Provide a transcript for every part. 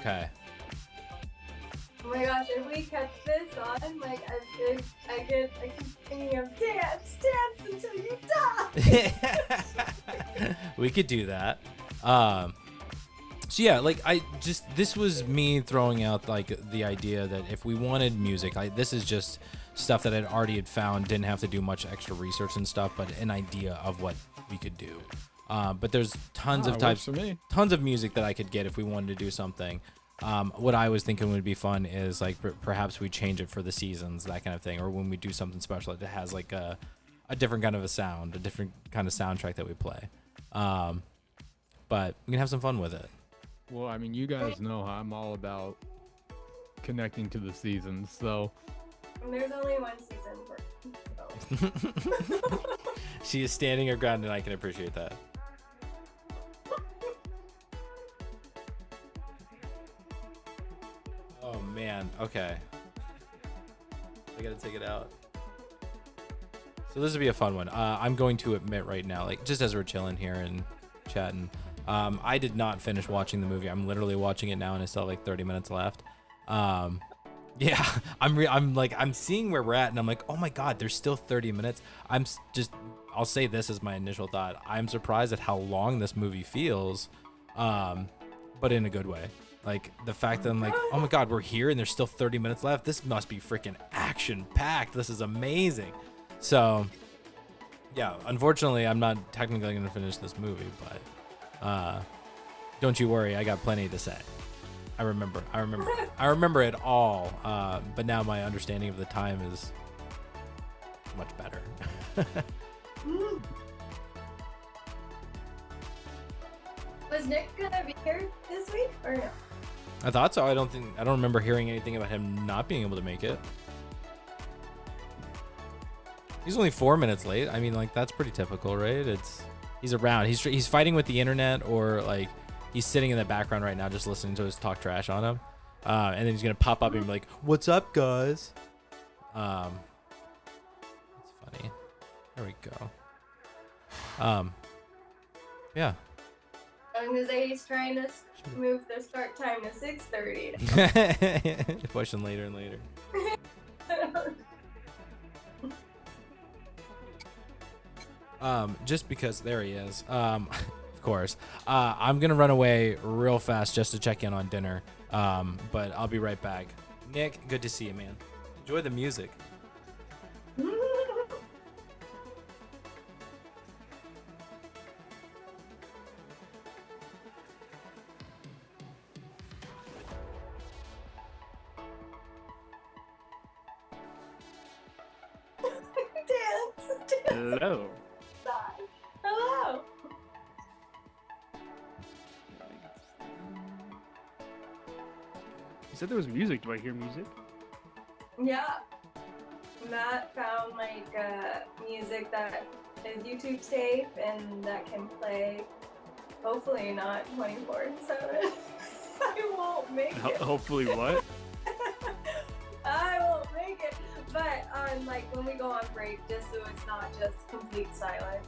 Okay. Oh my gosh, if we catch this on, like, I keep thinking of dance until you die. We could do that. So yeah, like this was me throwing out like the idea that if we wanted music, this is just stuff that I'd already had found, didn't have to do much extra research and stuff, but an idea of what we could do. But there's tons of types, tons of music that I could get if we wanted to do something. What I was thinking would be fun is like perhaps we change it for the seasons, that kind of thing, or when we do something special that has like a different kind of a sound, a different kind of soundtrack that we play. But we can have some fun with it. Well, I mean, you guys know how I'm all about connecting to the seasons, so. And there's only one season for so. She is standing her ground, and I can appreciate that. Oh man, okay. I gotta take it out. So this would be a fun one. I'm going to admit right now, like just as we're chilling here and chatting, I did not finish watching the movie. I'm literally watching it now, and I still have like 30 minutes left. Yeah, I'm seeing where we're at, and I'm like, oh my god, there's still 30 minutes. I'll say this as my initial thought. I'm surprised at how long this movie feels, but in a good way. Like the fact that I'm like, oh my god, we're here and there's still 30 minutes left. This must be freaking action packed. This is amazing. So yeah, unfortunately, I'm not technically gonna finish this movie, but don't you worry, I got plenty to say. I remember it all. But now my understanding of the time is much better. Was Nick gonna be here this week or no? I thought so. I don't remember hearing anything about him not being able to make it. He's only 4 minutes late. I mean, like that's pretty typical, right? He's around. He's fighting with the internet, or like he's sitting in the background right now, just listening to us talk trash on him. And then he's gonna pop up and be like, "What's up, guys?" That's funny. There we go. Yeah. I was gonna say he's trying to move the start time to 6:30. Pushing later and later. Just because there he is. Of course. I'm gonna run away real fast just to check in on dinner. But I'll be right back. Nick, good to see you, man. Enjoy the music. Hello. Hello. You said there was music. Do I hear music? Yeah. Matt found like music that is YouTube safe and that can play, hopefully not 24/7. I won't make it. Hopefully what? I won't make it. But on like when we go on break, just so it's not just complete silence.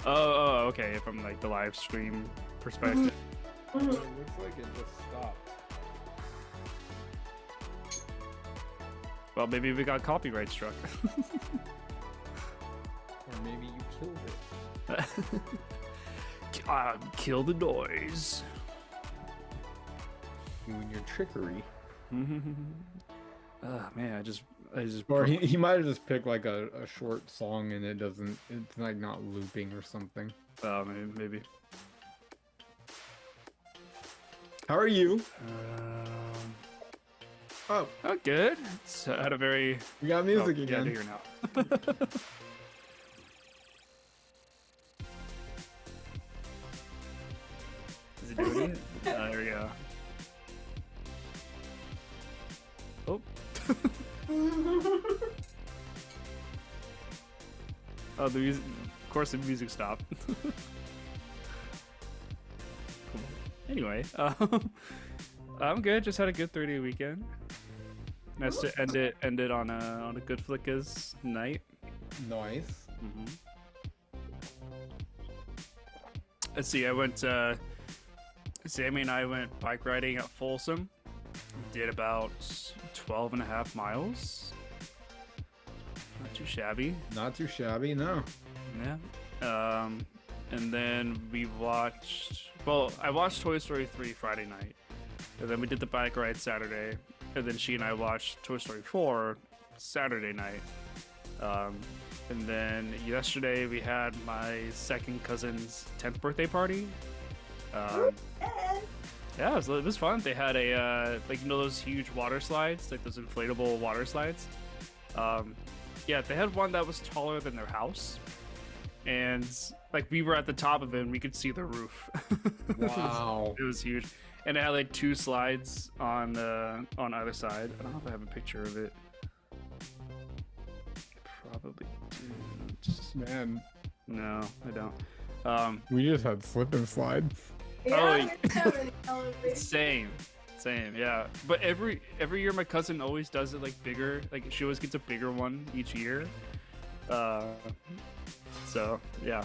Oh, okay. From like the live stream perspective. Mm-hmm. It looks like it just stopped. Well, maybe we got copyright struck. Or maybe you killed it. Kill the noise. You and your trickery. Oh man, I just. Or he might have just picked like a short song and it's like not looping or something. Oh, maybe. How are you? Oh, good. It's had a very. We got music again. Yeah, here now. Is it doing it? There we go. Oh. Oh, the music. Of course, the music stopped. Cool. Anyway, I'm good. Just had a good 30 weekend. Nice to end it on a GoodFlickas night. Nice. Let's see. I went. Sammy and I went bike riding at Folsom. Did about 12.5 miles. Not too shabby. Not too shabby, no. Yeah. And then we watched. Well, I watched Toy Story 3 Friday night, and then we did the bike ride Saturday, and then she and I watched Toy Story 4 Saturday night. And then yesterday we had my second cousin's 10th birthday party. Yeah, it was fun. They had a like, you know, those huge water slides, like those inflatable water slides. Yeah, they had one that was taller than their house, and like we were at the top of it and we could see the roof. Wow. It was huge, and it had like 2 slides on either side. I don't know if I have a picture of it. Probably do. Man, No, I don't. we just had slip and slide. Yeah, Oh, same, yeah. But every year my cousin always does it like bigger. Like she always gets a bigger one each year. So yeah.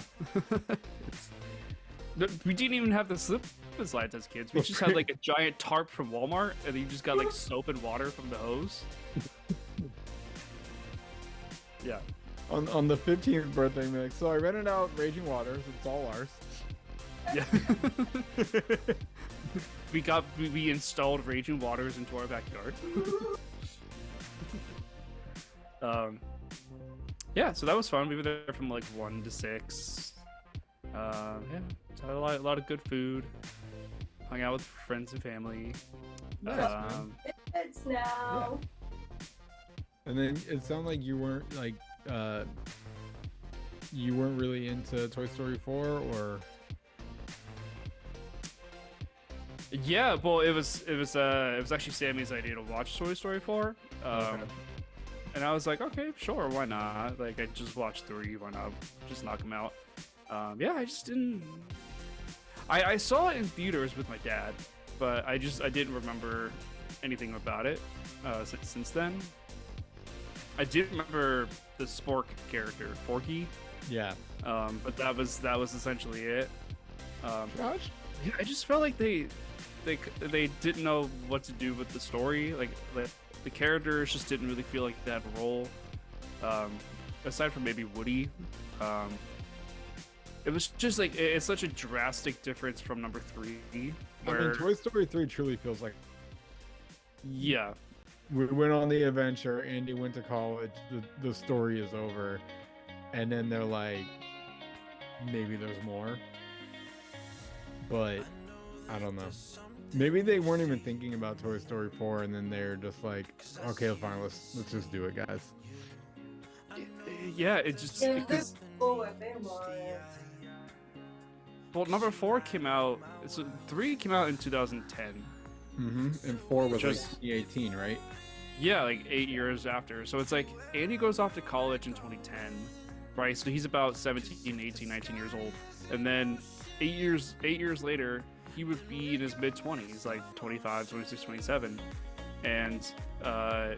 We didn't even have the slip and slides as kids. We just had like a giant tarp from Walmart, and then you just got like soap and water from the hose. Yeah. On the 15th birthday mix, so I rented out Raging Waters. It's all ours. Yeah. we installed Raging Waters into our backyard. Yeah, so that was fun. We were there from like 1 to 6. Yeah, so a lot of good food. Hung out with friends and family. Nice, man. It's now. And then it sounded like you weren't like you weren't really into Toy Story 4, or Yeah, well, it was actually Sammy's idea to watch Toy Story 4. Okay. And I was like, okay, sure, why not? Like, I just watched 3, why not just knock them out? Yeah, I just didn't. I saw it in theaters with my dad, but I didn't remember anything about it since then. I did remember the Spork character, Forky. yeah. But that was essentially it. Josh? Yeah, I just felt like they didn't know what to do with the story. Like the characters just didn't really feel like they had a role. Aside from maybe Woody, it was just like it's such a drastic difference from number 3. Where, I mean, Toy Story 3 truly feels like yeah, we went on the adventure. Andy went to college. The story is over, and then they're like, maybe there's more. But I don't know. Maybe they weren't even thinking about Toy Story 4, and then they're just like, okay, fine, let's just do it, guys. yeah, it just Yeah, because what they wanted. well, number 4 came out. So 3 came out in 2010. Mm-hmm. And 4 was Just- like 2018, right? Yeah, like 8 years after. So it's like Andy goes off to college in 2010, right? So he's about 17, 18, 19 years old. And then 8 years later, he would be in his mid-20s, like 25, 26, 27. And I'm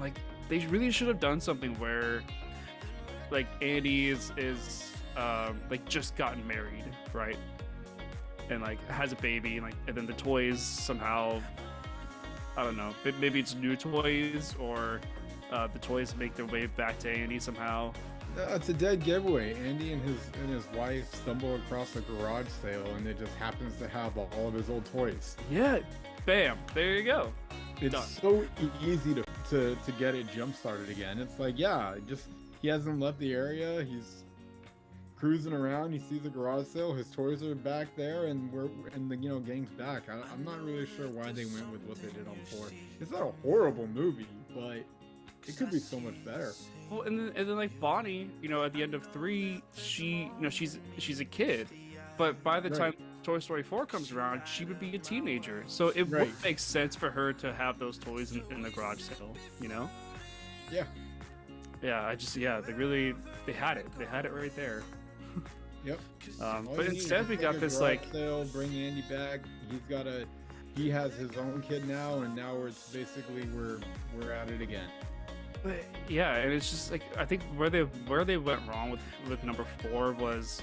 like, they really should have done something where like Andy is like just gotten married, right? And like has a baby, and then the toys somehow, I don't know, maybe it's new toys, or the toys make their way back to Andy somehow. It's a dead giveaway. Andy and his wife stumble across a garage sale, and it just happens to have all of his old toys. Yeah, bam, there you go. It's Done. so easy to get it jump started again. It's like, yeah, just he hasn't left the area. He's cruising around. He sees a garage sale. His toys are back there, and the gang's back. I'm not really sure why they went with what they did on 4. It's not a horrible movie, but it could be so much better. Well, and then like Bonnie, at the end of 3, she, she's a kid, but by the time Toy Story 4 comes around, she would be a teenager. So it would make sense for her to have those toys in the garage sale, Yeah. Yeah, they had it. They had it right there. Yep. All But you need instead is we make got a this garage like, sale, bring Andy back. He has his own kid now, and now it's basically we're at it again. yeah, and it's just like, I think where they went wrong with number 4 was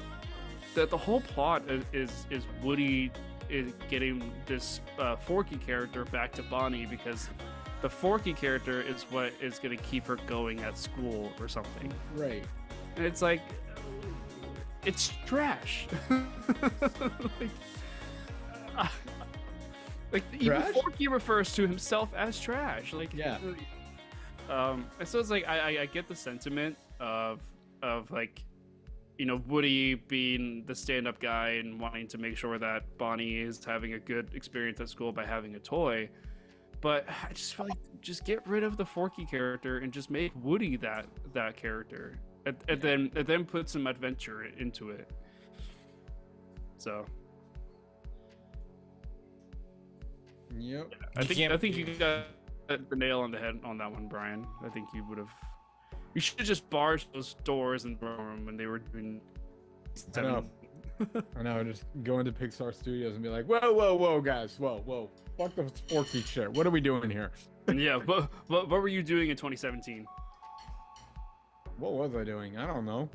that the whole plot is Woody getting this Forky character back to Bonnie, because the Forky character is what is going to keep her going at school or something. Right. And it's like, it's trash. like, uh, even Trash? Forky refers to himself as trash. Like, Yeah. And so it's like I get the sentiment of like, you know, Woody being the stand-up guy and wanting to make sure that Bonnie is having a good experience at school by having a toy, but I just feel like just get rid of the Forky character and just make Woody that character, and then put some adventure into it. So Yep. I think you got the nail on the head on that one, Brian. I think you would have. You should have just barged those doors in the room when they were doing. I know. I know. Just go into Pixar Studios and be like, whoa, guys, whoa, fuck the Forky shit. What are we doing here? Yeah, but what were you doing in 2017? What was I doing? I don't know.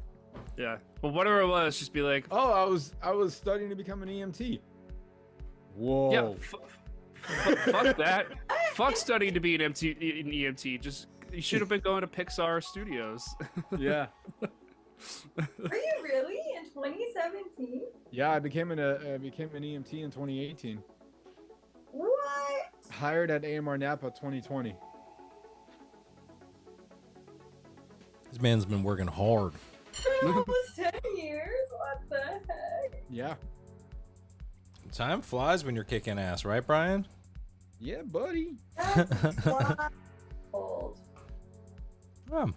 Yeah, but whatever it was, just be like, Oh, I was studying to become an EMT. Whoa. yeah, fuck that. Fuck studying to be an EMT. Just you should have been going to Pixar Studios. Yeah. Are you really in 2017? Yeah, I became an EMT in 2018. What? Hired at AMR Napa 2020. This man's been working hard. Almost 10 years. What the heck? Yeah. Time flies when you're kicking ass, right, Brian? Yeah, buddy. That's wild. All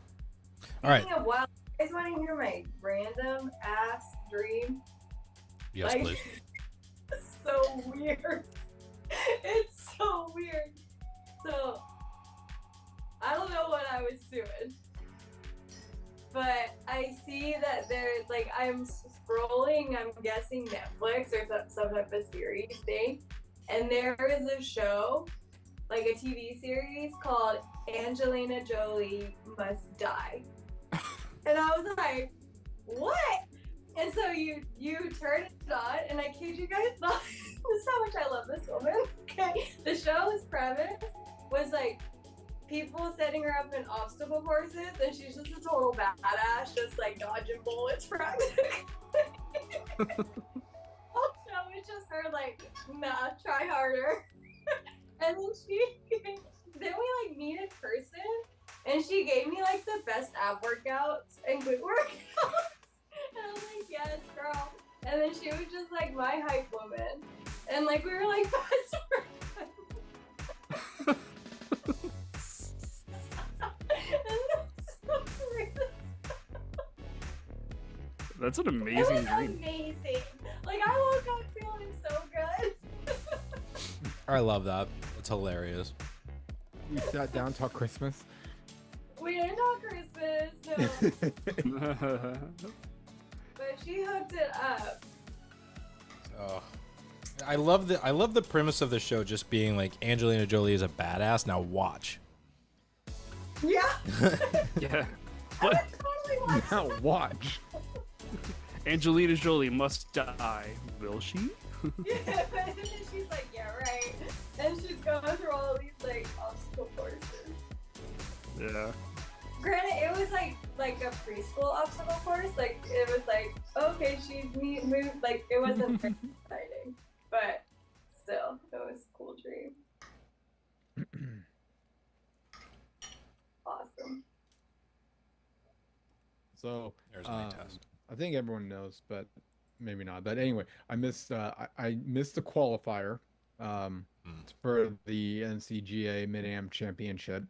right. Speaking of wild, you guys want to hear my random ass dream? Yes, Like, please. It's so weird. It's so weird. So, I don't know what I was doing, but I see that there's like, I'm scrolling, I'm guessing Netflix or some type of series thing, and there is a show, like a TV series called Angelina Jolie Must Die. And I was like, what? And so you turn it on, and I kid you guys not, this is how much I love this woman. Okay, the show's premise was like people setting her up in obstacle courses, and she's just a total badass, just like dodging bullets practically. Also, it's just her like, nah, try harder. And then we like meet in person, and she gave me like the best ab workouts and good workouts. And I was like, yes, girl. And then she was just like my hype woman. And like we were like best friends. And that's so weird. That's an It amazing was dream. amazing. Like I woke up feeling so good. I love that. It's hilarious. We sat down, talked Christmas. We didn't talk Christmas, no. But she hooked it up. Oh, I love the premise of the show just being like Angelina Jolie is a badass. Now watch. Yeah. Yeah. I would What? totally watch Now watch. Angelina Jolie must die. Will she? Yeah, and then she's like, yeah, right. And she's going through all these like obstacle courses. Yeah. Granted, it was like a preschool obstacle course. Like it was like, okay, she moved. Like it wasn't very exciting, but still, it was a cool dream. Awesome. So There's my test. I think everyone knows, but maybe not. But anyway, I missed I missed the qualifier for the NCGA Mid-Am Championship,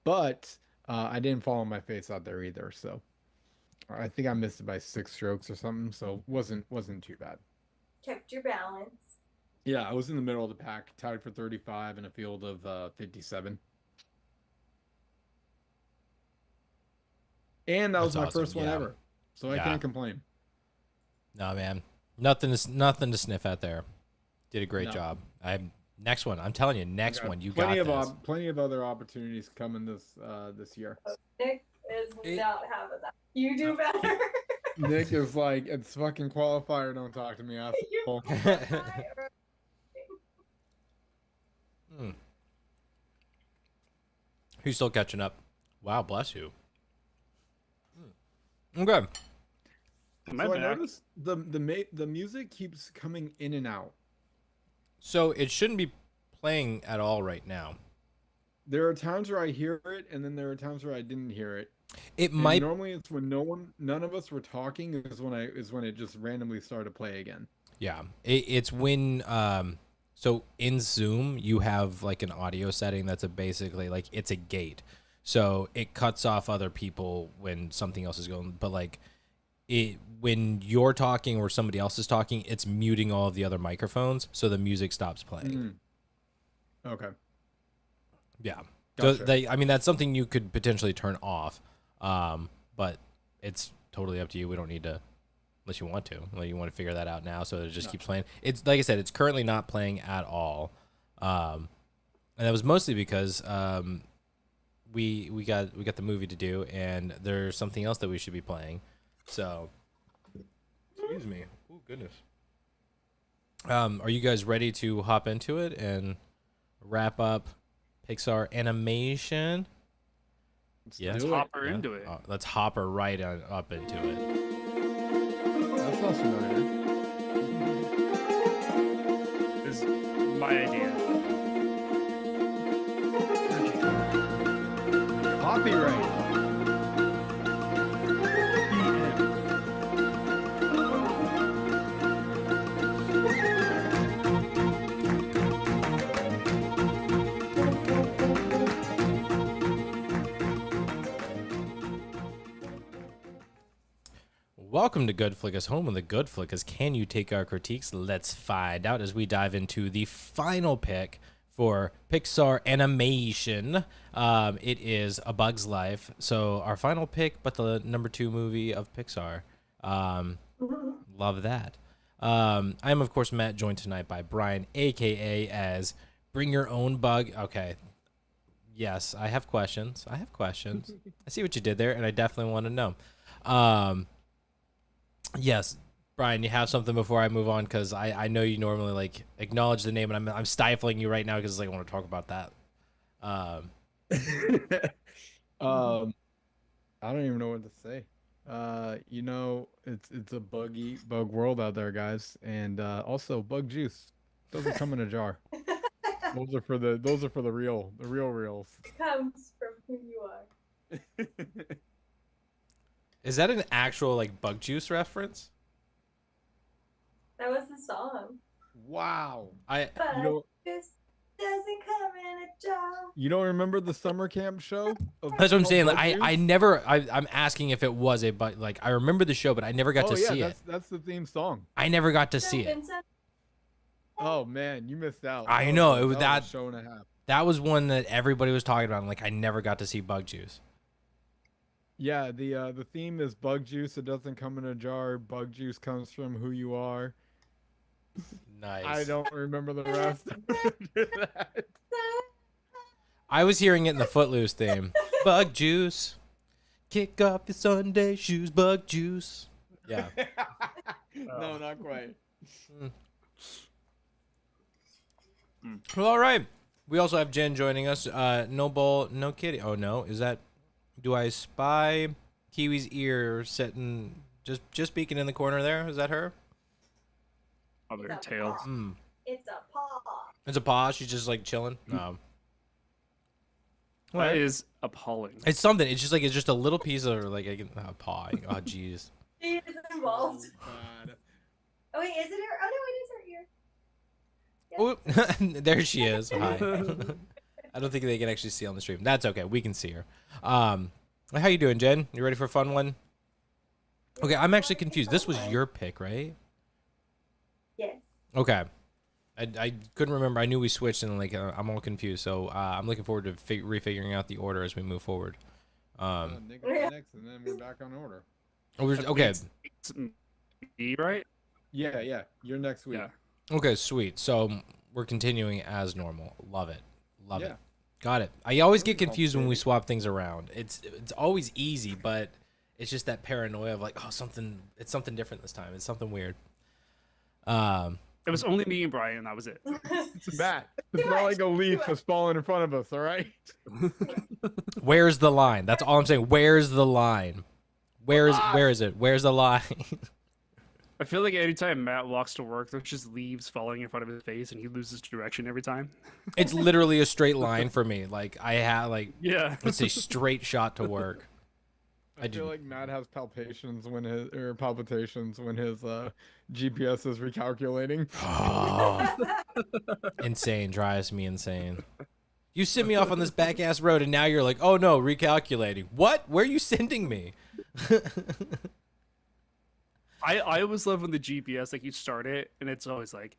but I didn't follow my face out there either. So I think I missed it by 6 strokes or something. So wasn't too bad. Kept your balance. Yeah, I was in the middle of the pack, tied for 35 in a field of 57. And that was That's my awesome, first one yeah. ever. So I Yeah. can't complain. No, man, nothing to sniff at there. Did a great No. job. Next one. I'm telling you, next Got one. You plenty got of this. plenty of other opportunities coming this year. Nick is It- not having that. You do better. Nick is like, it's fucking qualifier. Don't talk to me, You asshole. qualify or He's still catching up. Wow, bless you. Okay. Am I So I back? noticed the music keeps coming in and out. So it shouldn't be playing at all right now. There are times where I hear it, and then there are times where I didn't hear it. It And might. normally it's when none of us were talking is when it just randomly started to play again. Yeah, it's when so in Zoom you have like an audio setting that's basically like it's a gate, so it cuts off other people when something else is going. But like it when you're talking or somebody else is talking, it's muting all of the other microphones, so the music stops playing. Okay. Yeah, Gotcha. so I mean that's something you could potentially turn off, but it's totally up to you. We don't need to. Unless you want to. Like you want to figure that out now, so it just keeps playing. It's like I said, it's currently not playing at all, and that was mostly because we got the movie to do, and there's something else that we should be playing. So, excuse me. Oh goodness. Are you guys ready to hop into it and wrap up Pixar animation? Let's do it. hop her into it. Let's hop her right up into it. That sounds familiar. Is my idea. Copyright. Welcome to GoodFlickas, home of the GoodFlickas. Can you take our critiques? Let's find out as we dive into the final pick for Pixar animation. It is A Bug's Life. So our final pick, but the number 2 movie of Pixar. Love that. I'm, of course, Matt, joined tonight by Brian, a.k.a. as Bring Your Own Bug. Okay. Yes, I have questions. I see what you did there, and I definitely want to know. Yes, Brian, you have something before I move on, because I know you normally like acknowledge the name, and I'm stifling you right now because like, I want to talk about that. I don't even know what to say. It's a bug world out there, guys, and also bug juice doesn't come in a jar. Those are for the real reals. Comes from who you are. Is that an actual like bug juice reference? That was the song. Wow. But You don't this doesn't come in a jar. you don't remember the summer camp show? That's what I'm saying. Like, Bug I Juice? never. I'm asking if it was a bug. Like I remember the show, but I never got to see it. That's the theme song. I never got to see it. Oh man, you missed out. I That know, a- it was a that- show and a half. That was one that everybody was talking about. And, like I never got to see bug juice. Yeah, the theme is bug juice. It doesn't come in a jar. Bug juice comes from who you are. Nice. I don't remember the rest. I was hearing it in the Footloose theme. Bug juice. Kick off your Sunday shoes. Bug juice. Yeah. No, not quite. Well, all right. We also have Jen joining us. No Bull, No Kitty. Oh no, is that? Do I spy Kiwi's ear sitting just peeking in the corner there? Is that her? Oh, their tail. It's a paw. It's a paw. She's just like chilling. No. That is appalling. It's something. It's just a little piece of like a paw. Oh jeez. She is involved. God. Oh wait, is it her? Oh no, it is her ear. Oh, there she is. Hi. I don't think they can actually see on the stream. That's okay. We can see her. How you doing, Jen? You ready for a fun one? Okay, I'm actually confused. This was your pick, right? Yes. Okay. I couldn't remember. I knew we switched, and like I'm all confused. So I'm looking forward to refiguring out the order as we move forward. Nick is next, and then we're back on order. Okay. It's me, right? Yeah. You're next week. Yeah. Okay, sweet. So we're continuing as normal. Love it. Love Yeah. it. Got it. I always get Really confused when we complicated. swap things around. It's always easy, but it's just that paranoia of like, oh, it's something different this time. It's something weird. It was only me and Brian. That was it. Matt, it's not like a leaf has fallen in front of us, all right? Where's the line? That's all I'm saying. Where's the line? Where is it? Where's the line? I feel like anytime Matt walks to work, there's just leaves falling in front of his face, and he loses direction every time. It's literally a straight line for me. Like I have Yeah. it's a straight shot to work. I feel like Matt has palpitations when his GPS is recalculating. Insane, drives me insane. You sent me off on this back ass road, and now you're like, oh no, recalculating. What? Where are you sending me? I always love when the GPS, like, you start it, and it's always like,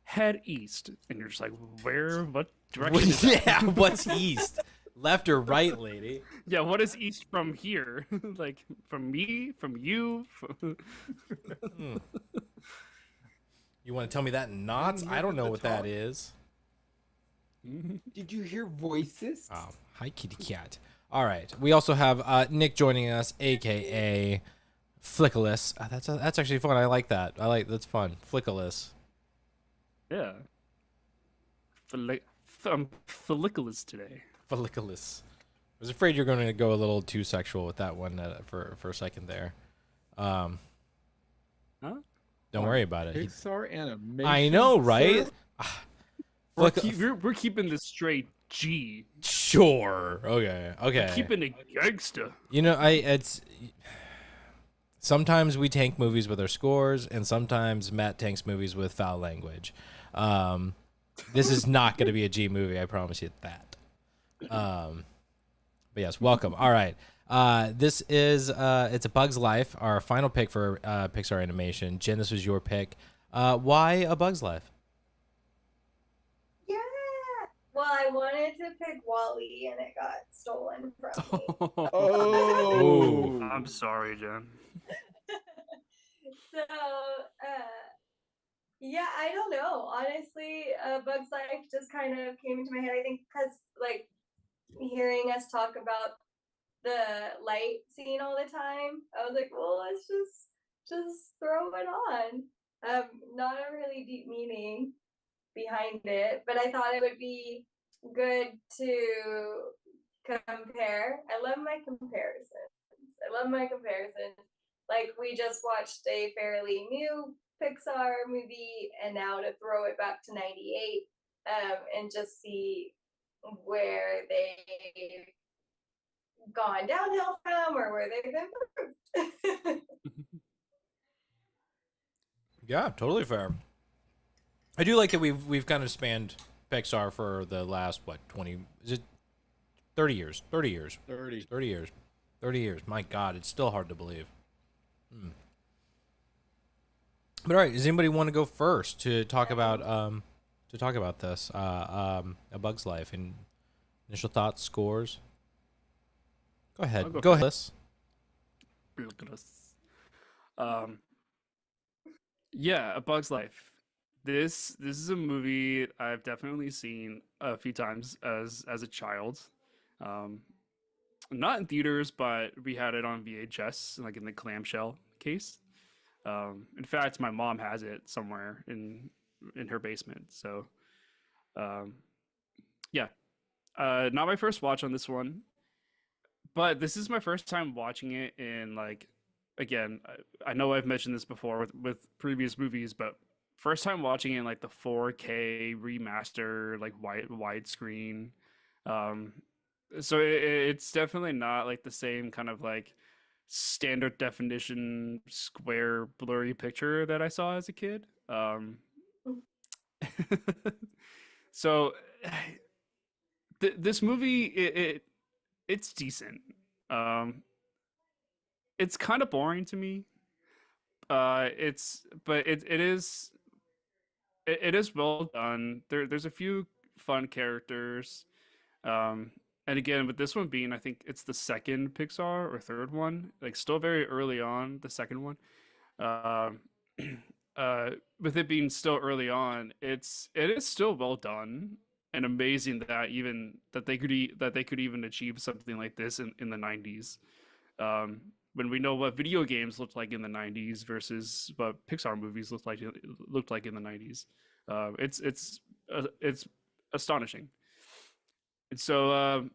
head east, and you're just like, where? What direction is that? Yeah, what's east? Left or right, lady? Yeah, what is east from here? Like, from me? From you? You want to tell me that in knots? I don't know what that is. Did you hear voices? Oh, hi, kitty cat. All right. We also have Nick joining us, aka Flickaless. That's actually fun. I like that. That's fun. Flickaless. Yeah. I'm folliculous today. Flickaless. I was afraid you're going to go a little too sexual with that one for a second there. Huh? Don't worry about it. Pixar animation. I know, right? We're keeping this straight G. Sure. Okay. Keeping it gangsta. You know, it's sometimes we tank movies with our scores, and sometimes Matt tanks movies with foul language. This is not going to be a G movie, I promise you that. But yes, welcome. All right. This is it's A Bug's Life, our final pick for Pixar animation. Jen, this was your pick. Why A Bug's Life? Yeah. Well, I wanted to pick Wally, and it got stolen from me. Oh. I'm sorry, Jen. So, yeah, I don't know. Honestly, Bug's Life just kind of came into my head. I think because, like, hearing us talk about the light scene all the time, I was like, well, let's just throw it on. Not a really deep meaning behind it, but I thought it would be good to compare. I love my comparisons. Like, we just watched a fairly new Pixar movie, and now to throw it back to 98 and just see where they've gone downhill from or where they've improved. Yeah, totally fair. I do like that we've kind of spanned Pixar for the last 20, is it 30 years? 30 years. 30. 30 years. 30 years. My God, it's still hard to believe. But all right, does anybody want to go first to talk about this A Bug's Life, and initial thoughts, scores? Go ahead. Go ahead. Look at us. Yeah, A Bug's Life. This is a movie I've definitely seen a few times as a child. Not in theaters, but we had it on VHS, like in the clamshell case. In fact, my mom has it somewhere in her basement. So, yeah, not my first watch on this one, but this is my first time watching it in, like, again, I know I've mentioned this before with previous movies, but first time watching it in, like, the 4K remaster, like widescreen. So it's definitely not like the same kind of like standard definition square blurry picture that I saw as a kid. So this movie, it's decent. It's kind of boring to me. But it is well done. There's a few fun characters. And again, with this one being, I think it's the second Pixar or third one, like still very early on, the second one. With it being still early on, it is still well done and amazing that they could even achieve something like this in the 90s. when we know what video games looked like in the 90s versus what Pixar movies looked like in the 90s. It's astonishing. And so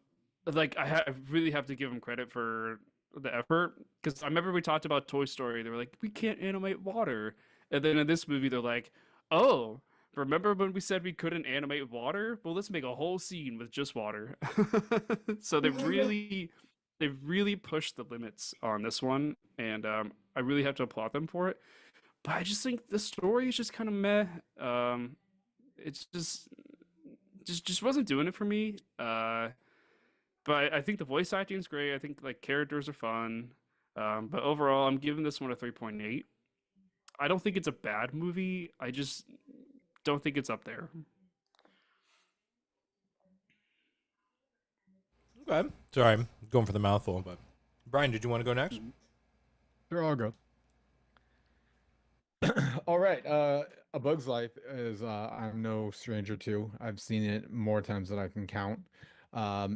like I really have to give them credit for the effort, because I remember we talked about Toy Story. They were like, we can't animate water, and then in this movie they're like, oh, remember when we said we couldn't animate water? Well, let's make a whole scene with just water. So they've really pushed the limits on this one, and I really have to applaud them for it. But I just think the story is just kind of meh. It's just wasn't doing it for me. But I think the voice acting is great. I think like characters are fun. But overall, I'm giving this one a 3.8. I don't think it's a bad movie. I just don't think it's up there. Okay. Sorry, I'm going for the mouthful, but Brian, did you want to go next? Sure, I'll go. All right. A Bug's Life is I'm no stranger to. I've seen it more times than I can count.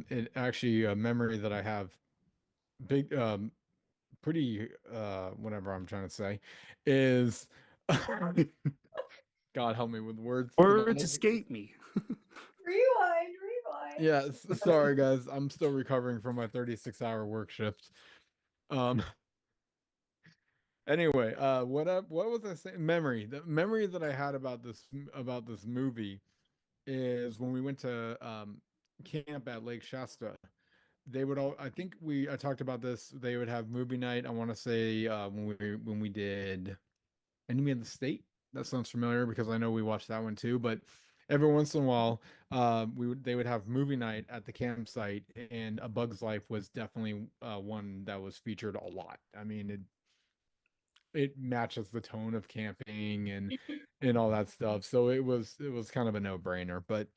It actually a memory that I have big pretty whatever I'm trying to say is God help me with words Words today. escape me. Rewind. Yeah, sorry guys. I'm still recovering from my 36-hour work shift. Anyway, what was I saying? Memory. The memory that I had about this movie is when we went to camp at Lake Shasta. They would all. I talked about this. They would have movie night. I want to say when we did Enemy of the State. That sounds familiar because I know we watched that one too. But every once in a while, they would have movie night at the campsite, and A Bug's Life was definitely one that was featured a lot. I mean, it matches the tone of camping and all that stuff. So it was kind of a no-brainer. But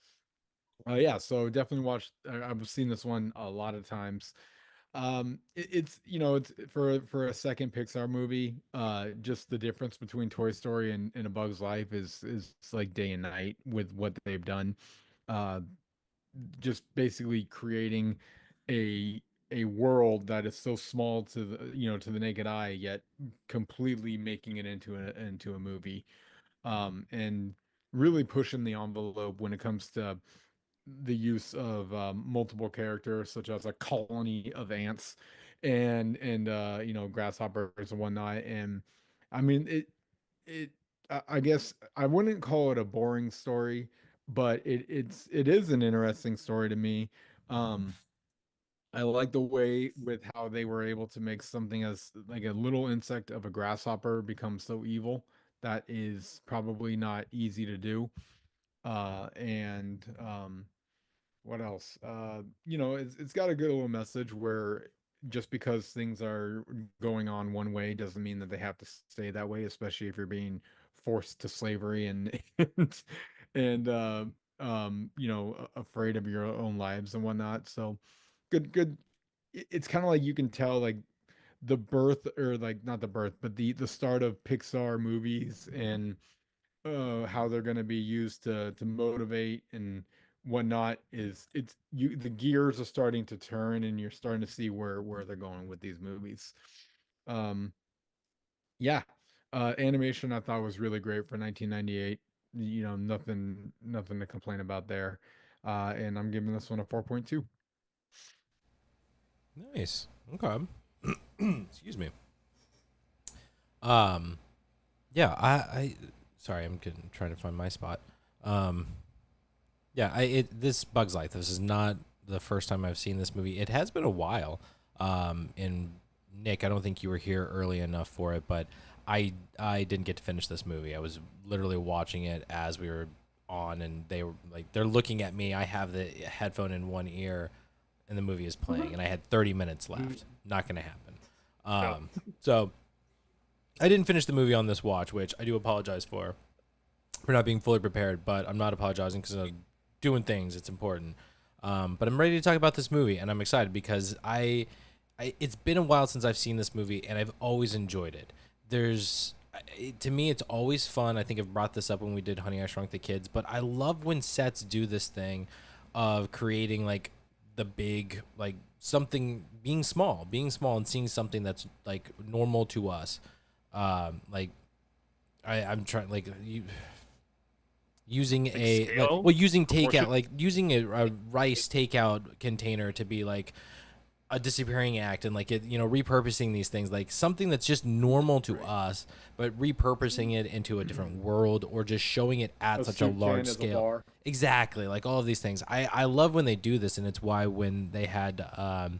yeah, so definitely watched. I've seen this one a lot of times. It's it's for a second Pixar movie. Just the difference between Toy Story and A Bug's Life is like day and night with what they've done. Uh, just basically creating a a world that is so small to the naked eye, yet completely making it into a movie, and really pushing the envelope when it comes to the use of multiple characters, such as a colony of ants and grasshoppers and whatnot. And I mean, I guess I wouldn't call it a boring story, but it is an interesting story to me. Um, I like the way with how they were able to make something as like a little insect of a grasshopper become so evil. That is probably not easy to do. And what else? It's got a good little message where just because things are going on one way doesn't mean that they have to stay that way, especially if you're being forced to slavery and afraid of your own lives and whatnot. So good. It's kind of like you can tell like the birth, or like not the birth, but the start of Pixar movies and how they're going to be used to motivate and whatnot. The gears are starting to turn and you're starting to see where they're going with these movies. um yeah. Animation I thought was really great for 1998. Nothing to complain about there. And I'm giving this one a 4.2. Nice. Okay. Excuse me. Um, yeah, I sorry, trying to find my spot. Yeah, this Bug's Life. This is not the first time I've seen this movie. It has been a while. And Nick, I don't think you were here early enough for it, but I didn't get to finish this movie. I was literally watching it as we were on, and they're looking at me. I have the headphone in one ear, and the movie is playing, and I had 30 minutes left. Not going to happen. So I didn't finish the movie on this watch, which I do apologize for not being fully prepared, but I'm not apologizing because I'm doing things. It's important. But I'm ready to talk about this movie, and I'm excited because it's been a while since I've seen this movie, and I've always enjoyed it. To me, it's always fun. I think I've brought this up when we did Honey, I Shrunk the Kids, but I love when sets do this thing of creating like the big, like something being small and seeing something that's like normal to us. Like I'm trying like using Like a scale? using takeout, Proportion? like using a rice takeout container to be like a disappearing act, and like it, repurposing these things, like something that's just normal to us, but repurposing it into a different world, or just showing it at A such a soup large can as a scale. bar. Exactly, like all of these things. I love when they do this, and it's why when they had A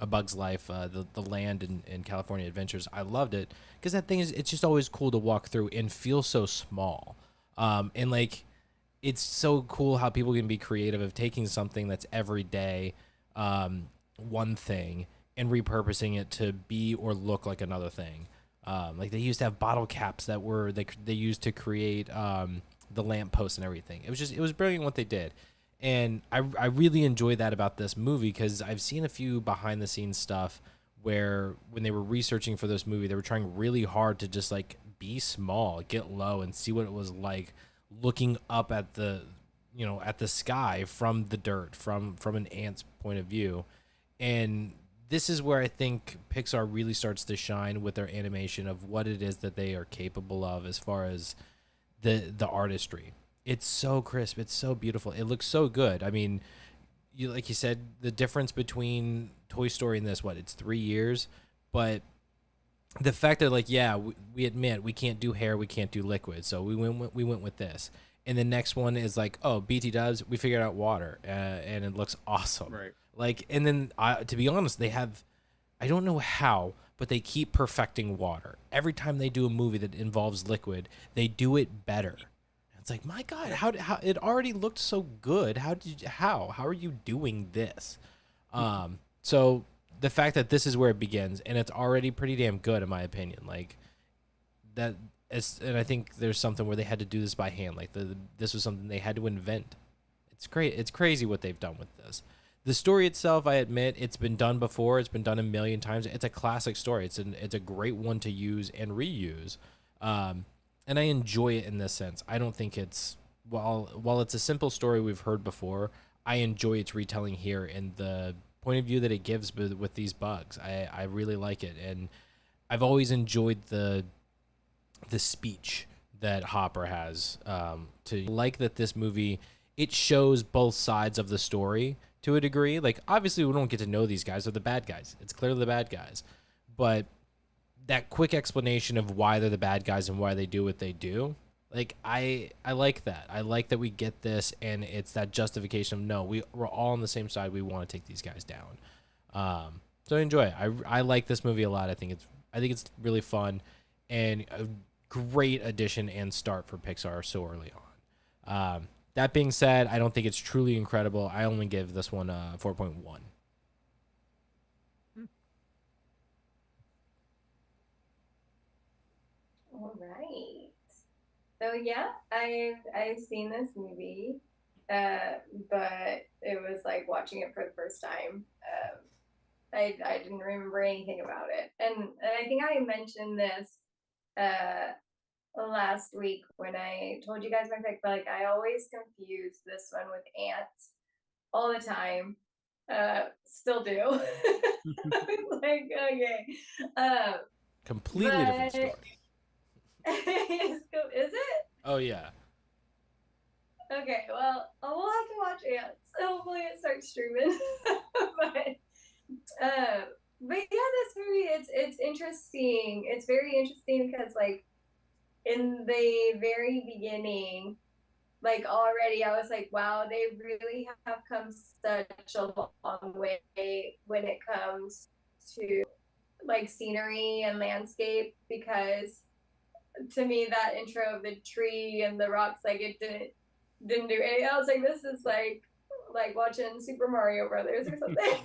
Bug's Life, the land in California Adventures, I loved it because that thing is, it's just always cool to walk through and feel so small, and like it's so cool how people can be creative of taking something that's everyday, one thing, and repurposing it to be or look like another thing. Like they used to have bottle caps that were they used to create the lampposts and everything. It was brilliant what they did, and I really enjoy that about this movie because I've seen a few behind the scenes stuff where when they were researching for this movie, they were trying really hard to just like be small, get low, and see what it was like looking up at the at the sky from the dirt, from an ant's point of view. And this is where I think Pixar really starts to shine with their animation of what it is that they are capable of as far as the artistry. It's so crisp, it's so beautiful, it looks so good. I mean, like you said, the difference between Toy Story and this, what, it's 3 years, but the fact that, like, yeah, we admit we can't do hair, we can't do liquid, so we went with this. And the next one is like, oh, BT Dubs, we figured out water, and it looks awesome. Right. Like, and then to be honest, they have, I don't know how, but they keep perfecting water. Every time they do a movie that involves liquid, they do it better. It's like, my God, how it already looked so good. How are you doing this? So the fact that this is where it begins, and it's already pretty damn good in my opinion. Like that is, and I think there's something where they had to do this by hand. Like this was something they had to invent. It's great. It's crazy what they've done with this. The story itself, I admit, it's been done before. It's been done a million times. It's a classic story. It's a great one to use and reuse, and I enjoy it in this sense. I don't think it's while it's a simple story we've heard before. I enjoy its retelling here and the point of view that it gives with these bugs. I really like it, and I've always enjoyed the speech that Hopper has. To like that this movie, it shows both sides of the story to a degree. Like, obviously we don't get to know these guys. They're the bad guys. It's clearly the bad guys. But that quick explanation of why they're the bad guys and why they do what they do, like, I like that. I like that we get this, and it's that justification of, no, we're all on the same side. We want to take these guys down. So I enjoy it. I like this movie a lot. I think it's really fun and a great addition and start for Pixar so early on. That being said, I don't think it's truly incredible. I only give this one a 4.1. All right. So yeah, I've seen this movie, but it was like watching it for the first time. I didn't remember anything about it, and I think I mentioned this last week when I told you guys my pick. But like, I always confuse this one with ants all the time. Still do. Like, okay. Um, Completely different but story. is it? Oh yeah. Okay, well, we'll have to watch Ants. Hopefully, it starts streaming. Uh, but yeah, this movie, it's interesting. It's very interesting because, like, in the very beginning, like already, I was like, wow, they really have come such a long way when it comes to like scenery and landscape. Because to me, that intro of the tree and the rocks, like, it didn't do anything. I was like, this is like watching Super Mario Brothers or something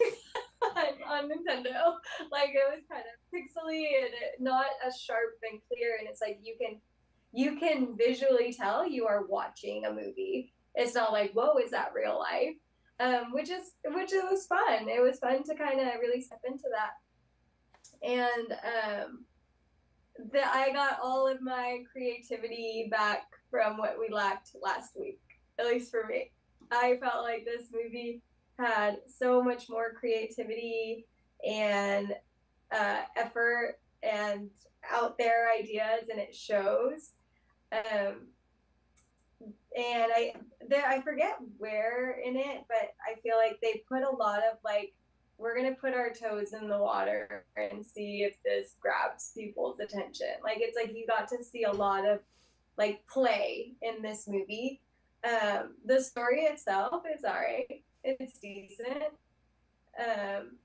on Nintendo. Like, it was kind of pixely and not as sharp and clear. And it's like you can visually tell you are watching a movie. It's not like, whoa, is that real life? Which it was fun. It was fun to kind of really step into that. And that I got all of my creativity back from what we lacked last week, at least for me. I felt like this movie had so much more creativity and effort and out there ideas, and it shows. Um, and I forget where in it, but I feel like they put a lot of like, we're gonna put our toes in the water and see if this grabs people's attention. Like it's like you got to see a lot of like play in this movie. The story itself is alright. It's decent. Um,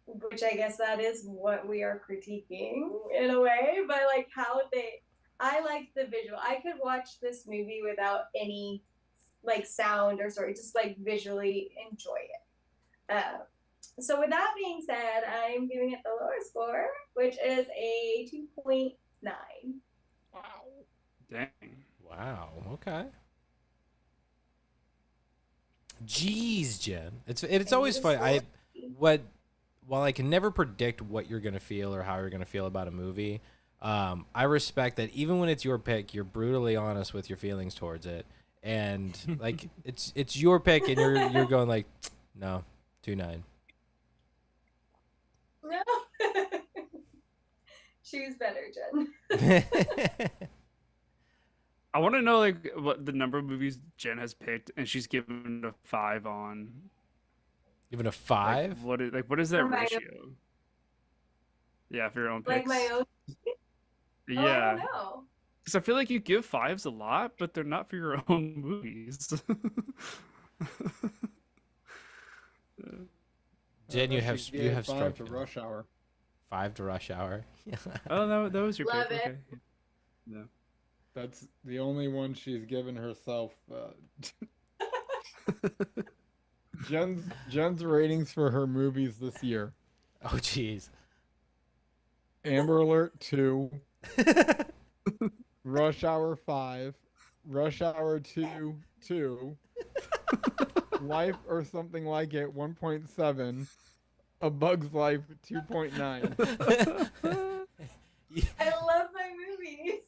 which I guess that is what we are critiquing in a way, but like how they, I like the visual. I could watch this movie without any like sound or story, just like visually enjoy it. So with that being said, I'm giving it the lower score, which is a 2.9. Wow. Dang. Wow. Okay. Jeez, Jen. It's always fun. What while I can never predict what you're gonna feel or how you're gonna feel about a movie, I respect that even when it's your pick, you're brutally honest with your feelings towards it, and like it's your pick, and you're going like, no, 2.9. No. Choose better, Jen. I want to know like what the number of movies Jen has picked, and she's given a 5 on. Even a 5? What is that For my ratio? Yeah, for your own Like picks. my own. Oh, I Yeah, don't know. because I feel like you give 5s a lot, but they're not for your own movies. Jen, you have She you gave have 5 struck to me. Rush Hour. 5 to Rush Hour. Oh, that was your Love pick. it. Okay. Yeah. That's the only one she's given herself. Jen's ratings for her movies this year: Oh, jeez. Amber Alert 2, Rush Hour 5, Rush Hour 2 2, Life or Something Like It 1.7, A Bug's Life 2.9. I love my movies.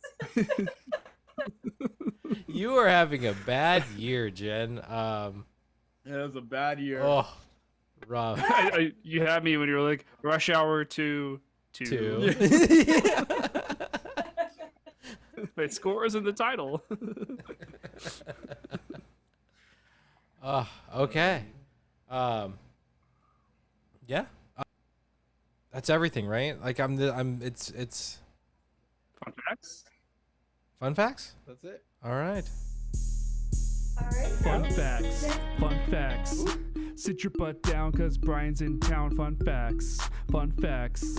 You are having a bad year, Jen. It was a bad year. Oh, rough. You had me when you were like Rush Hour 2 2. My score is in the title. Oh, okay. Yeah. That's everything, right? Like it's Fun facts. fun facts? That's it. All right. All right. Fun so facts. next- Fun facts. Sit your butt down cause Brian's in town. Fun facts. Fun facts.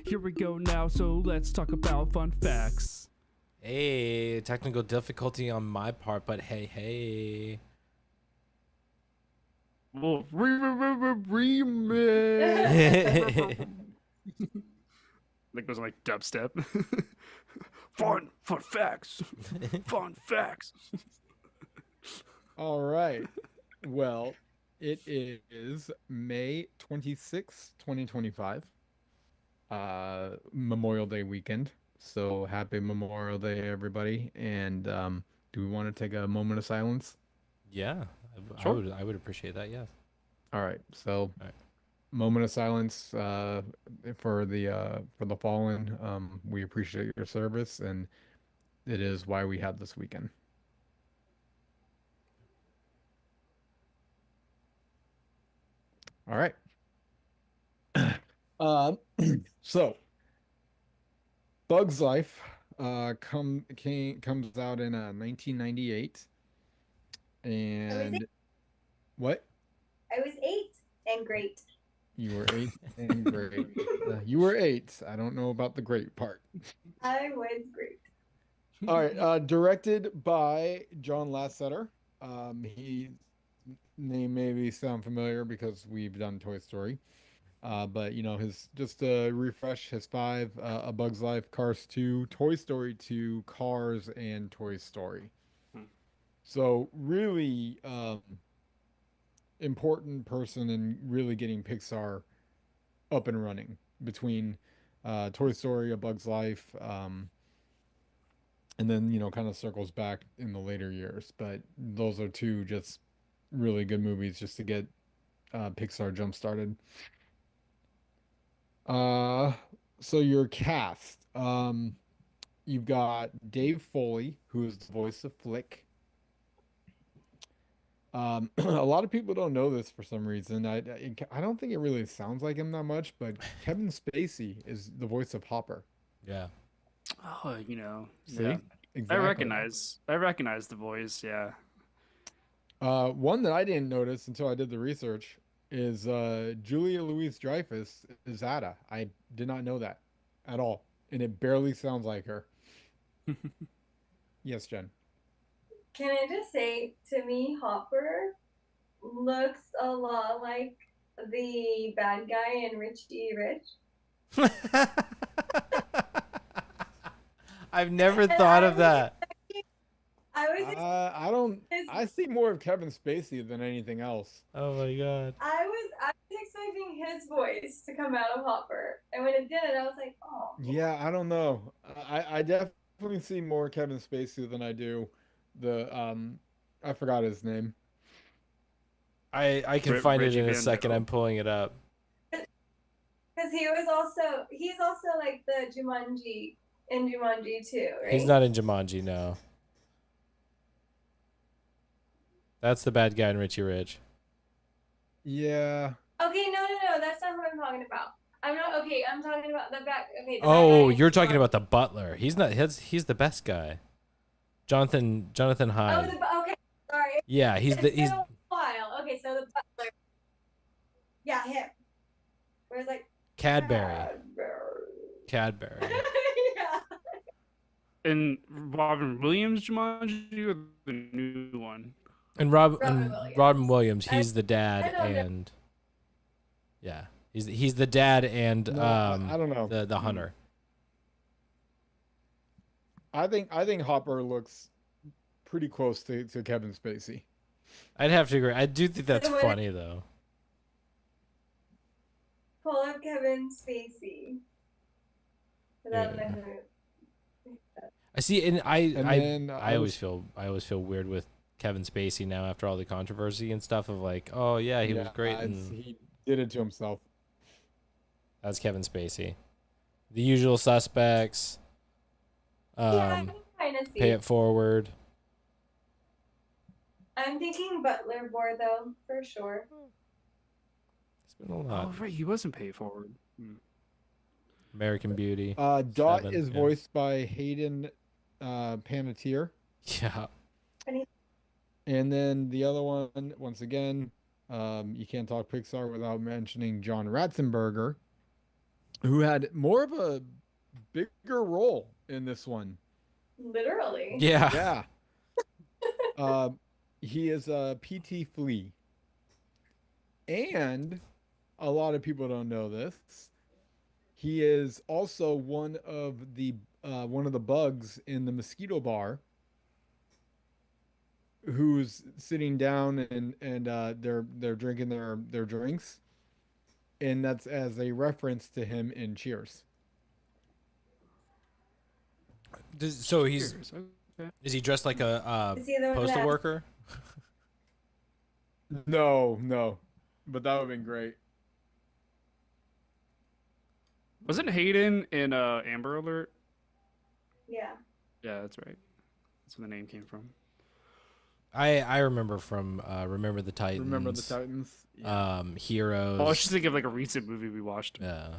Here we go now, so let's talk about fun facts. Hey, technical difficulty on my part, but hey. Well, Hey. like goes like dubstep. Fun facts. Fun facts. All right. Well, it is May 26th, 2025. Memorial Day weekend. So happy Memorial Day, everybody. And do we want to take a moment of silence? Yeah, Sure. I would appreciate that. Yes. All right. So All right. moment of silence for the fallen. We appreciate your service, and it is why we have this weekend. All right. Um, so Bug's Life comes out in 1998, and what? I was 8 and great. You were 8 and great. You were 8. I don't know about the great part. I was great. All right. Directed by John Lasseter. He name maybe sound familiar because we've done Toy Story. But you know, his just to refresh his 5: A Bug's Life, Cars 2, Toy Story 2, Cars, and Toy Story. Hmm. So really important person in really getting Pixar up and running between Toy Story, A Bug's Life, and then you know kind of circles back in the later years. But those are two just really good movies just to get Pixar jump started. Uh, so your cast. You've got Dave Foley, who is the voice of Flick. A lot of people don't know this for some reason. I don't think it really sounds like him that much, but Kevin Spacey is the voice of Hopper. Yeah. Oh, you know, See? yeah. Exactly. I recognize the voice. Yeah. One that I didn't notice until I did the research is Julia Louis-Dreyfus is Ada. I did not know that at all, and it barely sounds like her. Yes, Jen. Can I just say, to me, Hopper looks a lot like the bad guy in Richie Rich. I've never And thought I of was that. I was I don't. I see more of Kevin Spacey than anything else. Oh my god. I was expecting his voice to come out of Hopper, and when it didn't, I was like, oh. Yeah, I don't know. I definitely see more Kevin Spacey than I do the I forgot his name. I can find Reggie it in a Van second. Dale. I'm pulling it up. Because he's also like the Jumanji in Jumanji too, right? He's not in Jumanji, no. That's the bad guy in Richie Rich. Yeah. Okay, no, that's not who I'm talking about. I'm not okay. I'm talking about the back. Okay. The bad Oh, guy in you're talking Jumanji. about the butler. He's not. He's the best guy. Jonathan Oh, Hyde. okay. Sorry. Yeah, he's It's the been he's a while. Okay, so the butler. Yeah, him. Whereas like Cadbury. Cadbury. yeah. And Robin Williams Jumanji or the new one? And Robin Williams. Robin Williams, he's the I dad don't know. and yeah, he's the dad and No, I don't know. the hunter. I think Hopper looks pretty close to Kevin Spacey. I'd have to agree. I do think that's What- funny though. Pull up Kevin Spacey. 'Cause I don't know Yeah. who. I see, and And I then I always feel weird with Kevin Spacey now after all the controversy and stuff of like, oh yeah, he was great, and he did it to himself. that's Kevin Spacey. The Usual Suspects. Yeah, I can kind of see. Pay It Forward. I'm thinking Butler Board though, for sure. It's been a lot. Oh, right. He wasn't paid forward. American Beauty. Dot Seven, is yeah. voiced by Hayden Panettiere. Yeah. And then the other one, once again, you can't talk Pixar without mentioning John Ratzenberger, who had more of a bigger role in this one. Literally. Yeah. Yeah. He is P.T. Flea. And a lot of people don't know this. He is also one of the bugs in the mosquito bar who's sitting down and they're drinking their drinks, and that's as a reference to him in Cheers. So he's Cheers, okay. is he dressed like a Is he the one postal that- worker? No, but that would have been great. Wasn't Hayden in Amber Alert? Yeah. Yeah, that's right. That's where the name came from. I remember from Remember the Titans. Remember the Titans? Yeah. Heroes. Oh, I was just thinking of like a recent movie we watched. Yeah.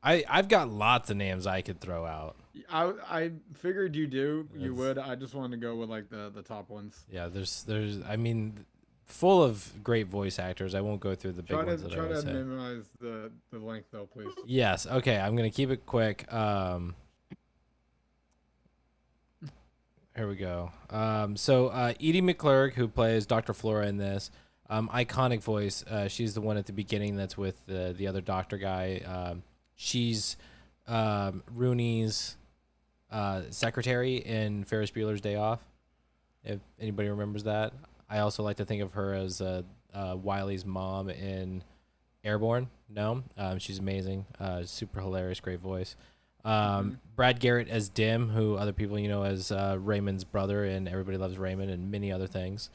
I've got lots of names I could throw out. I figured you Yes. would. I just wanted to go with like the top ones. Yeah, there's I mean, full of great voice actors. I won't go through the big Try ones that I to always say. minimize the length though, please. Yes. Okay. I'm gonna keep it quick. Here we go. So Edie McClurg, who plays Dr. Flora in this, iconic voice. She's the one at the beginning that's with the other doctor guy. She's Rooney's secretary in Ferris Bueller's Day Off. If anybody remembers that. I also like to think of her as Wiley's mom in Airborne. No, she's amazing. Super hilarious, great voice. Brad Garrett as Dim, who other people as Raymond's brother in Everybody Loves Raymond and many other things.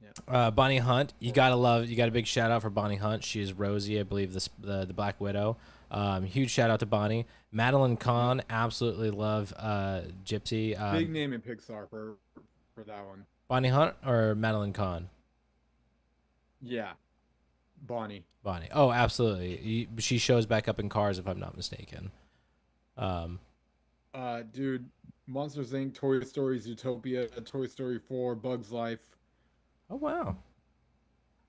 Yeah. Bonnie Hunt, you gotta love. You got a big shout out for Bonnie Hunt. She is Rosie, I believe, the Black Widow. Huge shout out to Bonnie. Madeline Kahn, absolutely love Gypsy. Big name in Pixar for that one. Bonnie Hunt or Madeline Kahn? Yeah, Bonnie. Bonnie. Oh, absolutely. She shows back up in Cars, if I'm not mistaken. Dude, Monsters Inc., Toy Story, Zootopia, Toy Story 4, Bugs Life. Oh wow.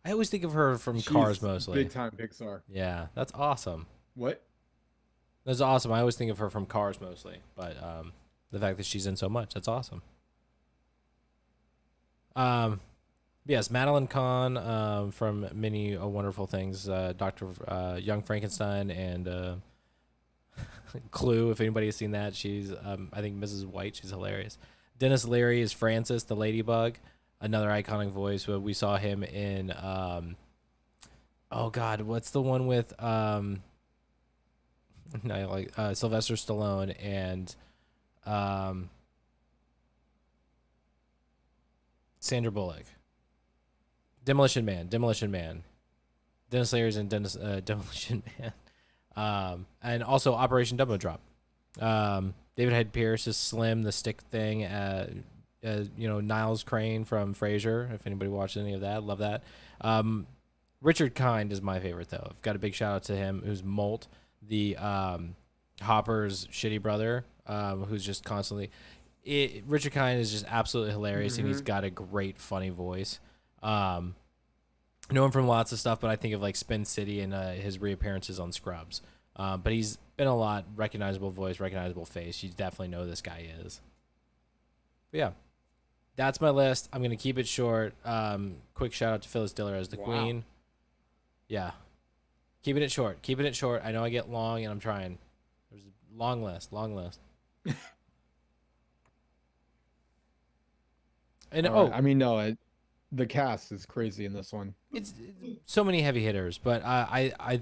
I always think of her from She's Cars mostly. big time Pixar. Yeah, that's awesome. What? That's awesome. I always think of her from Cars mostly, but the fact that she's in so much, that's awesome. Yes, Madeline Kahn from many wonderful things, Doctor Young Frankenstein and Clue. If anybody has seen that, she's I think Mrs. White. She's hilarious. Dennis Leary is Francis the Ladybug, another iconic voice. We saw him in oh God, what's the one with no, like Sylvester Stallone and Sandra Bullock. Demolition Man. Dennis Leary's in Demolition Man. And also Operation Dumbo Drop. David Hyde Pierce is Slim, the stick thing. Niles Crane from Frasier. If anybody watched any of that, love that. Richard Kind is my favorite though. I've got a big shout out to him, who's Molt, the Hopper's shitty brother, who's just constantly. Richard Kind is just absolutely hilarious, and he's got a great, funny voice. I know him from lots of stuff, but I think of like Spin City and his reappearances on Scrubs. But he's been a lot. Recognizable voice, recognizable face. You definitely know who this guy is. But yeah, that's my list. I'm gonna keep it short. Quick shout out to Phyllis Diller as the Queen. Yeah, keeping it short. I know I get long, and I'm trying. There's a long list. And I mean, no, the cast is crazy in this one. It's so many heavy hitters, but I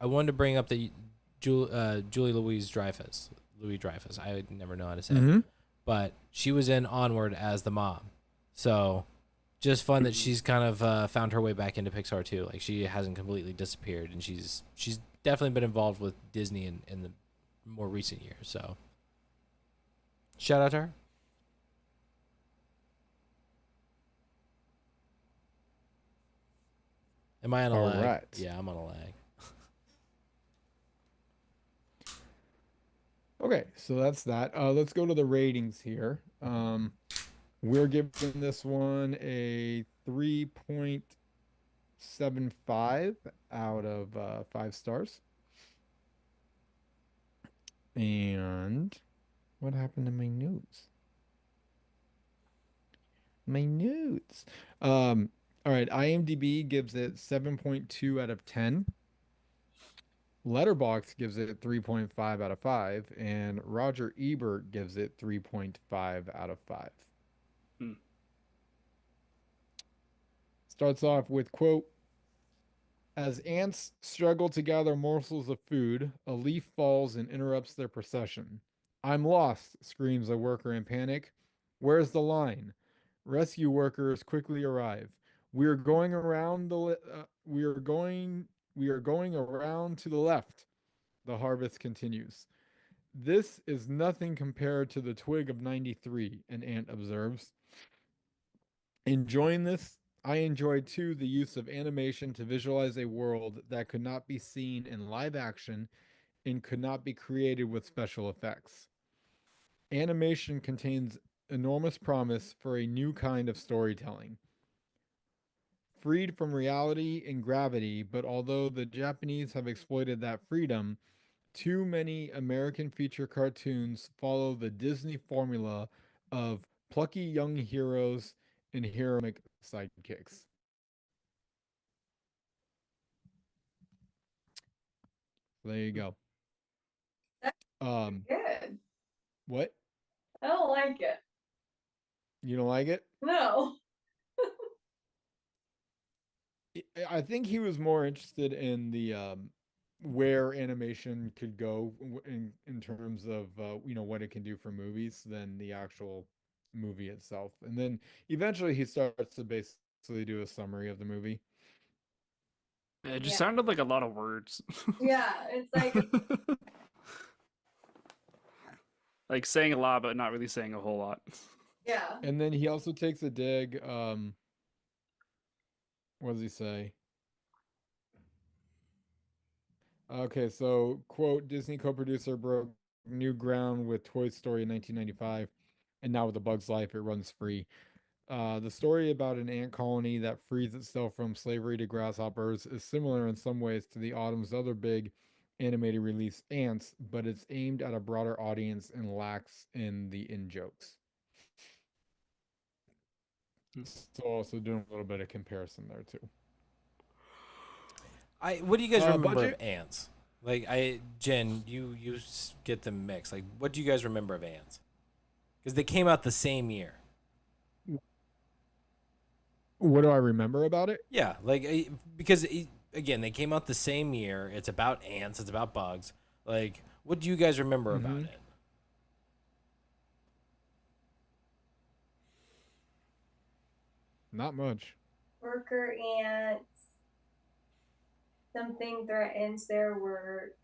wanted to bring up the Julie Louis Dreyfus. I would never know how to say it, but she was in Onward as the mom. So just fun that she's kind of found her way back into Pixar too. Like she hasn't completely disappeared, and she's definitely been involved with Disney in the more recent years. So shout out to her. Am I on a lag? Right. Yeah, I'm on a lag. Okay, so that's that. Let's go to the ratings here. We're giving this one a 3.75 out of 5 stars. And what happened to my notes? All right, IMDb gives it 7.2 out of 10. Letterboxd gives it 3.5 out of 5, and Roger Ebert gives it 3.5 out of 5. Starts off with, quote, as ants struggle to gather morsels of food, a leaf falls and interrupts their procession. I'm lost, screams a worker in panic. Where's the line? Rescue workers quickly arrive. We are going around to the left. The harvest continues. This is nothing compared to the twig of 93, an ant observes. Enjoying this, I enjoyed too the use of animation to visualize a world that could not be seen in live action and could not be created with special effects. Animation contains enormous promise for a new kind of storytelling. Freed from reality and gravity, but although the Japanese have exploited that freedom, too many American feature cartoons follow the Disney formula of plucky young heroes and heroic sidekicks. There you go. Good. What? I don't like it. You don't like it? No. I think he was more interested in the where animation could go in terms of what it can do for movies than the actual movie itself. And then eventually he starts to base do a summary of the movie. It just Yeah. sounded like a lot of words. Yeah, it's like Like saying a lot, but not really saying a whole lot. yeah. And then he also takes a dig. What does he say? Okay, so quote, Disney co-producer broke new ground with Toy Story in 1995, and now with A Bug's Life, it runs free. The story about an ant colony that frees itself from slavery to grasshoppers is similar in some ways to the autumn's other big animated release, Ants, but it's aimed at a broader audience and lacks in the in-jokes. So also doing a little bit of comparison there too. What do you guys remember Budget? of Ants? Like Jen, you get them mixed. Like, what do you guys remember of Ants? Because they came out the same year. What do I remember about it? Yeah, like because again, they came out the same year. It's about ants. It's about bugs. Like, what do you guys remember about Mhm. it? Not much. Worker ants. Something threatens their work.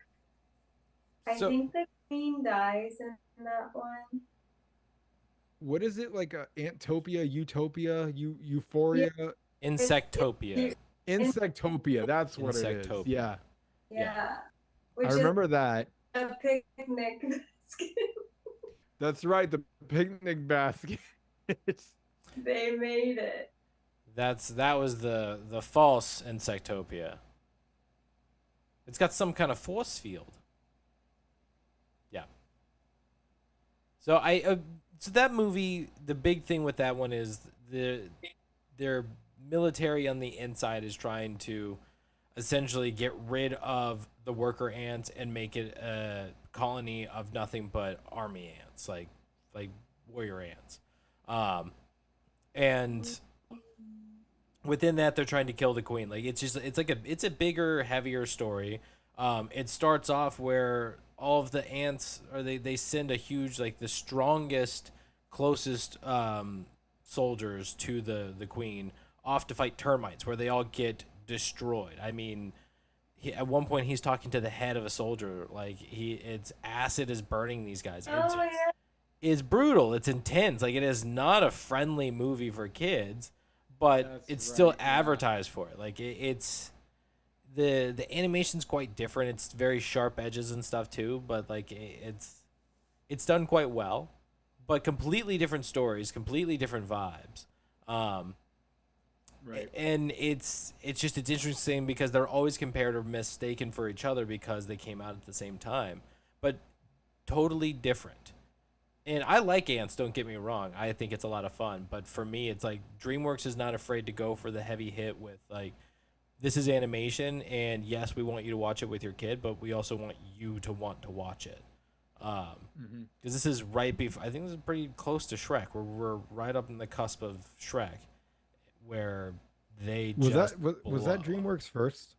I So think the queen dies in that one. What is it like? Antopia, Utopia, Yeah, Euphoria, it's Insectopia. Insectopia. That's what it is. Insectopia. Yeah, Yeah. yeah, I which is remember that. a picnic basket. That's right. The picnic basket. They made it. That was the false Insectopia. It's got some kind of force field. Yeah. So so that movie, the big thing with that one is their military on the inside is trying to essentially get rid of the worker ants and make it a colony of nothing but army ants, like warrior ants. And within that they're trying to kill the queen. Like it's a bigger, heavier story. It starts off where all of the ants, or they send a huge, like the strongest, closest soldiers to the queen off to fight termites, where they all get destroyed. I mean, at one point he's talking to the head of a soldier, like it's acid is burning these guys. Oh yeah. It's brutal. It's intense. Like, it is not a friendly movie for kids, but That's it's still right, yeah. advertised for it. Like it's the animation's quite different. It's very sharp edges and stuff too, but like it's done quite well. But completely different stories, completely different vibes. Right. And it's interesting because they're always compared or mistaken for each other because they came out at the same time, but totally different. And I like Ants, don't get me wrong. I think it's a lot of fun. But for me, it's like DreamWorks is not afraid to go for the heavy hit with, like, this is animation, and yes, we want you to watch it with your kid, but we also want you to want to watch it. Because this is right before, I think this is pretty close to Shrek. We're right up in the cusp of Shrek, where they Was just that was that blow. DreamWorks first?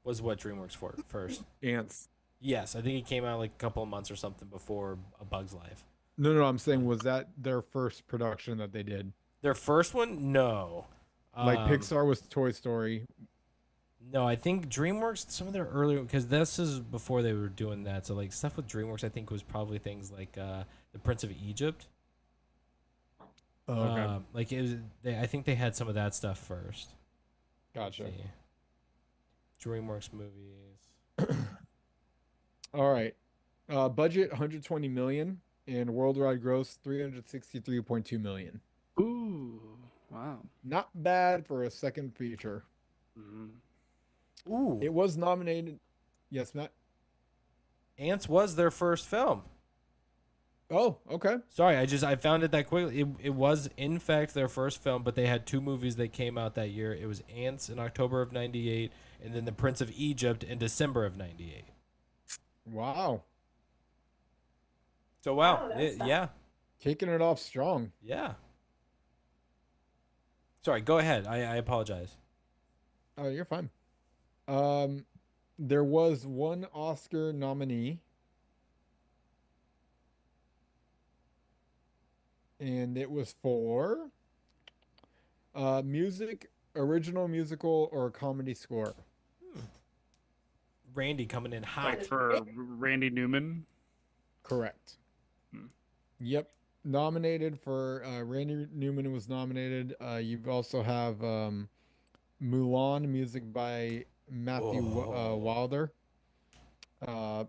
Was what DreamWorks for first. Ants. Yes, I think it came out like a couple of months or something before A Bug's Life. No, I'm saying, was that their first production that they did? Their first one? No. Like Pixar was Toy Story. No, I think DreamWorks, some of their earlier, because this is before they were doing that. So, like, stuff with DreamWorks, I think, was probably things like The Prince of Egypt. Oh, okay. Like, I think they had some of that stuff first. Gotcha. Let's see. DreamWorks movies. All right. Budget 120 million and worldwide gross 363.2 million. Ooh, wow. Not bad for a second feature. Ooh. It was nominated. Yes, Matt. Ants was their first film. Oh, okay. Sorry, I found it that quickly. It was in fact their first film, but they had two movies that came out that year. It was Ants in October of '98, and then The Prince of Egypt in December of '98. Wow. So wow, Oh, that's yeah, Kicking it off strong. yeah. Sorry, go ahead. I apologize. Oh, you're fine. There was one Oscar nominee, and it was for Music, original musical or comedy score. Randy coming in hot. Like for Randy Newman. Correct. Hmm. Yep. Nominated for Randy Newman was nominated. You also have Mulan, music by Matthew Oh. Wilder.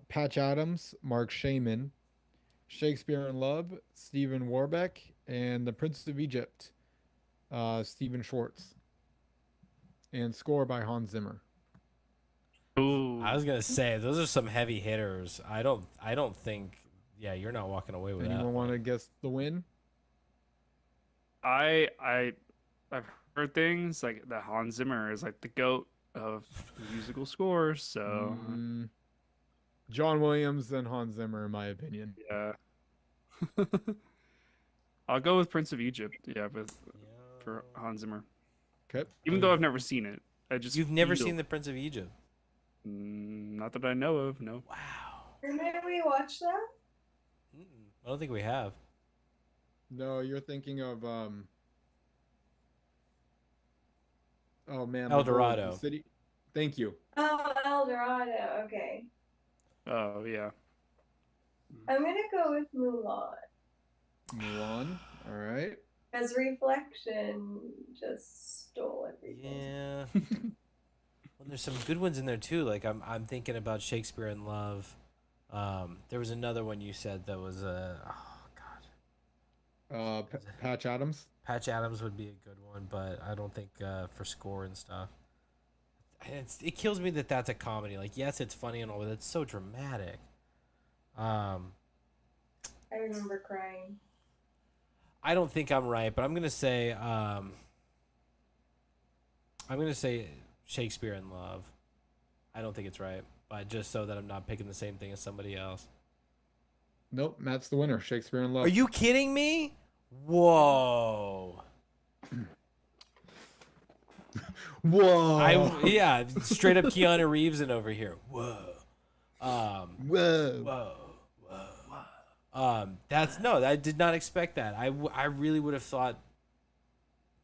Patch Adams, Mark Shaman. Shakespeare in Love, Stephen Warbeck, and The Prince of Egypt, Stephen Schwartz. And score by Hans Zimmer. I Ooh. was gonna say those are some heavy hitters. I don't think. Yeah, you're not walking away with that Anyone want to one. guess the win? I've heard things like that Hans Zimmer is like the goat of musical scores. So Mm, John Williams and Hans Zimmer, in my opinion. yeah, I'll go with Prince of Egypt. Yeah, with for Yeah. Hans Zimmer. Okay. Even though I've never seen it, I just You've never feel- seen The Prince of Egypt? Not that I know of. No. Wow. Didn't we watch that? I don't think we have. No, you're thinking of oh man, El the world, the Dorado. city. Thank you. Oh, El Dorado. Okay. Oh yeah. I'm gonna go with Mulan. Mulan. All right. Because Reflection just stole everything. Yeah. Well, there's some good ones in there too. Like I'm thinking about Shakespeare in Love. There was another one you said that was oh god. Patch Adams. Patch Adams would be a good one, but I don't think for score and stuff. It kills me that that's a comedy. Like, yes, it's funny and all, but it's so dramatic. I remember crying. I don't think I'm right, but I'm gonna say Shakespeare in Love. I don't think it's right, but just so that I'm not picking the same thing as somebody else. Nope, Matt's the winner. Shakespeare in Love. Are you kidding me? Whoa. Whoa. Yeah, straight up Keanu Reeves in over here. Whoa. Whoa. Whoa. That's no, I did not expect that. I really would have thought.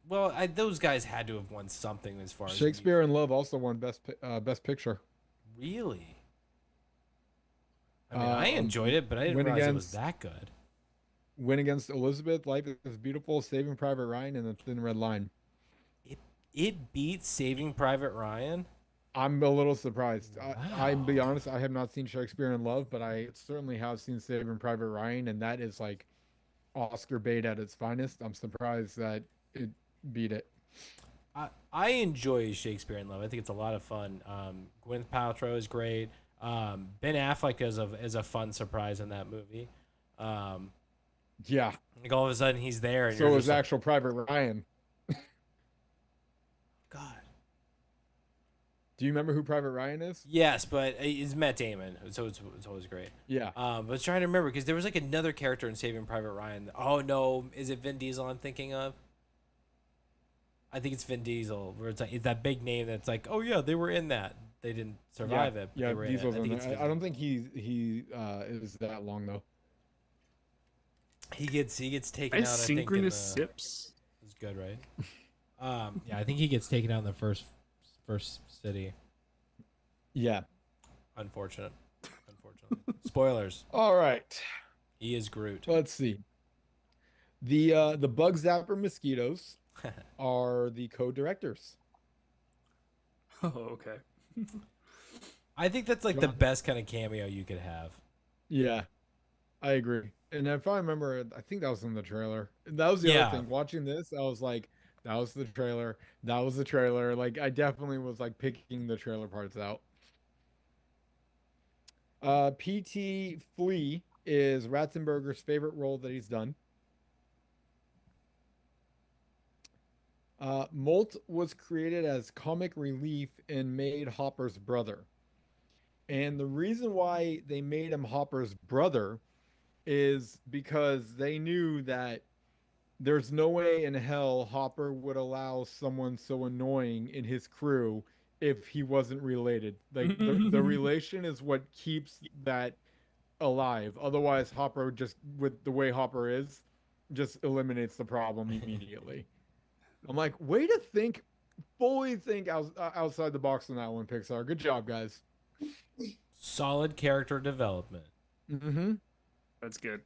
Well, those guys had to have won something as far as Shakespeare in Love also won best picture. Really? I mean, I enjoyed it, but I didn't win realize it was against- that good. Win against Elizabeth, Life is Beautiful, Saving Private Ryan, and The Thin Red Line. It beat Saving Private Ryan. I'm a little surprised. Wow. I'll be honest, I have not seen Shakespeare in Love, but I certainly have seen Saving Private Ryan, and that is like Oscar bait at its finest. I'm surprised that it beat it. I enjoy Shakespeare in Love. I think it's a lot of fun. Gwyneth Paltrow is great. Ben Affleck is a fun surprise in that movie. Yeah. Like all of a sudden he's there, and So you're is just like, actual Private Ryan. God. Do you remember who Private Ryan is? Yes, but it's Matt Damon, so it's always great. Yeah. But I was trying to remember because there was like another character in Saving Private Ryan. Oh no, is it Vin Diesel I'm thinking of? I think it's Vin Diesel, where it's like it's that big name that's like, oh yeah, they were in that. They didn't survive it. But Yeah, they were Diesel's in it. I in think it's there. I don't think he is that long though. he gets taken out. I think in Asynchronous the, sips. it's good, right? Yeah, I think he gets taken out in the first city. Yeah. Unfortunately. Spoilers. All right. He is Groot. Let's see. The Bug Zapper Mosquitoes are the co-directors. Oh, okay. I think that's like the best kind of cameo you could have. Yeah, I agree. And if I remember, I think that was in the trailer. That was the Yeah. other thing. Watching this, I was like, that was the trailer. That was the trailer. Like, I definitely was like picking the trailer parts out. P.T. Flea is Ratzenberger's favorite role that he's done. Molt was created as comic relief and made Hopper's brother. And the reason why they made him Hopper's brother is because they knew that there's no way in hell Hopper would allow someone so annoying in his crew if he wasn't related. Like the relation is what keeps that alive. Otherwise, Hopper just with the way Hopper is, just eliminates the problem immediately. I'm like, way to think, fully think outside the box on that one, Pixar. Good job, guys. Solid character development. Mm-hmm. That's good.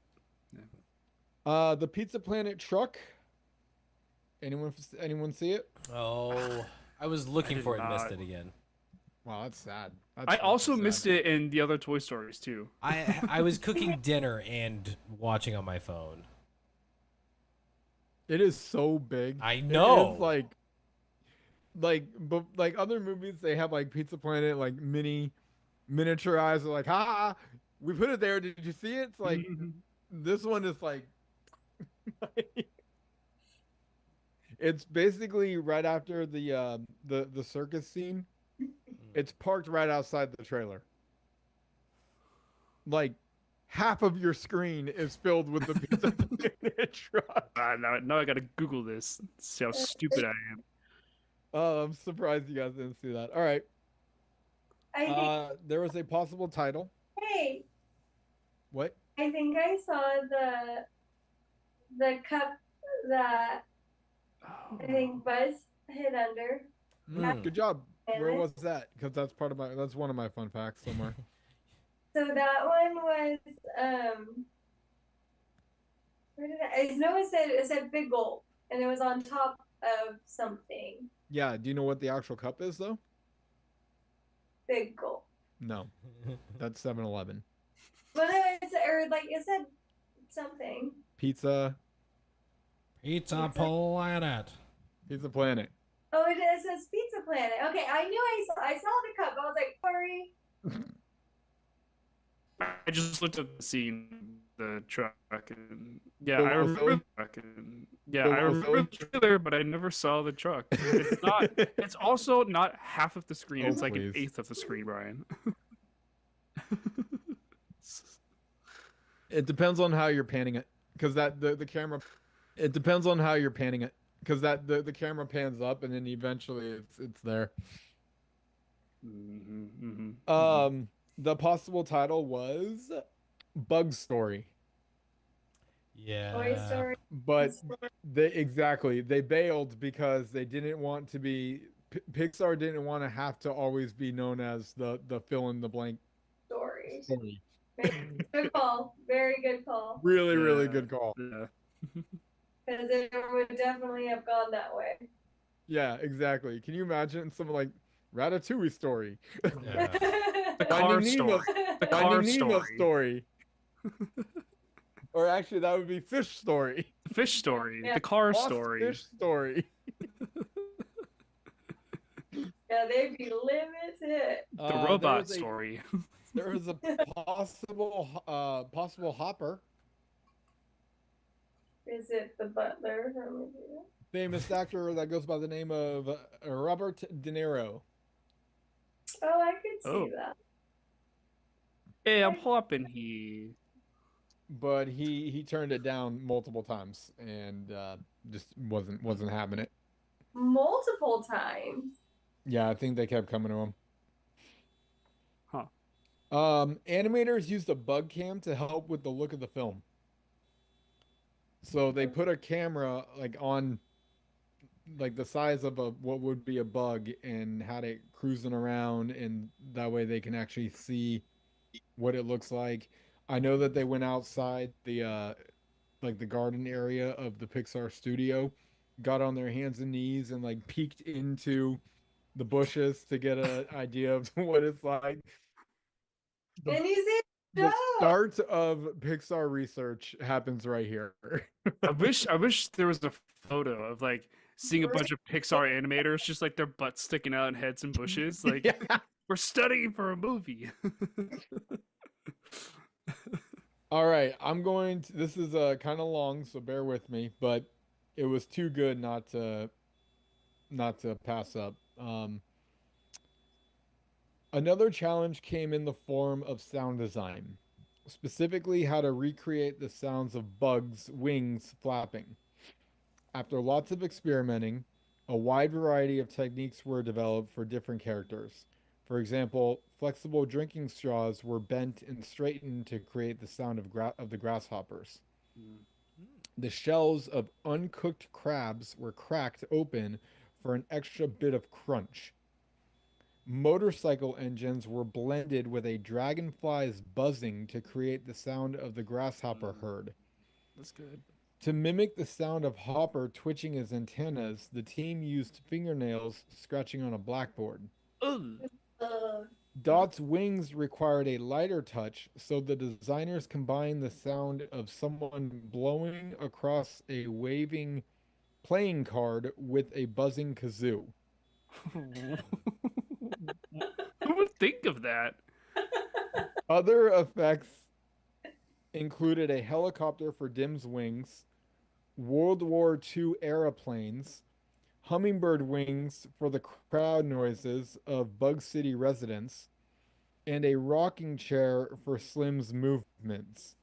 The Pizza Planet truck. Anyone see it? Oh, I was looking did for it, missed not. it again. Wow, that's sad. That's I fucking also sad. missed it in the other Toy Stories too. I was cooking dinner and watching on my phone. It is so big. I It know. is but like other movies, they have like Pizza Planet, like miniaturized. Like, ha, we put it there. Did you see it? It's like this one is like, it's basically right after the circus scene. It's parked right outside the trailer. Like half of your screen is filled with the Pizza Planet truck. Now I gotta Google this. See how stupid I am. Oh, I'm surprised you guys didn't see that. All right. I think. There was a possible title. Hey, What? I think I saw the cup that I think Buzz hid under. Good job. Where Planet. was that? Because that's one of my fun facts somewhere. So that one was where did I know it said big gulp and it was on top of something. Yeah. Do you know what the actual cup is though? Big gulp. No, that's 7-Eleven. But it said something. Pizza Pizza Planet. Pizza Planet. Oh, it is. It says Pizza Planet. Okay, I knew I saw the cup. I was like, sorry. I just looked at the scene, the truck, and yeah, The I little remember Philly? the truck, and yeah, The I little remember the trailer, but I never saw the truck. It's not. It's also not half of the screen. Oh, It's like an please. eighth of the screen, Brian. It depends on how you're panning it, because the camera. It depends on how you're panning it, because the camera pans up and then eventually it's there. The possible title was Bug Story, Yeah. Toy Story. but they bailed because they didn't want to be. Pixar didn't want to have to always be known as the fill in the blank Story. story. Good call. Very good call. Really, really good call. Yeah. Because it would definitely have gone that way. Yeah, exactly. Can you imagine something like Ratatouille story? Yeah. The car story. The car Finding Nemo story. story. Or actually, that would be Fish Story. The fish story. Yeah. The car Lost story. Fish Story. Yeah, they'd be limited. The robot story. There was a possible Hopper, Is it the butler from famous actor that goes by the name of Robert De Niro. Oh, I could see Oh. that. Hey, I'm hopping here. But he turned it down multiple times and just wasn't having it. Multiple times. Yeah, I think they kept coming to him. Huh. Animators used a bug cam to help with the look of the film. So they put a camera like on like the size of what would be a bug and had it cruising around, and that way they can actually see what it looks like. I know that they went outside the like the garden area of the Pixar studio, got on their hands and knees and like peeked into the bushes to get an idea of what it's like. And you see The no. start of Pixar research happens right here. I wish there was a photo of like seeing a bunch of Pixar animators just like their butts sticking out in heads and bushes. Like Yeah. we're studying for a movie. All right, this is kind of long, so bear with me, but it was too good not to pass up. Another challenge came in the form of sound design, specifically how to recreate the sounds of bugs' wings flapping. After lots of experimenting, a wide variety of techniques were developed for different characters. For example, flexible drinking straws were bent and straightened to create the sound of the grasshoppers. The shells of uncooked crabs were cracked open for an extra bit of crunch. Motorcycle engines were blended with a dragonfly's buzzing to create the sound of the grasshopper herd. That's good. To mimic the sound of Hopper twitching his antennas, the team used fingernails scratching on a blackboard. Ugh. Uh, Dot's wings required a lighter touch, so the designers combined the sound of someone blowing across a waving playing card with a buzzing kazoo. Who would think of that? Other effects included a helicopter for Dim's wings, World War II aeroplanes, hummingbird wings for the crowd noises of Bug City residents, and a rocking chair for Slim's movements.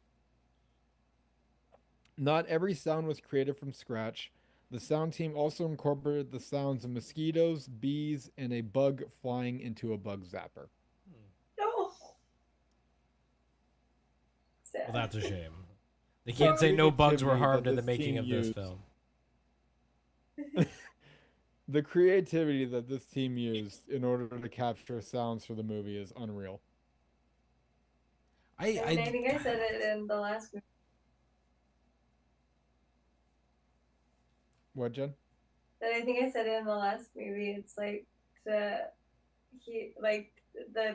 Not every sound was created from scratch. The sound team also incorporated the sounds of mosquitoes, bees, and a bug flying into a bug zapper. no. Well, Sad. that's a shame. They can't say no bugs were harmed in the Creativity that making of this this team film. The creativity that this team used in order to capture sounds for the movie is unreal. And I think I said it in the last movie. What, Jen? That I think I said it in the last movie. It's like the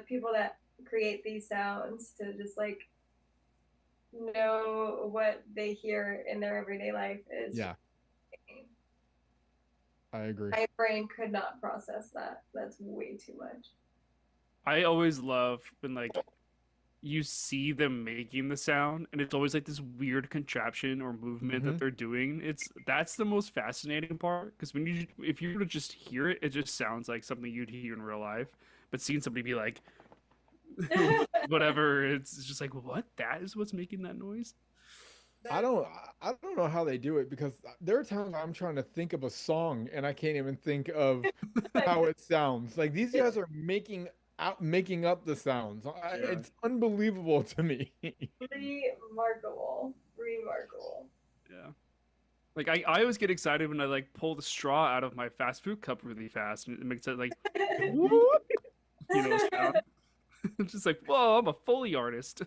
people that create these sounds to just like know what they hear in their everyday life is. Yeah, I agree. My brain could not process that. That's way too much. I always love when like you see them making the sound and it's always like this weird contraption or movement that they're doing. That's the most fascinating part because if you were to just hear it, it just sounds like something you'd hear in real life. But seeing somebody be like whatever, it's just like, what? That is what's making that noise? I don't know how they do it because there are times I'm trying to think of a song and I can't even think of how it sounds. Like these guys are making up the sounds. It's unbelievable to me. Remarkable. Yeah. Like I always get excited when I like pull the straw out of my fast food cup really fast and it makes it like whoop, sound. It's just like, whoa, I'm a Foley artist.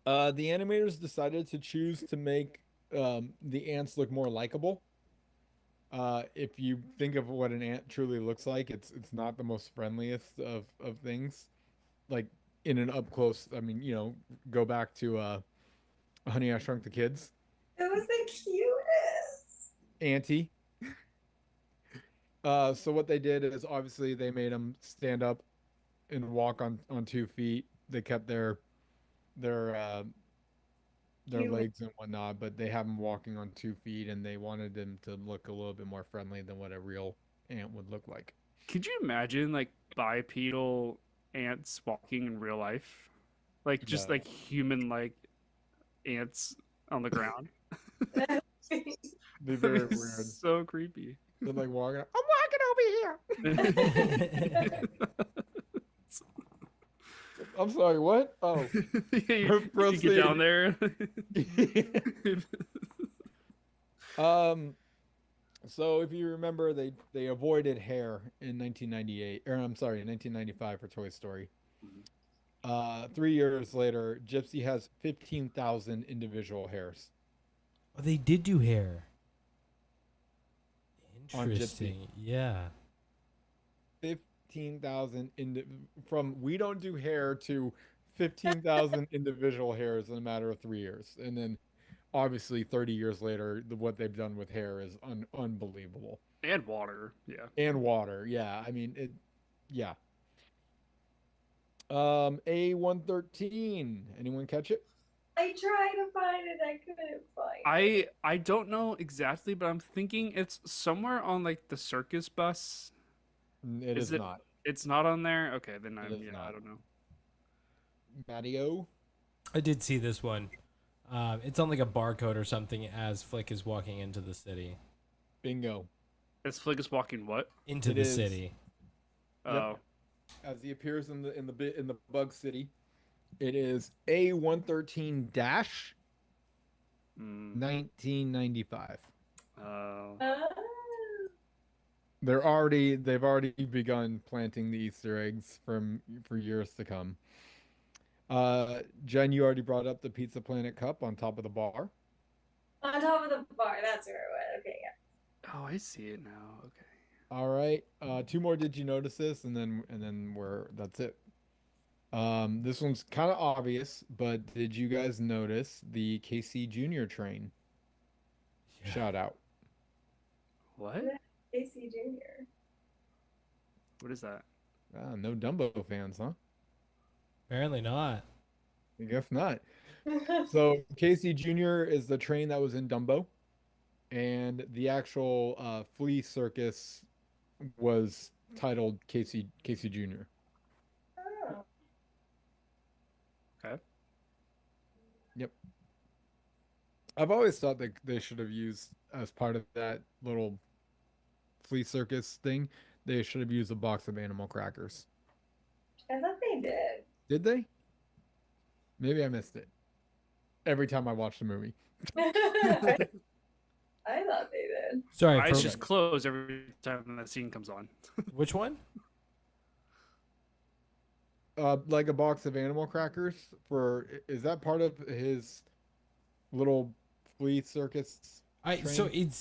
The animators decided to choose to make the ants look more likable. If you think of what an ant truly looks like, it's not the most friendliest of things. Like in an up close, I mean, go back to Honey, I Shrunk the Kids. It was the cutest. Auntie. So what they did is obviously they made them stand up and walk on 2 feet. They kept their legs and whatnot, but they have them walking on 2 feet, and they wanted them to look a little bit more friendly than what a real ant would look like. Could you imagine like bipedal ants walking in real life? Like just No. like human like ants on the ground. They're very That'd be weird. So creepy. They're like walking. I'm walking over here. I'm sorry. What? Oh, you can get down there. So if you remember, they avoided hair in 1998, or I'm sorry, in 1995 for Toy Story. 3 years later, Gypsy has 15,000 individual hairs. Oh, they did do hair. On Gypsy. Interesting. Yeah. 15,000 from we don't do hair to 15,000 individual hairs in a matter of 3 years, and then obviously 30 years later, what they've done with hair is unbelievable. And water, yeah. And water, yeah. I mean it, yeah. A113. Anyone catch it? I tried to find it. I couldn't find it. I don't know exactly, but I'm thinking it's somewhere on like the circus bus. It is not. It's not on there. Okay, then It is I not. don't know. Matteo? I did see this one. It's on like a barcode or something as Flick is walking into the city. Bingo. Is Flickus walking what? Into It the is. city. Oh, As he appears in the Bug City, it is A113 dash Mm. 1995. Oh. They've already begun planting the Easter eggs for years to come. Jen, you already brought up the Pizza Planet cup on top of the bar. On top of the bar. That's where it was. Okay, yeah. Oh, I see it now. Okay. All right. Two more. Did you notice this? And then that's it. This one's kind of obvious, but did you guys notice the KC Junior train? Yeah. Shout out. What? AC Jr. What is that? Ah, no Dumbo fans, huh? Apparently not. I guess not. So KC Junior is the train that was in Dumbo, and the actual flea circus was titled KC Junior. Oh. Okay. Yep. I've always thought that they should have used, as part of that little flea circus thing, they should have used a box of animal crackers. I thought they did. Did they? Maybe I missed it. Every time I watch the movie. I thought they did. Sorry, Eyes for just close every time that scene comes on. which one? Like a box of animal crackers is that part of his little flea circus So train?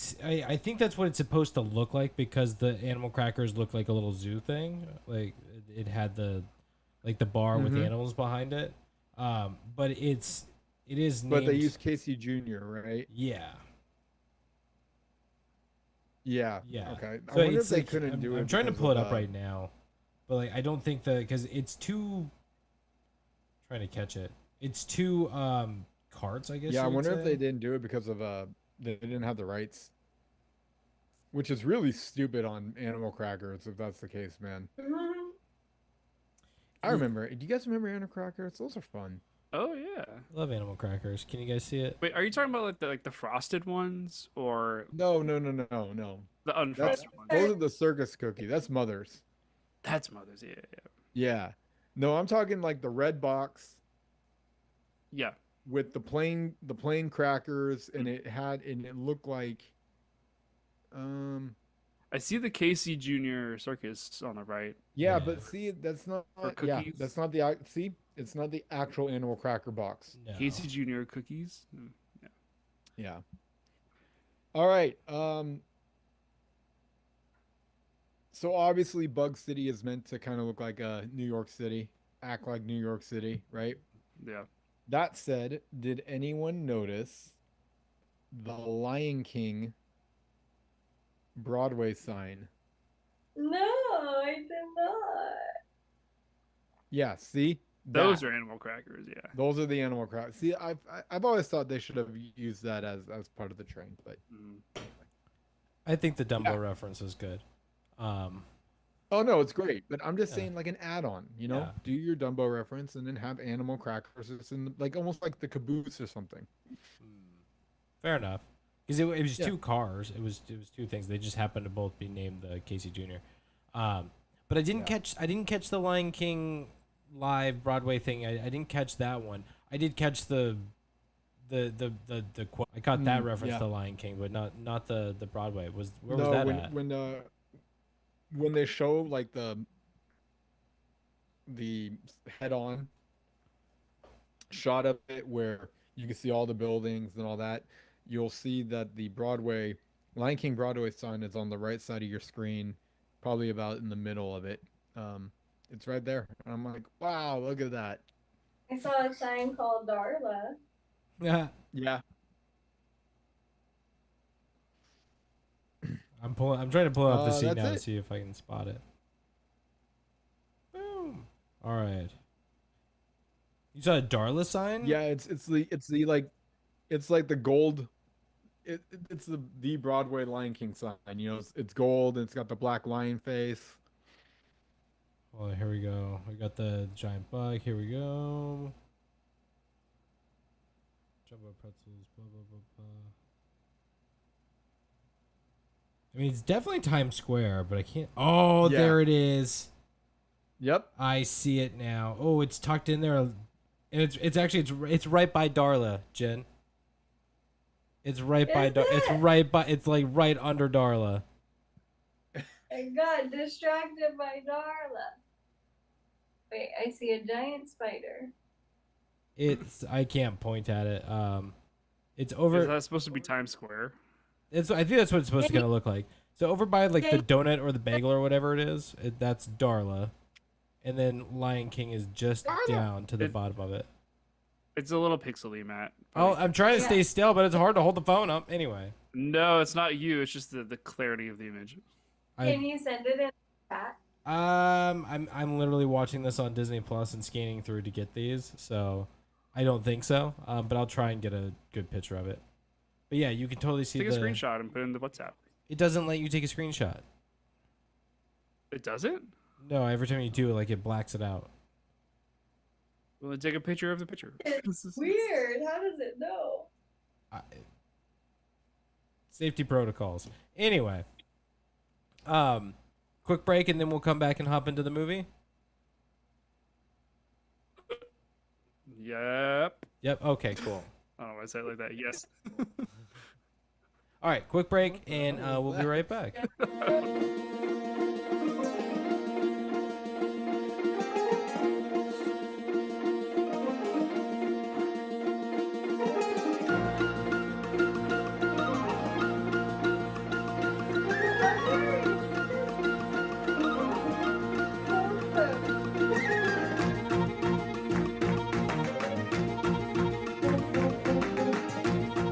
I think that's what it's supposed to look like, because the animal crackers look like a little zoo thing. Like it had the bar with the Mhm. animals behind it. But it is named. But they use KC Junior, right? Yeah. Yeah. Yeah. Okay. I So wonder if it's they like, couldn't do it. I'm trying to because pull it of, up right now, but like I don't think because it's too. Trying to catch it. It's two carts, I guess. Yeah, I you would wonder if say. they didn't do it because of they didn't have the rights. Which is really stupid on animal crackers if that's the case, man. Mhm. I remember. Do you guys remember animal crackers? Those are fun. Oh yeah. Love animal crackers. Can you guys see it? Wait, are you talking about like the frosted ones or No. the That's unfrosted ones? those are the circus cookie. That's Mother's. That's Mother's. Yeah, yeah, Yeah. No, I'm talking like the red box yeah. with the plain crackers, and it looked like I see the Casey Junior Circus on the right. yeah, Yeah. but see, that's not For yeah, cookies? that's not see, it's not the actual animal cracker box. No. Casey Junior cookies. Yeah. Yeah. All right. So obviously Bug City is meant to kind of look like New York City, act like New York City, right? Yeah. That said, did anyone notice the Lion King Broadway sign? No, I did not. Yeah, see? Those That. are animal crackers. Yeah. Those are the animal crackers. See, I've always thought they should have used that as part of the train, but Mm. I think the Dumbo Yeah. reference is good. oh no, it's great. But I'm just Yeah. saying, like an add-on, you know, Yeah. do your Dumbo reference and then have animal crackers. It's in like almost like the caboose or something. Fair enough. Because it was Yeah. two cars. It was two things. They just happened to both be named the Casey Jr. But I didn't catch the Lion King live Broadway thing. I didn't catch that one. I did catch the quote. I caught that reference yeah. to Lion King, but not the Broadway. Where was No, that at? when they show like the head-on shot of it where you can see all the buildings and all that, you'll see that the Lion King Broadway sign is on the right side of your screen, probably about in the middle of it. It's right there. And I'm like, wow, look at that. I saw a sign called Darla. Yeah. Yeah. I'm trying to pull up the scene That's now to it. see if I can spot it. Boom. All right. You saw a Darla sign? Yeah, it's the like it's like the gold it's the Broadway Lion King sign. You know, it's gold and it's got the black lion face. Well, here we go. We got the giant bug. Here we go. Jumbo pretzels. Blah blah blah blah. I mean, it's definitely Times Square, but I can't. Oh, Yeah. there it is. Yep. I see it now. Oh, it's tucked in there, and it's actually it's right by Darla, Jen. It's right by. Is It's it? right by. It's like right under Darla. I got distracted by Darla. Wait, I see a giant spider. It's. I can't point at it. It's Is over. that supposed to be Times Square? It's. I think that's what it's supposed to kind of look like. So over by like the donut or the bagel or whatever it is, that's Darla, and then Lion King is just down to the bottom of it. It's a little pixely, Matt. Oh, I'm trying to Yeah. stay still, but it's hard to hold the phone up. Anyway, No, it's not you. It's just the clarity of the image. Can you send it in chat? I'm literally watching this on Disney Plus and scanning through to get these, so I don't think so. But I'll try and get a good picture of it. But yeah, you can totally see Take a screenshot and put it in the WhatsApp. It doesn't let you take a screenshot. It doesn't? No, every time you do it, like it blacks it out. Well, then take a picture of the picture. It's weird. How does it know? Safety protocols. Anyway, quick break and then we'll come back and hop into the movie. Yep. Yep. Okay. Cool. I don't know why I said it like that. Yes. All right. Quick break and we'll be right back.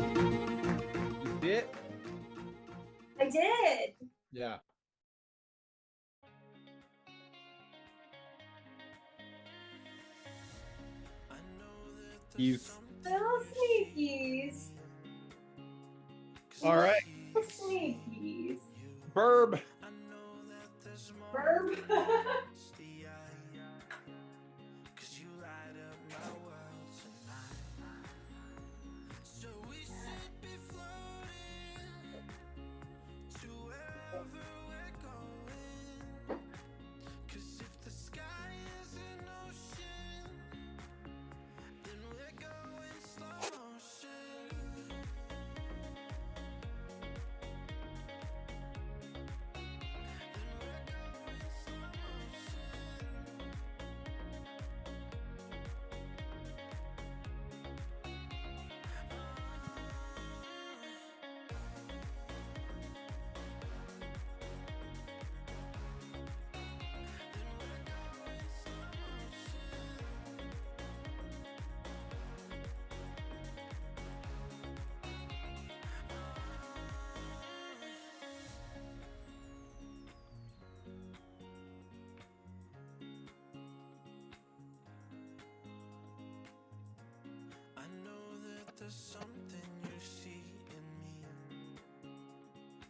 You see it? I did. Yeah. He's Little sneakies. all right. Little sneakies. Burb. Verb. There's something you see in me,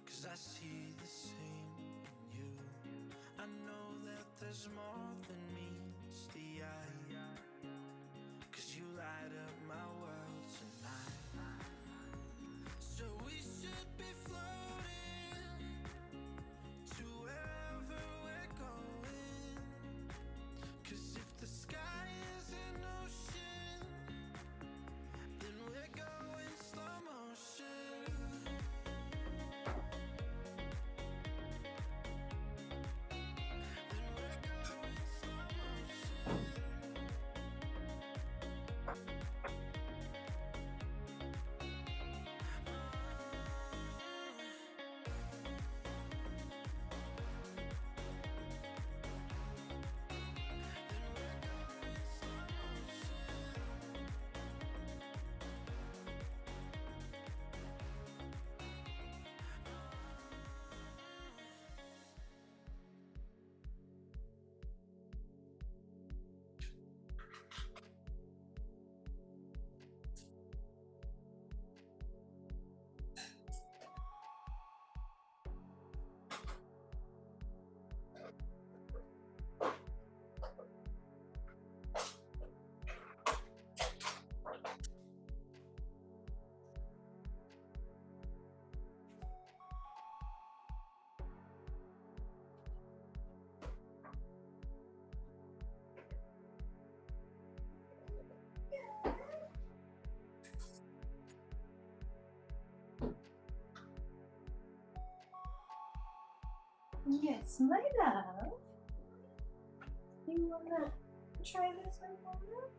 'cause I see the same in you. I know that there's more than meets the eye, 'cause you light up my world tonight. So we should be floating to wherever we're going, 'cause if the sky is an ocean, then we're going slow motion. Then we're going Yes, my love. You wanna try this one, Mama?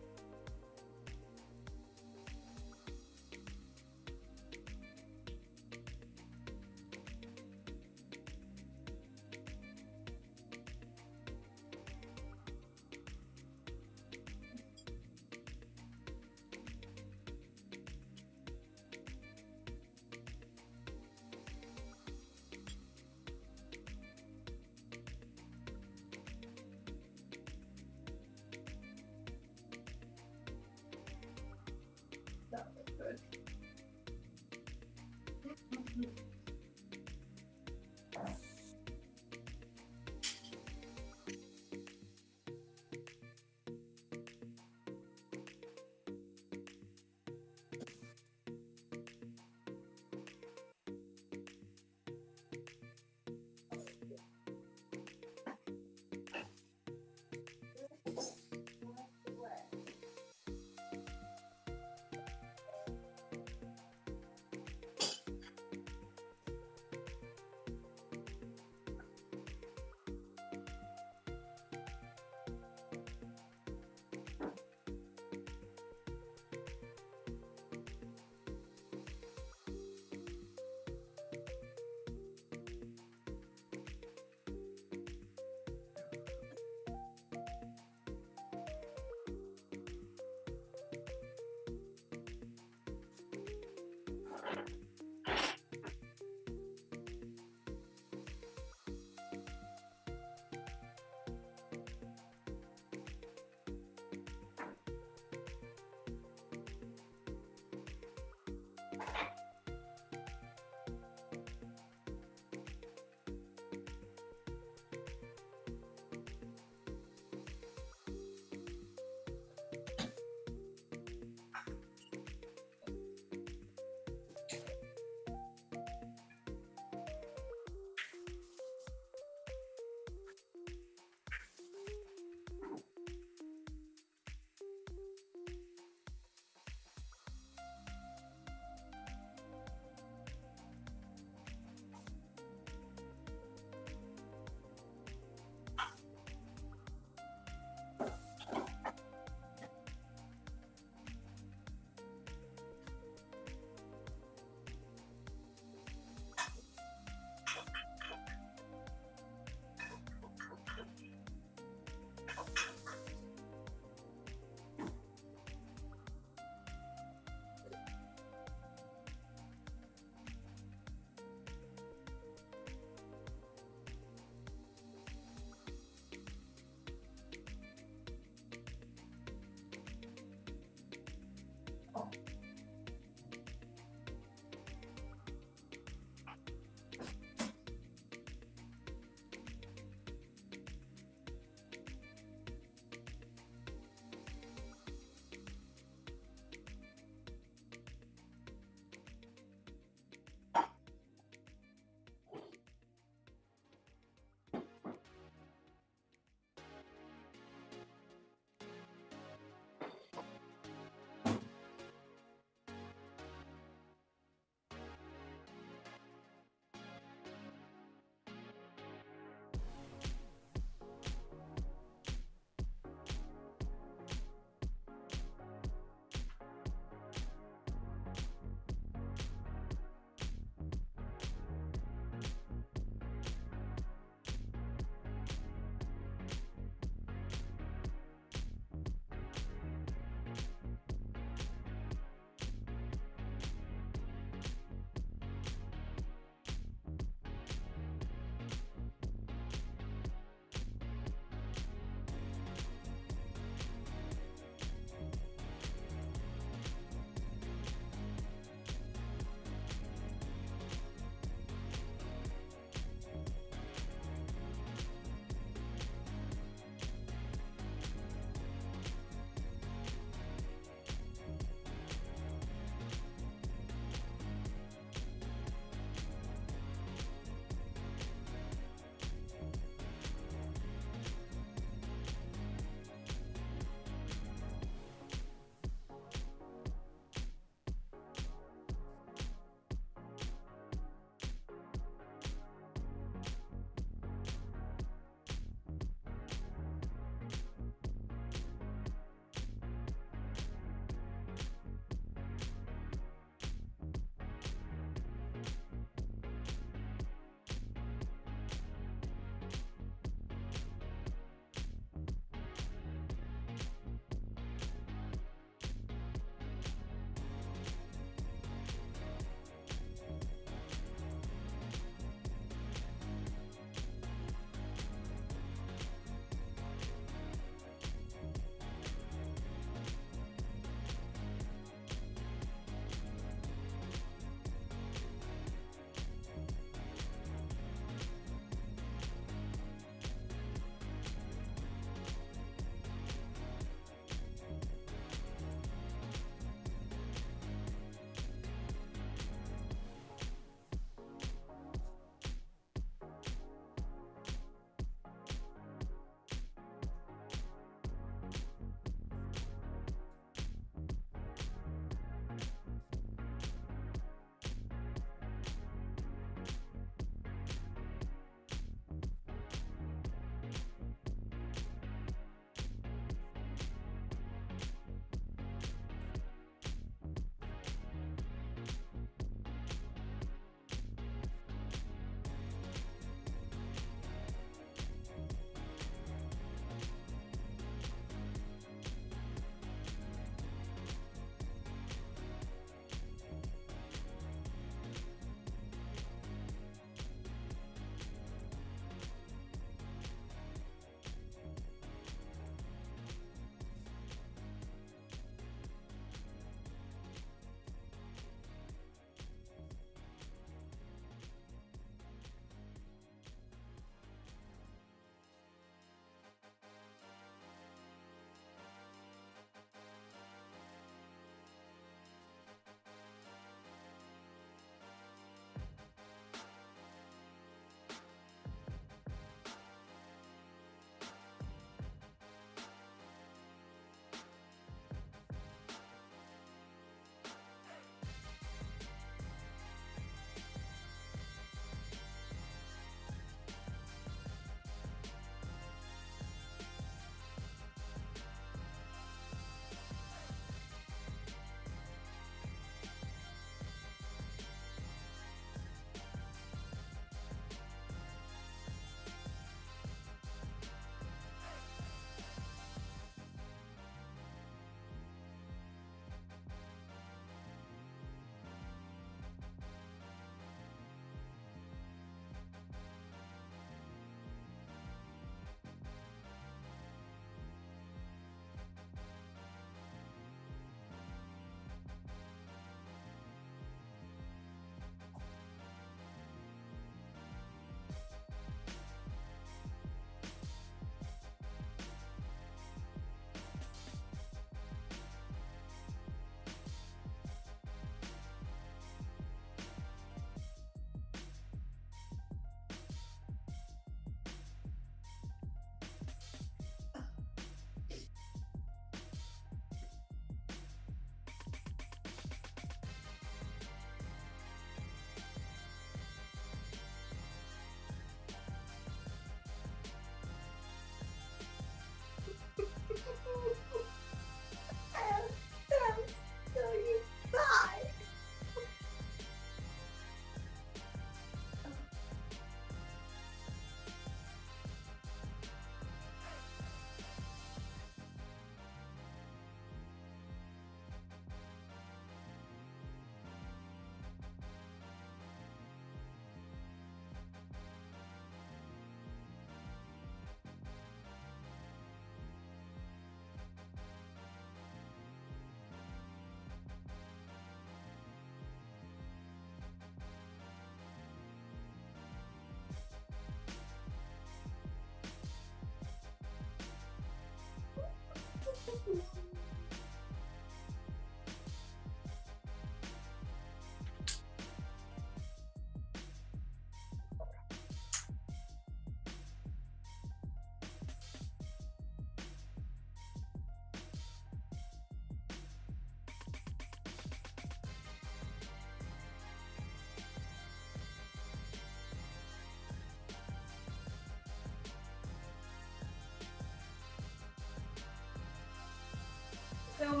So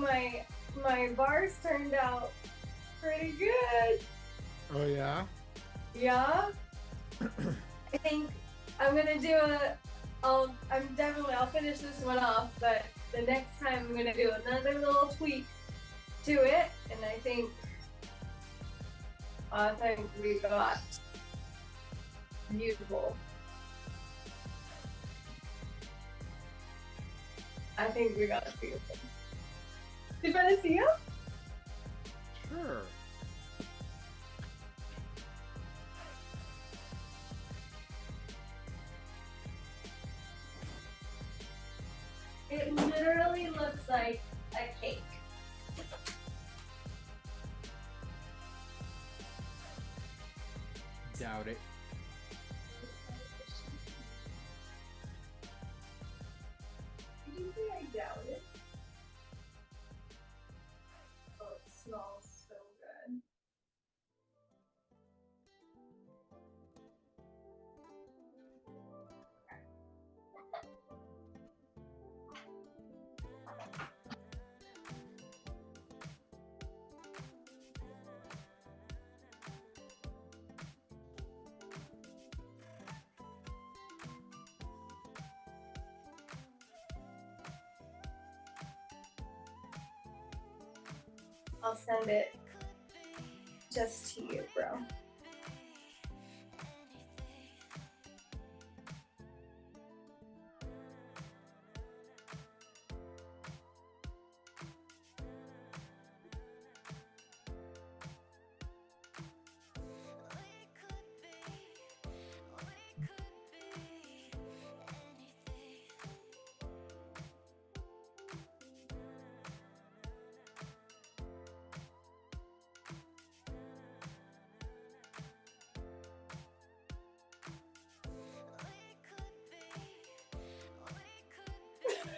my bars turned out pretty good. Oh yeah. Yeah. I think I'm gonna do I'll finish this one off, but the next time I'm gonna do another little tweak to it, and I think we got beautiful. I think we got beautiful. You wanna see him? Sure. It literally looks like a cake. Doubt it. Did you say I doubt it? Oh, it smells so good. I'll send it just to you, bro.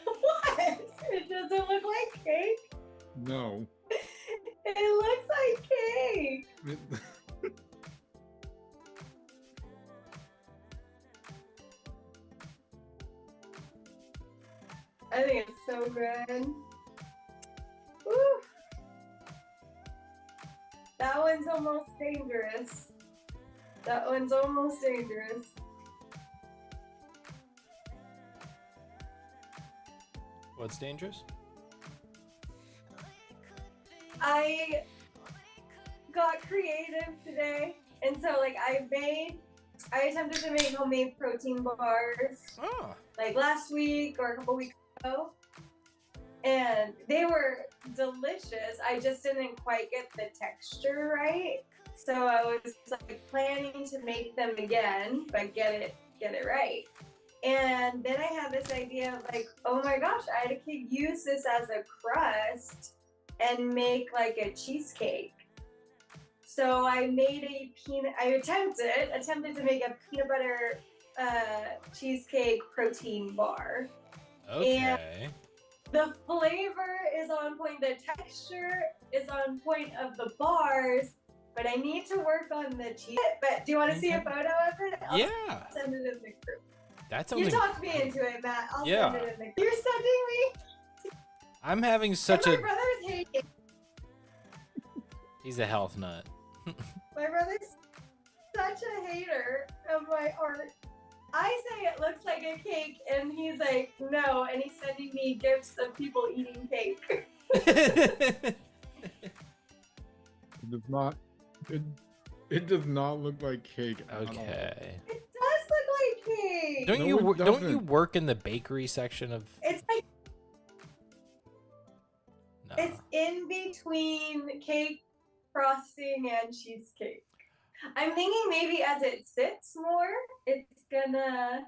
What? It doesn't look like cake. No. It looks like cake. I think it's so good. Woo. That one's almost dangerous. That one's almost dangerous. What's dangerous? I got creative today, and so like I attempted to make homemade protein bars Oh. like last week or a couple weeks ago, and they were delicious. I just didn't quite get the texture right, so I was like planning to make them again, but get it right. And then I had this idea of like, oh my gosh, I could use this as a crust and make like a cheesecake. So I made I attempted to make a peanut butter cheesecake protein bar. Okay. And the flavor is on point, the texture is on point of the bars, but I need to work on the cheese. But do you want to see a photo of it? Yeah. I'll send it in the group. That You sounds. talked me into it, Matt. I'll Yeah. send it in the group. You're sending me. I'm having such And a. my brother's hating. He's a health nut. My brother's such a hater of my art. I say it looks like a cake, and he's like, no, and he's sending me gifts of people eating cake. It does not. It does not look like cake. At all. Okay. It does look like cake. Don't No, you it don't you doesn't. work in the bakery section of? It's like No. it's in between cake frosting and cheesecake. I'm thinking maybe as it sits more, it's gonna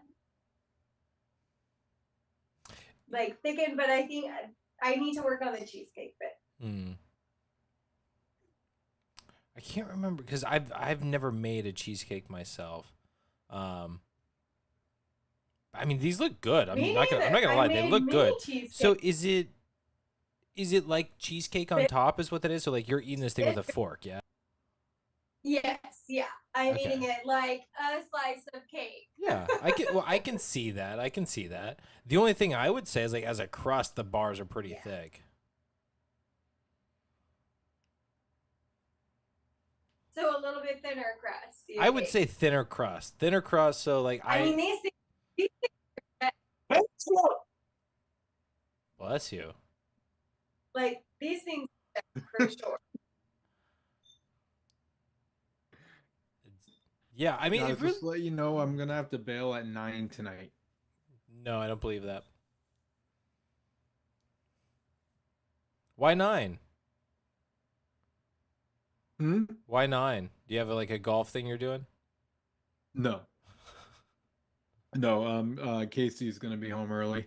like thicken, but I think I need to work on the cheesecake bit. Hmm. I can't remember because I've never made a cheesecake myself. I mean these look good. I'm Me not gonna neither. lie, I they made look mini good. cheesecake. So is it like cheesecake on top is what that is? So like you're eating this thing with a fork, yeah? Yes, yeah. I'm Okay. eating it like a slice of cake. Yeah, I can see that. I can see that. The only thing I would say is like as a crust, the bars are pretty Yeah. thick. So a little bit thinner crust. you I would think? say thinner crust. Thinner crust. So like I mean, these bless you. these things for sure. Yeah, I mean, Guys, it really... just to let you know, I'm gonna have to bail at 9 tonight. No, I don't believe that. Why 9? Hmm? Why 9? Do you have like a golf thing you're doing? No. No, Casey's gonna be home early.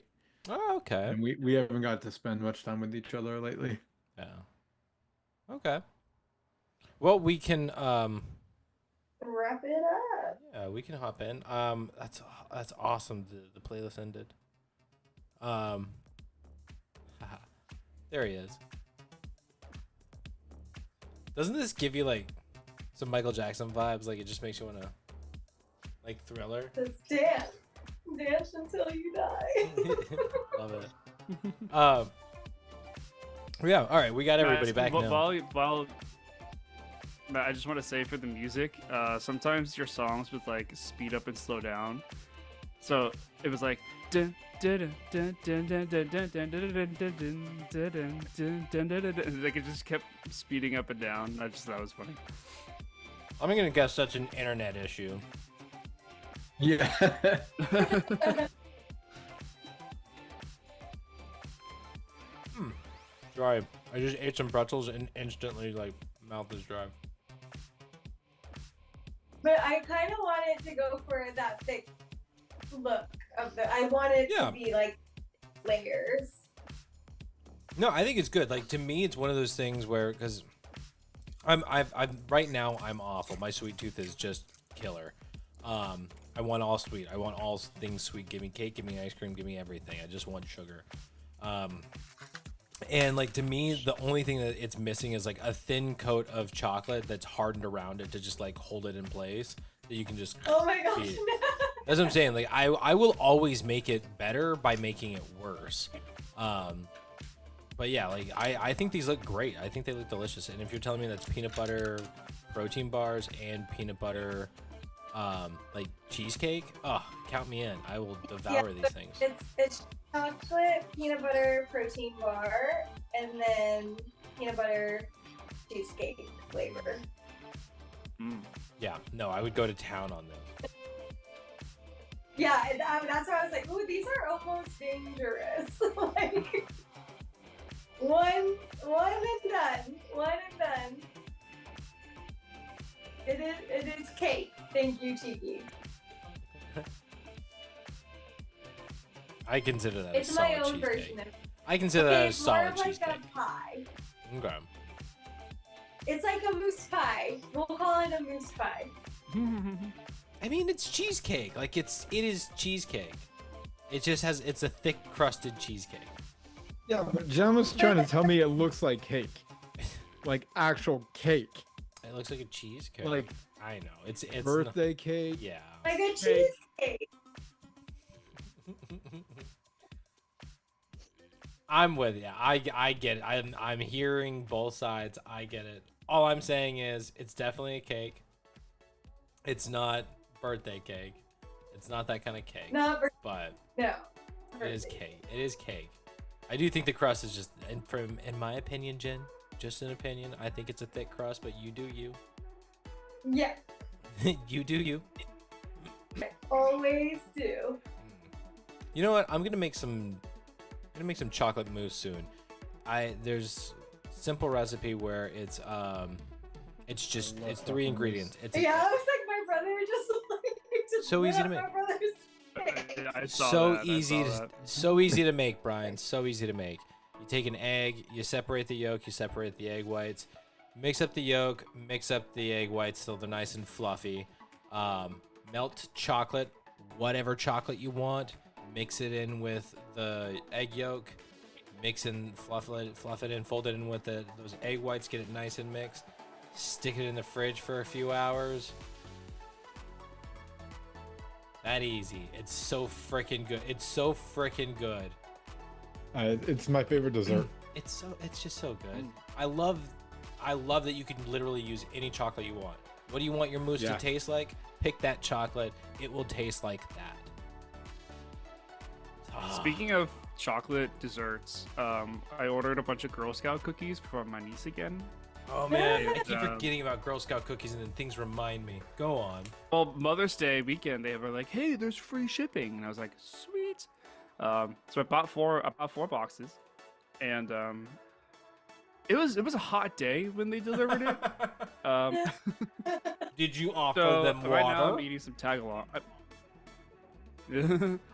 Oh, okay. And we haven't got to spend much time with each other lately. Yeah. Okay. Well, we can Wrap it up. yeah, we can hop in. That's awesome. The playlist ended. Haha. There he is. Doesn't this give you like some Michael Jackson vibes? Like it just makes you wanna like Thriller. Just dance until you die. Love it. Yeah. All right, we got everybody back now. While Matt, I just want to say for the music, sometimes your songs would like speed up and slow down. So it was like like it just kept speeding up and down. I just thought it was funny. I'm gonna guess that's an internet issue. Yeah. Dry. I just ate some pretzels and instantly like mouth is dry. But I kind of wanted to go for that thick look of the. I wanted Yeah. to be like layers. No, I think it's good. Like to me, it's one of those things where because I'm right now I'm awful. My sweet tooth is just killer. I want all sweet. I want all things sweet. Give me cake. Give me ice cream. Give me everything. I just want sugar. And like to me, the only thing that it's missing is like a thin coat of chocolate that's hardened around it to just like hold it in place. That you can just. Oh my gosh. eat. That's what I'm saying. Like I will always make it better by making it worse. But yeah, like I think these look great. I think they look delicious. And if you're telling me that's peanut butter protein bars and peanut butter like cheesecake, oh, count me in. I will devour these things. It's chocolate peanut butter protein bar and then peanut butter cheesecake flavor. Yeah, no, I would go to town on this. Yeah, and, that's why I was like, ooh, these are almost dangerous. Like one and done. One and done. It is cake. Thank you, Tiki. I consider that It's a my solid own version cheesecake. of I consider that a it's more solid of like cheesecake. a pie. Okay. It's like a mousse pie. We'll call it a mousse pie. I mean, it's cheesecake. Like it is cheesecake. It just has it's a thick crusted cheesecake. Yeah, but Jen was trying to tell me it looks like cake. Like actual cake. It looks like a cheesecake. Like I know. It's birthday cake. Yeah. Like a Cake. cheesecake. I'm with you. I get it. I'm hearing both sides. I get it. All I'm saying is it's definitely a cake. It's not birthday cake. It's not that kind of cake. But No. it is cake. It is cake. I do think the crust is just, in my opinion, Jen, just an opinion. I think it's a thick crust, but you do you. Yes. You do you. I always do. You know what? I'm gonna make some chocolate mousse soon. There's simple recipe where it's just it's 3 ingredients. It's Yeah, I was like, my brother just So lit easy to up make. My brother's face. I saw so that, I easy saw to that. so easy to make, Brian. So easy to make. You take an egg, you separate the yolk, you separate the egg whites, mix up the yolk, mix up the egg whites till they're nice and fluffy. Melt chocolate, whatever chocolate you want. Mix it in with the egg yolk. Mix and fluff it in, fold it in with those egg whites. Get it nice and mixed. Stick it in the fridge for a few hours. That easy. It's so freaking good. It's so freaking good. It's my favorite dessert. It's just so good. I love I love that you can literally use any chocolate you want. What do you want your mousse to Yeah. taste like? Pick that chocolate. It will taste like that. Speaking of chocolate desserts, I ordered a bunch of Girl Scout cookies from my niece again. Oh man, I And, keep forgetting about Girl Scout cookies, and then things remind me. Go on. Well, Mother's Day weekend, they were like, "Hey, there's free shipping," and I was like, "Sweet." So I bought four boxes, and it was a hot day when they delivered it. Did you offer So them water? right now I'm eating some tagalong.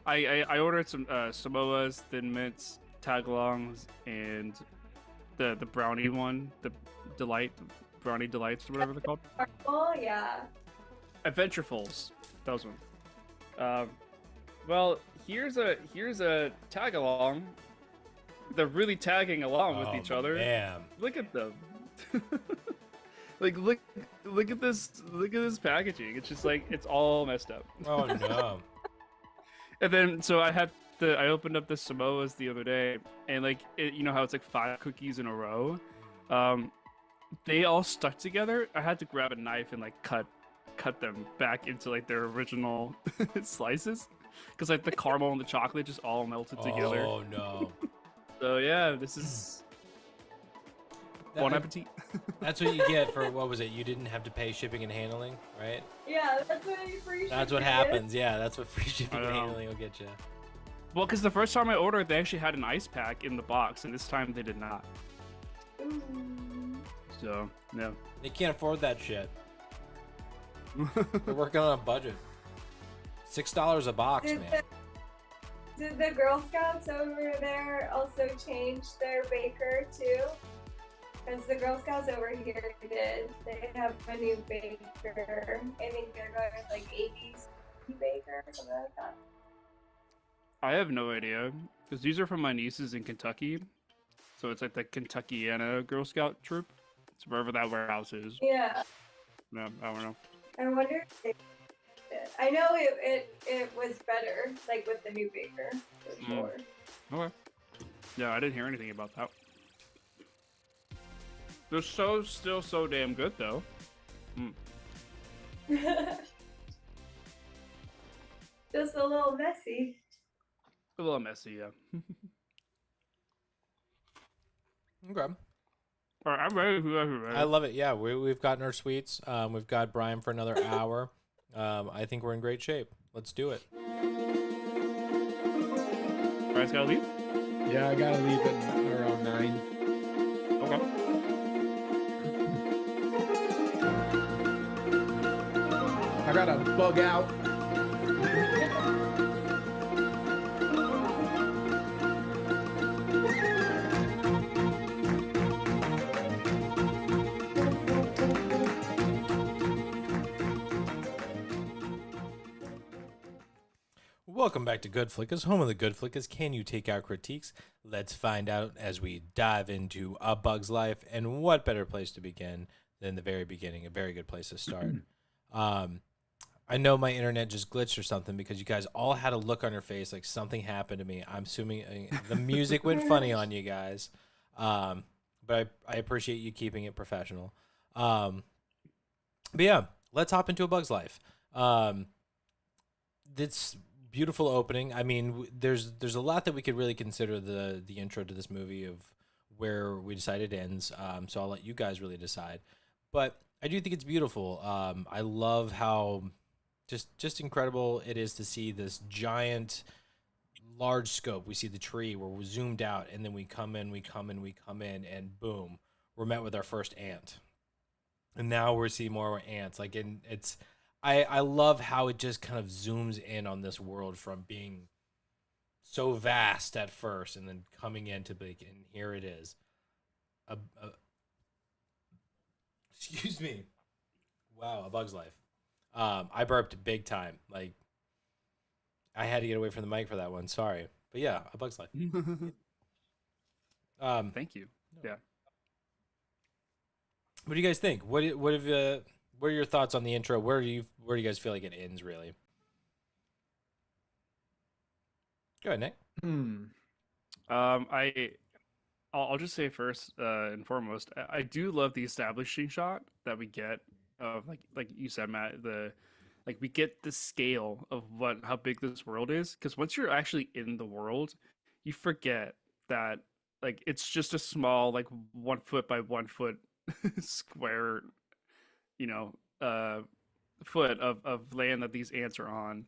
I ordered some Samoas, Thin Mints, tagalongs, and the brownie one, the brownie delights or whatever they're called. Oh yeah. Adventurefuls, those ones. Well, here's a tag along. They're really tagging along with each other. Man. Look at them. Like look at this packaging. It's just like it's all messed up. Oh no. And then so I opened up the Samoas the other day, and like you know how it's like 5 cookies in a row. They all stuck together. I had to grab a knife and like cut them back into like their original slices, because like the caramel and the chocolate just all melted together. Oh no. So yeah, this is bon appetit. That's what you get for, what was it? You didn't have to pay shipping and handling, right? Yeah, that's what free That's what shipping happens. Yeah, that's what free shipping I and know. handling will get you. Well, because the first time I ordered, they actually had an ice pack in the box, and this time they did not. is. Ooh. So yeah. They can't afford that shit. They're working on a budget. $6 a box, Did man. Did the Girl Scouts over there also change their baker too? Because the Girl Scouts over here did. They have a new baker. I think they're going with like 80s baker or something like that. I have no idea, because these are from my nieces in Kentucky, so it's like the Kentuckiana Girl Scout troop. It's wherever that warehouse is. Yeah, Yeah, I don't know. I wonder if they did. I know it was better, like with the new baker, for sure. Okay. Yeah, I didn't hear anything about that. They're still so damn good though. Just a little messy. A little messy, yeah. Okay. All right, I'm ready. Whoever ready. I love it. Yeah, we've gotten our sweets. We've got Brian for another hour. I think we're in great shape. Let's do it. Brian's gotta leave. Yeah, I gotta leave at around 9. Okay. I gotta bug out. Welcome back to GoodFlickas, home of the GoodFlickas. Can you take our critiques? Let's find out as we dive into A Bug's Life. And what better place to begin than the very beginning? A very good place to start. I know my internet just glitched or something because you guys all had a look on your face like something happened to me. I'm assuming the music went funny on you guys. But I appreciate you keeping it professional. But yeah, let's hop into A Bug's Life. This beautiful opening. I mean, there's a lot that we could really consider the intro to this movie of where we decided it ends. So I'll let you guys really decide. But I do think it's beautiful. I love how just incredible it is to see this giant, large scope. We see the tree where we're zoomed out, and then we come in, and boom, we're met with our first ant. And now we're seeing more ants. Like, and it's. I love how it just kind of zooms in on this world from being so vast at first and then coming into big, and here it is. Excuse me. Wow, A Bug's Life. I burped big time. Like, I had to get away from the mic for that one. Sorry. But yeah, A Bug's Life. Thank you. Yeah. What do you guys think? What are your thoughts on the intro? Where do you guys feel like it ends, really? Go ahead, Nick. I I'll just say first and foremost, I do love the establishing shot that we get of like you said, Matt. Like we get the scale of how big this world is, because once you're actually in the world, you forget that like it's just a small like 1 foot by 1 foot square, you know, foot of land that these ants are on.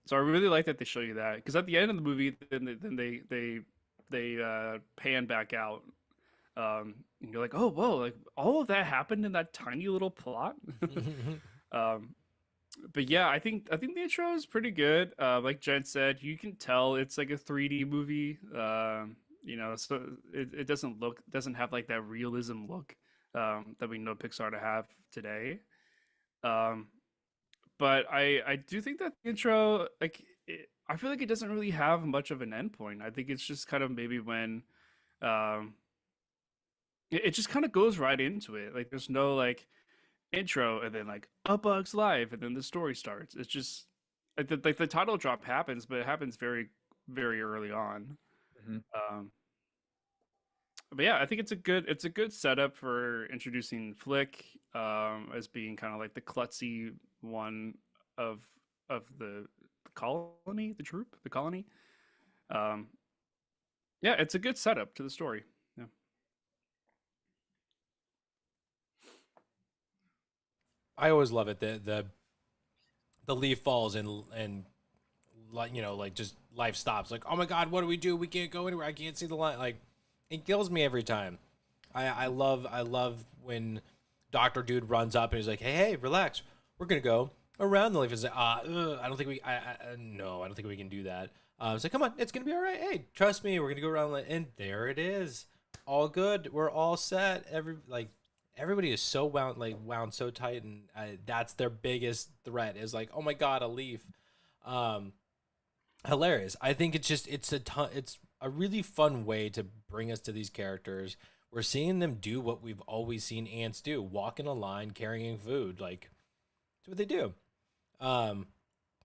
So I really like that they show you that, because at the end of the movie, then they pan back out. And you're like, oh whoa, like all of that happened in that tiny little plot. um, but yeah, I think the intro is pretty good. Like Jen said, you can tell it's like a 3D movie. So it doesn't have like that realism look that we know Pixar to have today. Um, but I do think that the intro, like, I feel like it doesn't really have much of an endpoint. I think it's just kind of maybe when, um, it just kind of goes right into it. Like, there's no like intro and then like A Bug's Life and then the story starts. It's just like the title drop happens, but it happens very very early on. Mhm. Um, but yeah, I think it's a good setup for introducing Flick as being kind of like the klutzy one of the colony, the troop, the colony. Um, yeah, it's a good setup to the story. Yeah. I always love it. The leaf falls and like like just life stops. Like, oh my god, what do we do? We can't go anywhere. I can't see the line. Like, it kills me every time. I love when Doctor Dude runs up and he's like, hey, relax. We're gonna go around the leaf. It's like, I don't think we. No, I don't think we can do that. It's like, come on, it's gonna be all right. Hey, trust me, we're gonna go around, and there it is, all good. We're all set. Everybody is so wound so tight, and that's their biggest threat is like, oh my god, a leaf. Um, Hilarious. I think it's a really fun way to bring us to these characters. We're seeing them do what we've always seen ants do: walk in a line, carrying food. Like, that's what they do. Um,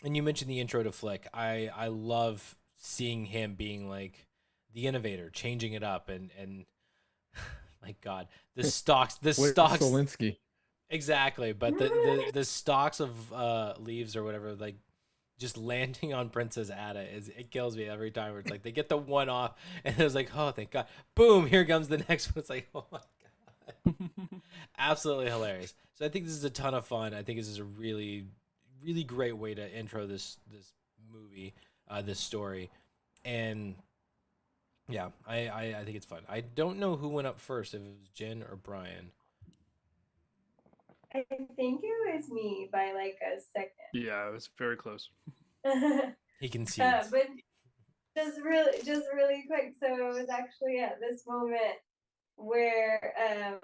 and you mentioned the intro to Flick. I love seeing him being like the innovator, changing it up, and my God, the Wait, stalks Solinsky. exactly. But the stalks of leaves or whatever, like just landing on Princess Ada it kills me every time. Where it's like they get the one off, and it's like, oh, thank God, boom, here comes the next one. It's like, oh my God, absolutely hilarious. So I think this is a ton of fun. I think this is a really really great way to intro this movie, this story, and yeah, I think it's fun. I don't know who went up first, if it was Jen or Brian. I think it was me by like a second. Yeah, it was very close. He concedes. But just really quick. So it was actually at this moment where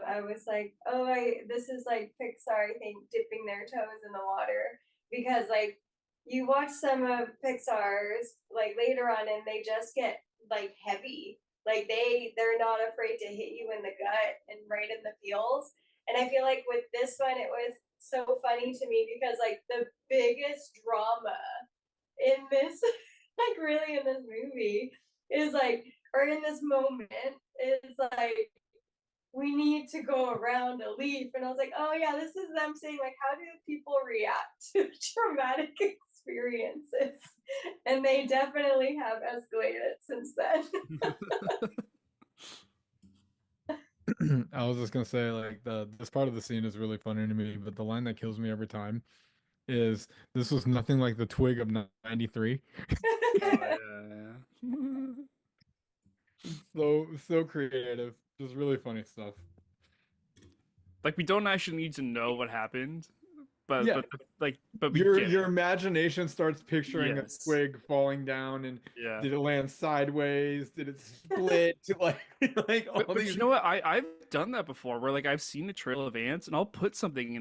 I was like, oh, this is like Pixar, I think, dipping their toes in the water, because like you watch some of Pixar's like later on and they just get like heavy. Like they're not afraid to hit you in the gut and right in the feels. And I feel like with this one it was so funny to me because like the biggest drama in this like really in this movie is like, or in this moment is like, we need to go around a leaf. And I was like, oh yeah, this is them saying like, how do people react to traumatic experiences? And they definitely have escalated since then. I was just gonna say, like, this part of the scene is really funny to me, but the line that kills me every time is, "This was nothing like the twig of '93." Yeah. So creative, just really funny stuff. Like we don't actually need to know what happened, but Yeah. but we Your get your it. imagination starts picturing Yes. a twig falling down, and Yeah. did it land sideways? Did it split? To like like all But these. you know what? I've done that before, where like I've seen a trail of ants, and I'll put something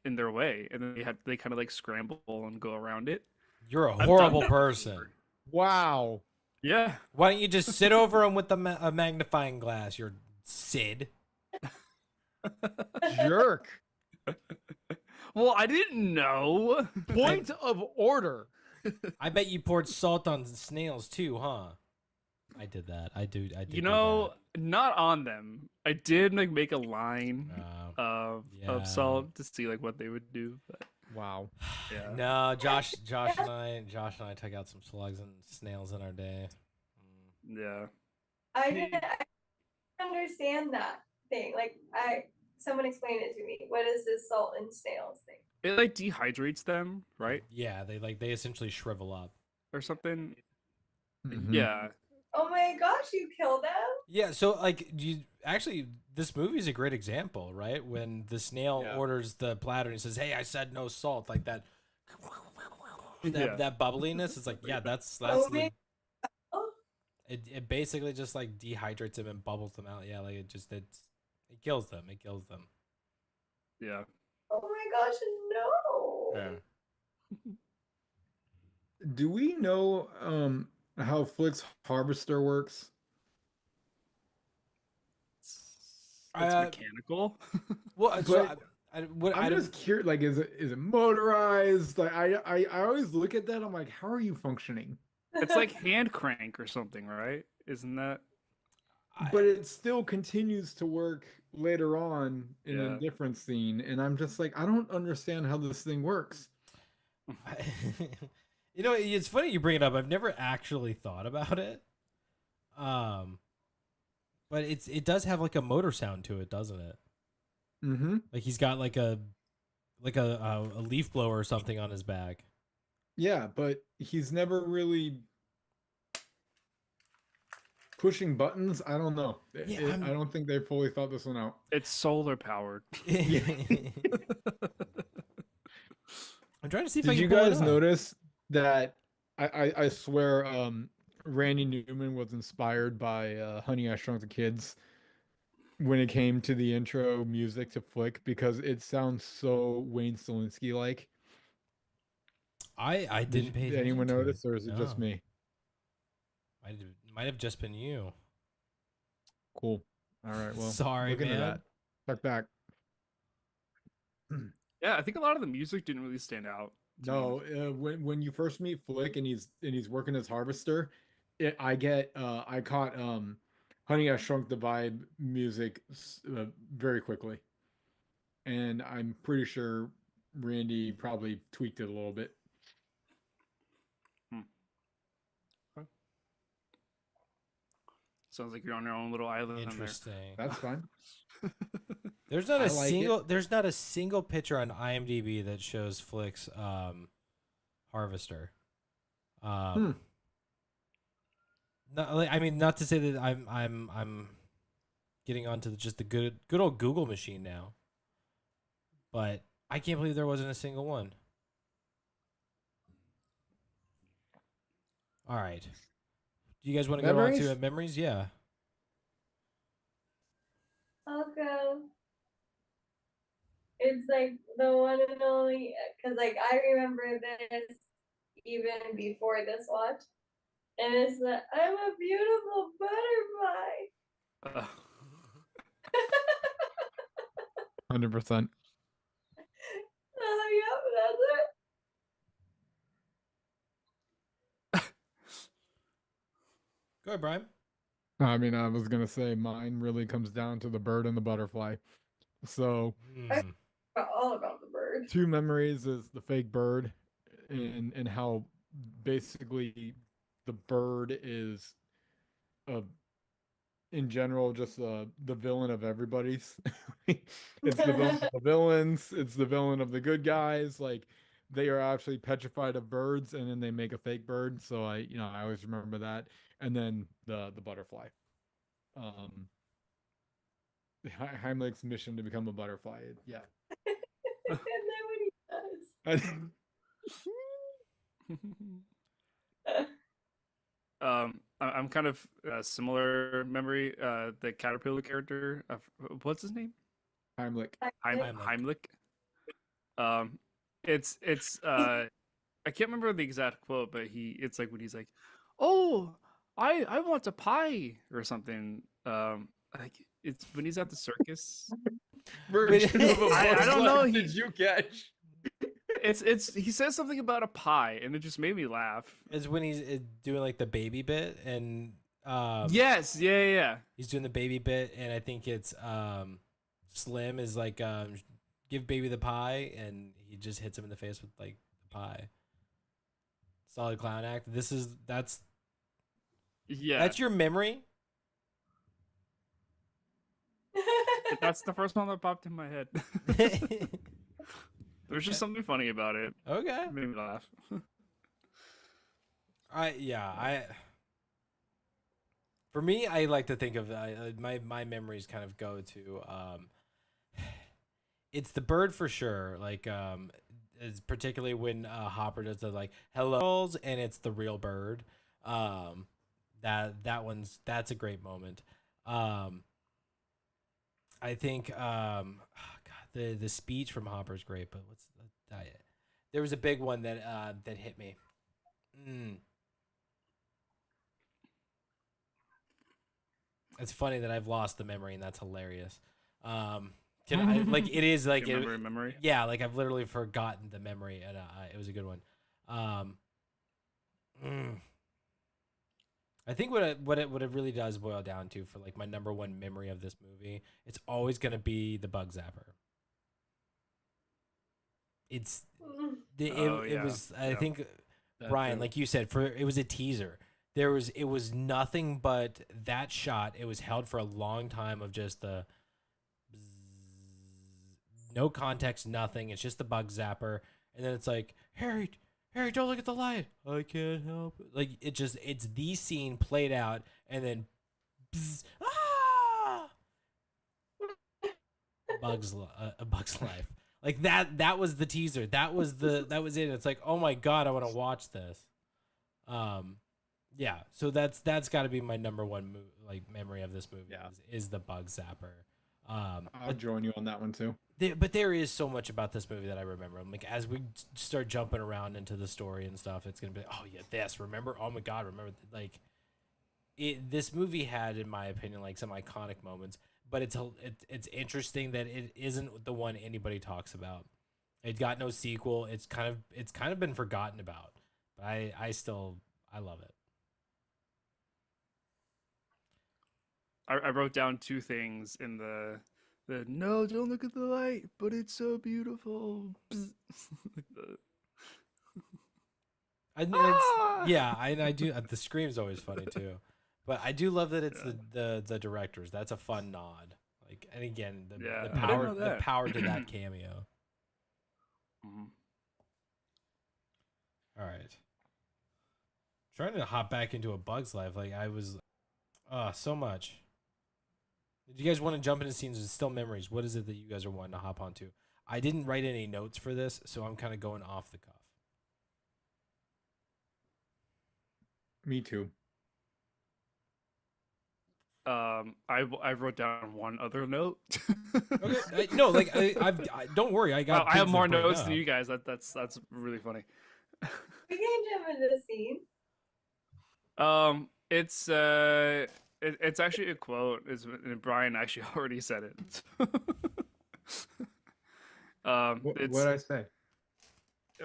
in their way, and then they kind of like scramble and go around it. You're a I've done horrible that person. before. Wow. Yeah. Why don't you just sit over him with a magnifying glass? You're Sid. Jerk. Well, I didn't know. Point of order. I bet you poured salt on snails too, huh? I did that. I did. You know, not on them. I did make a line that. Yeah. of salt to see like what they would do. But Wow. yeah. No, Josh and I took out some slugs and snails in our day. Yeah. I didn't understand that thing. Like someone explained it to me. What is this salt and snails thing? It like dehydrates them, right? Yeah, they essentially shrivel up. Or something. Mhm. Yeah. Oh my gosh, you kill them? Yeah, so like this movie is a great example, right? When the snail Yeah. orders the platter and he says, "Hey, I said no salt," like that. Yeah. That bubbliness is like, yeah, that's Oh the, my oh, it basically just like dehydrates them and bubbles them out. Yeah, like it kills them. It kills them. Yeah. oh my gosh, no. Yeah. Do we know how Flick's harvester works? It's Uh, mechanical. Well, so But I I'm just curious. Like, is it motorized? Like, I always look at that. I'm like, how are you functioning? It's like hand crank or something, right? Isn't that? But it still continues to work later on in Yeah. a different scene, and I'm just like, I don't understand how this thing works. you know, it's funny you bring it up. I've never actually thought about it. But it does have like a motor sound to it, doesn't it? Mm-hmm. Like he's got like a leaf blower or something on his back. Yeah, but he's never really pushing buttons. I don't know. Yeah, I don't think they fully thought this one out. It's solar powered. I'm trying to see if Did I can you pull it guys up. notice that I swear Randy Newman was inspired by Honey I Shrunk the Kids when it came to the intro music to Flick because it sounds so Wayne Selinsky like. I didn't pay Did attention anyone to notice, it. or is it just No. me? Might have just been you. Cool. All right. Well, Sorry, look into man. that. Check back. Yeah, I think a lot of the music didn't really stand out. to me. No, when you first meet Flick and he's working as harvester, I caught Honey I Shrunk the Vibe music very quickly, and I'm pretty sure Randy probably tweaked it a little bit. Sounds like you're on your own little island there. Interesting. That's fine. There's not I a like it. there's not a single picture on IMDb that shows Flick's harvester. I mean, not to say that I'm getting onto just the good old Google machine now, but I can't believe there wasn't a single one. All right, do you guys want to go on Memories? to memories? Yeah. I'll go. It's like the one and only, because like I remember this even before this watch, and it's that I'm a beautiful butterfly. 100%. Oh, yeah, that's it. Go ahead, Brian. I mean, I was gonna say mine really comes down to the bird and the butterfly. So All about the bird. two memories is the fake bird and how basically the bird is in general just the villain of everybody's. It's the villain of the villains, it's the villain of the good guys. Like they are actually petrified of birds and then they make a fake bird. So I always remember that. And then the butterfly. Heimlich's mission to become a butterfly. Yeah. And then when he does. I'm kind of a similar memory. The caterpillar character, what's his name? Heimlich. Heimlich. It's I can't remember the exact quote, but it's like when he's like, "Oh, I want a pie" or something. Like it's when he's at the circus. Version of a I don't butterfly know, Did you catch? It's he says something about a pie, and it just made me laugh. Is when he's doing like the baby bit, and Yes, yeah. He's doing the baby bit, and I think it's Slim is like give baby the pie, and he just hits him in the face with like the pie. Solid clown act. Yeah. That's your memory. That's the first one that popped in my head. There's just something funny about it. Okay. It made me laugh. For me, I like to think of my memories kind of go to it's the bird for sure. Like is particularly when Hopper does the like hello and it's the real bird. That's a great moment. I think God, the speech from Hopper's great, but there was a big one that hit me. It's funny that I've lost the memory, and that's hilarious. Can I like it is like you remember memory? Yeah, like I've literally forgotten the memory, and it was a good one. I think what it really does boil down to for like my number one memory of this movie, it's always gonna be the bug zapper. It was I think Brian, like you said, it was a teaser. It was nothing but that shot. It was held for a long time of just the no context, nothing. It's just the bug zapper, and then it's like Harry, don't look at the light. I can't help it. Like it's the scene played out, and then a bug's life. Like that was the teaser. That was it. It's like, oh my god, I want to watch this. Yeah, so that's got to be my number one memory of this movie. Yeah. Is the bug zapper. I'll join you on that one too. But there is so much about this movie that I remember. Like as we start jumping around into the story and stuff, it's gonna be oh yeah, this remember. Oh my god, remember like it. This movie had, in my opinion, like some iconic moments. But it's interesting that it isn't the one anybody talks about. It got no sequel. It's kind of been forgotten about. But I love it. I wrote down two things in the no, don't look at the light, but it's so beautiful. I do. The scream's always funny too, but I do love that it's the directors. That's a fun nod. Like, and again, the power to that cameo. Mm-hmm. All right, trying to hop back into A Bug's Life. Like I was, so much. Did you guys want to jump into scenes with still memories? What is it that you guys are wanting to hop onto? I didn't write any notes for this, so I'm kind of going off the cuff. Me too. I wrote down one other note. Okay, no, like I don't worry, I got. I have more notes than you guys. That's really funny. We can jump into the scene. It's actually a quote. And Brian actually already said it. What did I say?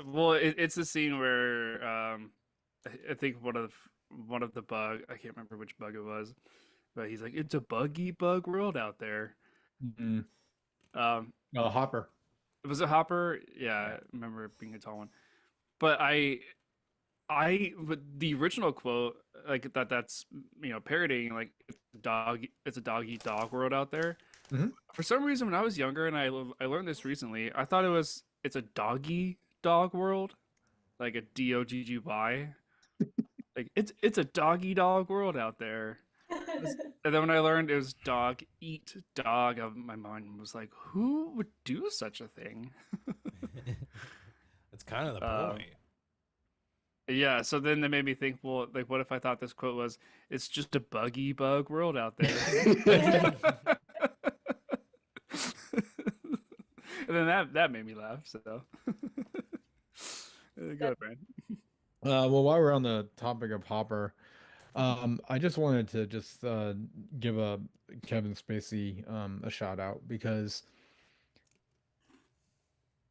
Well, it's a scene where I think one of the bug. I can't remember which bug it was, but he's like, "It's a buggy bug world out there." Mm-hmm. Hopper. Was it Hopper? Yeah, I remember it being a tall one. But but the original quote, like that's parodying like it's a dog eat dog world out there. Mm-hmm. For some reason, when I was younger, and I learned this recently, I thought it's a doggy dog world, like a DOGGY. Like it's a doggy dog world out there. And then when I learned it was dog eat dog, my mind was like, who would do such a thing? That's kind of the point. Yeah, so then that made me think, well, like, what if I thought this quote was, "It's just a buggy bug world out there," and then that made me laugh. So, go ahead, Brian. Well, while we're on the topic of Hopper, I just wanted to give a Kevin Spacey a shout out because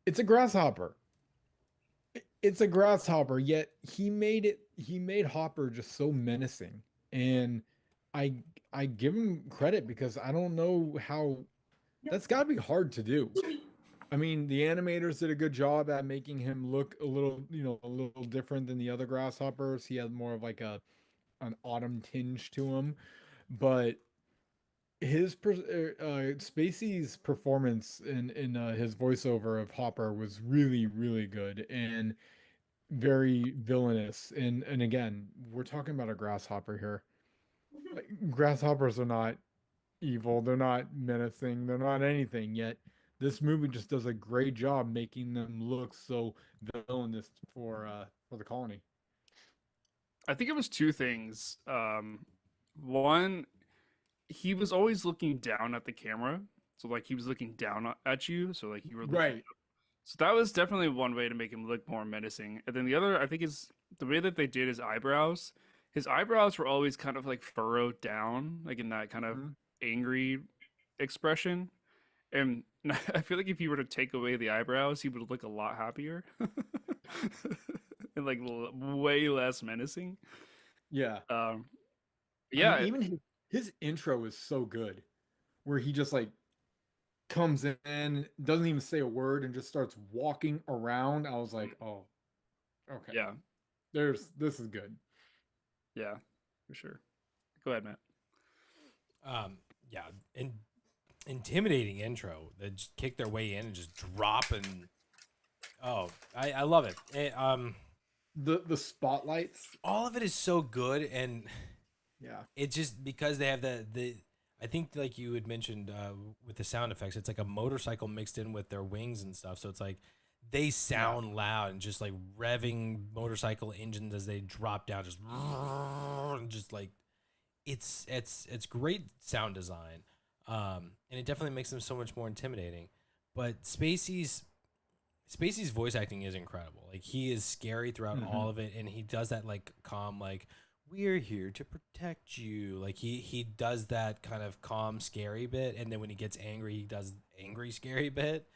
it's a grasshopper. It's a grasshopper, yet he made Hopper just so menacing. And I I give him credit because I don't know how that's got to be hard to do. I mean, the animators did a good job at making him look a little, a little different than the other grasshoppers. He had more of like an autumn tinge to him, but Spacey's performance in his voiceover of Hopper was really really good and very villainous. And again, we're talking about a grasshopper here. Like, grasshoppers are not evil, they're not menacing, they're not anything yet. This movie just does a great job making them look so villainous for the colony. I think it was two things. One, he was always looking down at the camera, so like he was looking down at you, so like you were looking. Right. So that was definitely one way to make him look more menacing. And then the other, I think, is the way that they did his eyebrows. His eyebrows were always kind of like furrowed down, like in that kind of Mhm. angry expression. And I feel like if you were to take away the eyebrows, he would look a lot happier and like way less menacing. Yeah. Um, I mean, yeah, even his intro is so good, where he just like comes in, doesn't even say a word, and just starts walking around. I was like, oh, okay, yeah, this is good. yeah, for sure. Go ahead, Matt. Yeah, and intimidating intro. They just kick their way in and just drop and oh, I love it. The spotlights, All of it is so good, and yeah, it's just because they have the I think like you had mentioned with the sound effects, it's like a motorcycle mixed in with their wings and stuff. So it's like they sound loud and just like revving motorcycle engines as they drop down, just like it's great sound design, and it definitely makes them so much more intimidating. But Spacey's voice acting is incredible. Like he is scary throughout all of it, and he does that like calm, like we're here to protect you. Like he does that kind of calm, scary bit, and then when he gets angry, he does angry, scary bit.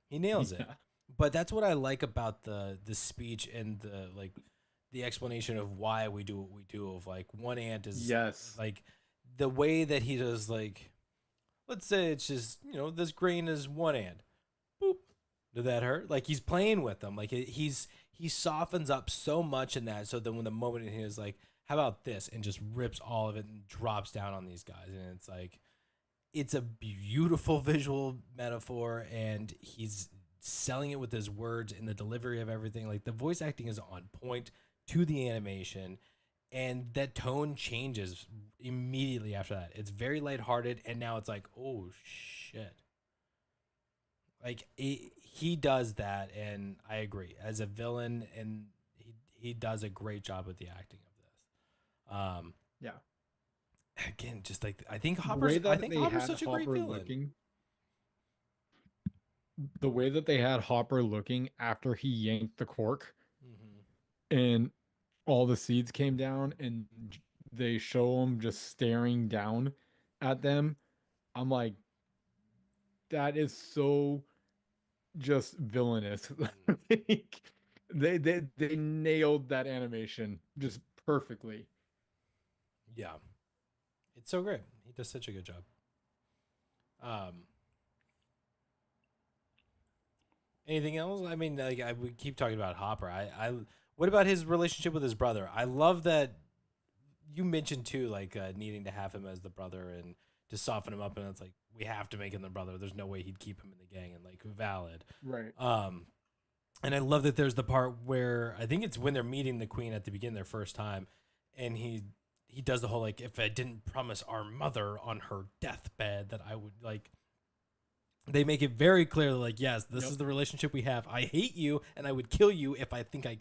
He nails it. yeah, But that's what I like about the speech and the like the explanation of why we do what we do. Of like one ant is yes, like the way that he does like let's say it's just this grain is one ant. Boop. Did that hurt? Like he's playing with them. Like he softens up so much in that. So then when the moment he is like, how about this, and just rips all of it and drops down on these guys, and it's like it's a beautiful visual metaphor, and he's selling it with his words and the delivery of everything. Like the voice acting is on point to the animation, and that tone changes immediately after that. It's very lighthearted, and now it's like, oh shit. Like he does that, and I agree as a villain, and he does a great job with the acting of this. yeah. Again, just like I think The way that they Hopper's had such a great Hopper villain. looking, the way that they had Hopper looking after he yanked the cork and all the seeds came down, and they show him just staring down at them. I'm like, that is so just villainous. Like, they nailed that animation just perfectly. Yeah, it's so great. He does such a good job. Anything else? I mean, like we keep talking about Hopper. What about his relationship with his brother? I love that you mentioned too, like needing to have him as the brother and to soften him up, and it's like we have to make him the brother. There's no way he'd keep him in the gang, and like valid. Right. And I love that there's the part where I think it's when they're meeting the queen at the beginning their first time, and he does the whole like if I didn't promise our mother on her deathbed that I would like. They make it very clear, like yes, this is the relationship we have. I hate you, and I would kill you if I think I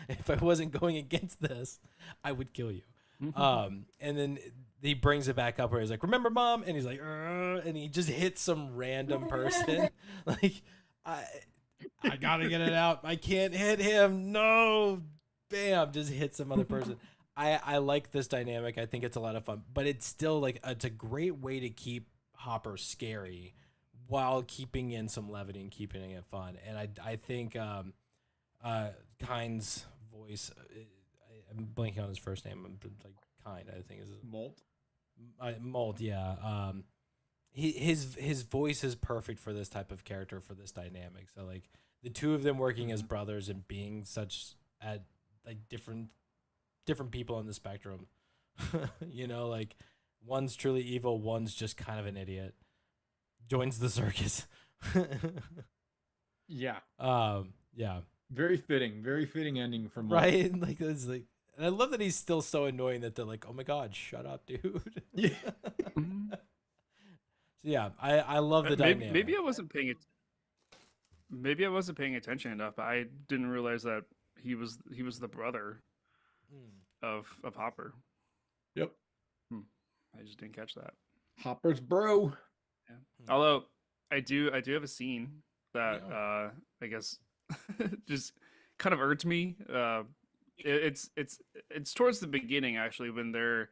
if I wasn't going against this, I would kill you. And then he brings it back up where he's like, "Remember, mom?" And he's like, and he just hits some random person. Like, I gotta get it out. I can't hit him. No, bam, just hit some other person. I like this dynamic. I think it's a lot of fun, but it's still like it's a great way to keep Hopper scary while keeping in some levity and keeping it fun. And I think Kyne's voice, I'm blanking on his first name. I'm like kind, I think is Molt. Mold. Yeah. His voice is perfect for this type of character, for this dynamic. So like the two of them working as brothers and being such at like different people on the spectrum. You know, like one's truly evil, one's just kind of an idiot. Joins the circus. Yeah. Yeah. Very fitting ending for Molt. Right? Like it's like, and I love that he's still so annoying that they're like, "Oh my god, shut up, dude." Yeah. Mhm. So yeah, I love the dynamic. Maybe I wasn't paying it. Maybe I wasn't paying attention enough. I didn't realize that he was the brother of Hopper. Yep. I just didn't catch that. Hopper's bro. Yeah. Although I do have a scene that Yeah. I guess just kind of irked me. It's towards the beginning actually when the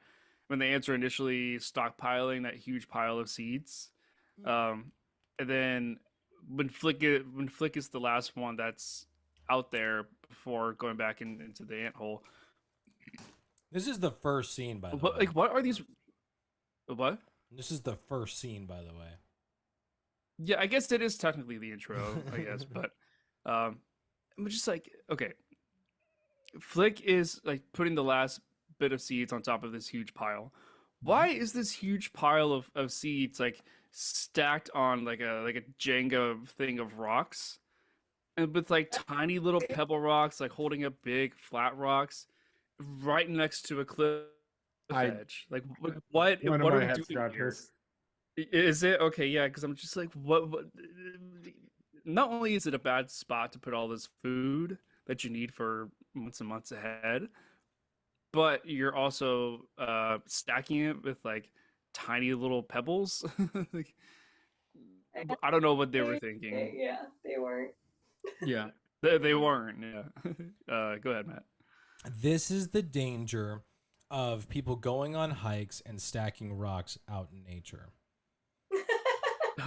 ants are initially stockpiling that huge pile of seeds, and then when Flick is the last one that's out there before going back into the ant hole. This is the first scene, by the way. Like, what are these? What? This is the first scene, by the way. Yeah, I guess it is technically the intro, I guess, but I'm just like, okay, Flick is like putting the last bit of seeds on top of this huge pile. Why is this huge pile of seeds like stacked on like a Jenga thing of rocks, and with like tiny little pebble rocks like holding up big flat rocks right next to a cliff edge? Like what One of what my are we head doing here? scratchers. Is it okay? Yeah, because I'm just like, what? Not only is it a bad spot to put all this food that you need for months and months ahead, but you're also stacking it with like tiny little pebbles. Like, I don't know what they were thinking. Yeah, they weren't. Yeah. They weren't. Yeah. Go ahead, Matt. This is the danger of people going on hikes and stacking rocks out in nature.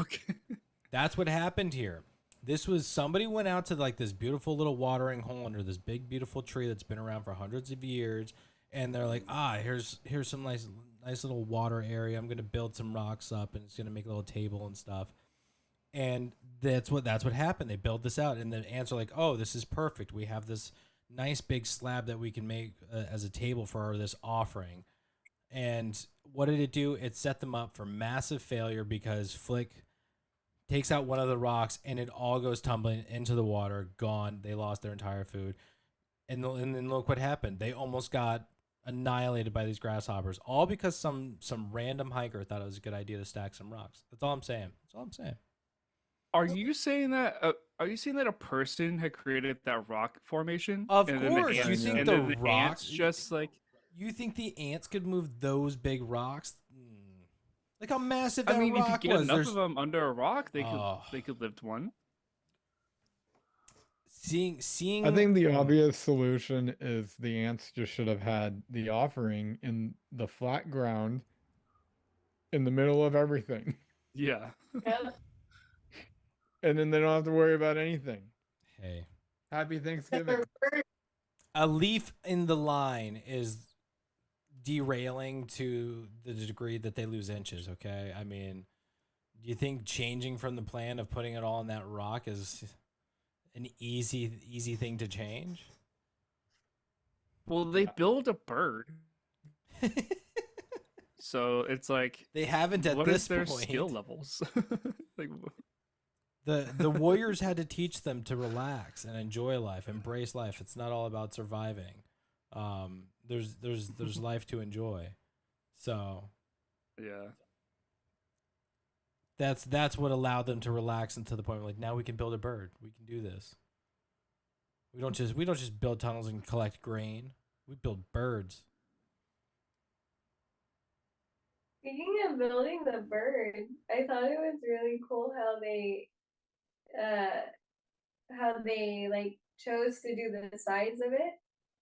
Okay. That's what happened here. This was somebody went out to like this beautiful little watering hole under this big beautiful tree that's been around for hundreds of years, and they're like, here's some nice little water area. I'm gonna build some rocks up, and it's gonna make a little table and stuff. And that's what happened. They built this out, and the ants are like, oh, this is perfect. We have this nice big slab that we can make as a table for this offering. And what did it do? It set them up for massive failure because Flick takes out one of the rocks and it all goes tumbling into the water. Gone. They lost their entire food. And then look what happened. They almost got annihilated by these grasshoppers, all because some random hiker thought it was a good idea to stack some rocks. That's all I'm saying. Are you saying that? Are you saying that a person had created that rock formation? Of and then the course. ants- You think and the then the rocks ants just like You think the ants could move those big rocks? Like how massive I that mean, if you rock get was. enough There's of them under a rock, they Oh. could lift one. seeing. I think the obvious solution is the ants just should have had the offering in the flat ground in the middle of everything. Yeah. Yeah. And then they don't have to worry about anything. Hey, Happy Thanksgiving. a leaf in the line is derailing to the degree that they lose inches. Okay, I mean, do you think changing from the plan of putting it all on that rock is an easy thing to change? Well, they build a bird, so it's like They haven't at what this is their point. skill levels? Like, The warriors had to teach them to relax and enjoy life, embrace life. It's not all about surviving. There's life to enjoy. So yeah. that's what allowed them to relax and to the point where like now we can build a bird. We can do this. We don't just build tunnels and collect grain. We build birds. Speaking of building the bird, I thought it was really cool how they like chose to do the sides of it.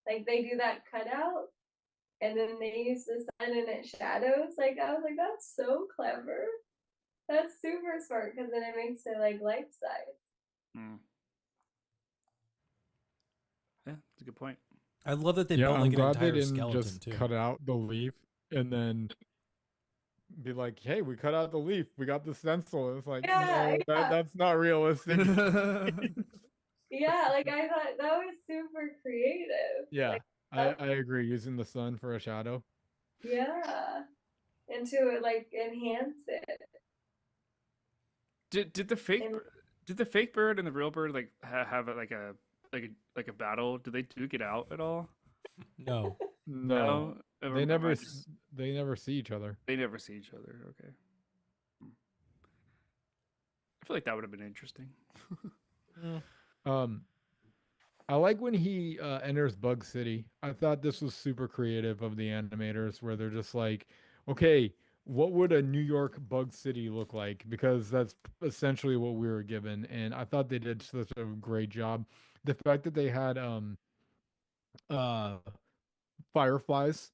Like they do that cutout and then they use the sun and it shadows. Like I was like, that's so clever. That's super smart because then it makes it like life size. Hmm. Yeah, that's a good point. I love that they Yeah, built I'm like an glad they entire didn't skeleton just too. cut out the leaf and then be like, "Hey, we cut out the leaf. We got the stencil." It's like, Yeah, no, yeah, that's not realistic. yeah. Like I thought that was super creative. Yeah, Like that, I agree. Using the sun for a shadow. yeah, and to like enhance it. did the And did the fake bird and the real bird like have like a battle? Did they duke it out at all? No. No, Or they am never I s- they never see each other. they never see each other. Okay. I feel like that would have been interesting. Mm. Um, I like when he enters Bug City. I thought this was super creative of the animators, where they're just like, okay, what would a New York Bug City look like? Because that's essentially what we were given, and I thought they did such a great job. The fact that they had uh fireflies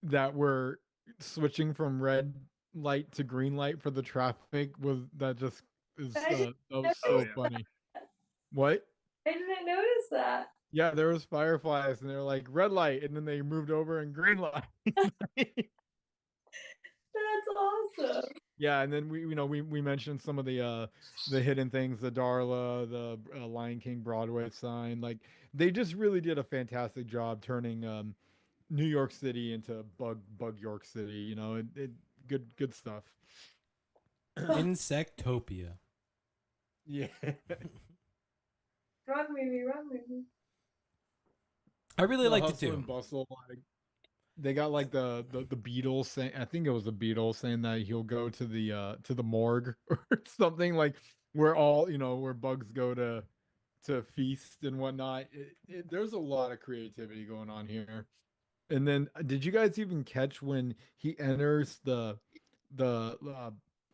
that were switching from red light to green light for the traffic was that just is I didn't that was Oh notice so yeah. funny. What? I didn't notice that. Yeah, there was fireflies, and they're like red light, and then they moved over and green light. That's awesome. Yeah, and then we mentioned some of the hidden things, the Darla, the Lion King Broadway sign. Like they just really did a fantastic job turning New York City into Bug York City. Good stuff. Insectopia. Yeah. Wrong movie, wrong movie. I really The liked it hustle too. and bustle, like they got like the Beatles saying, I think it was the Beatles saying that he'll go to the morgue or something, like where all where bugs go to feast and whatnot. There's a lot of creativity going on here. And then did you guys even catch when he enters the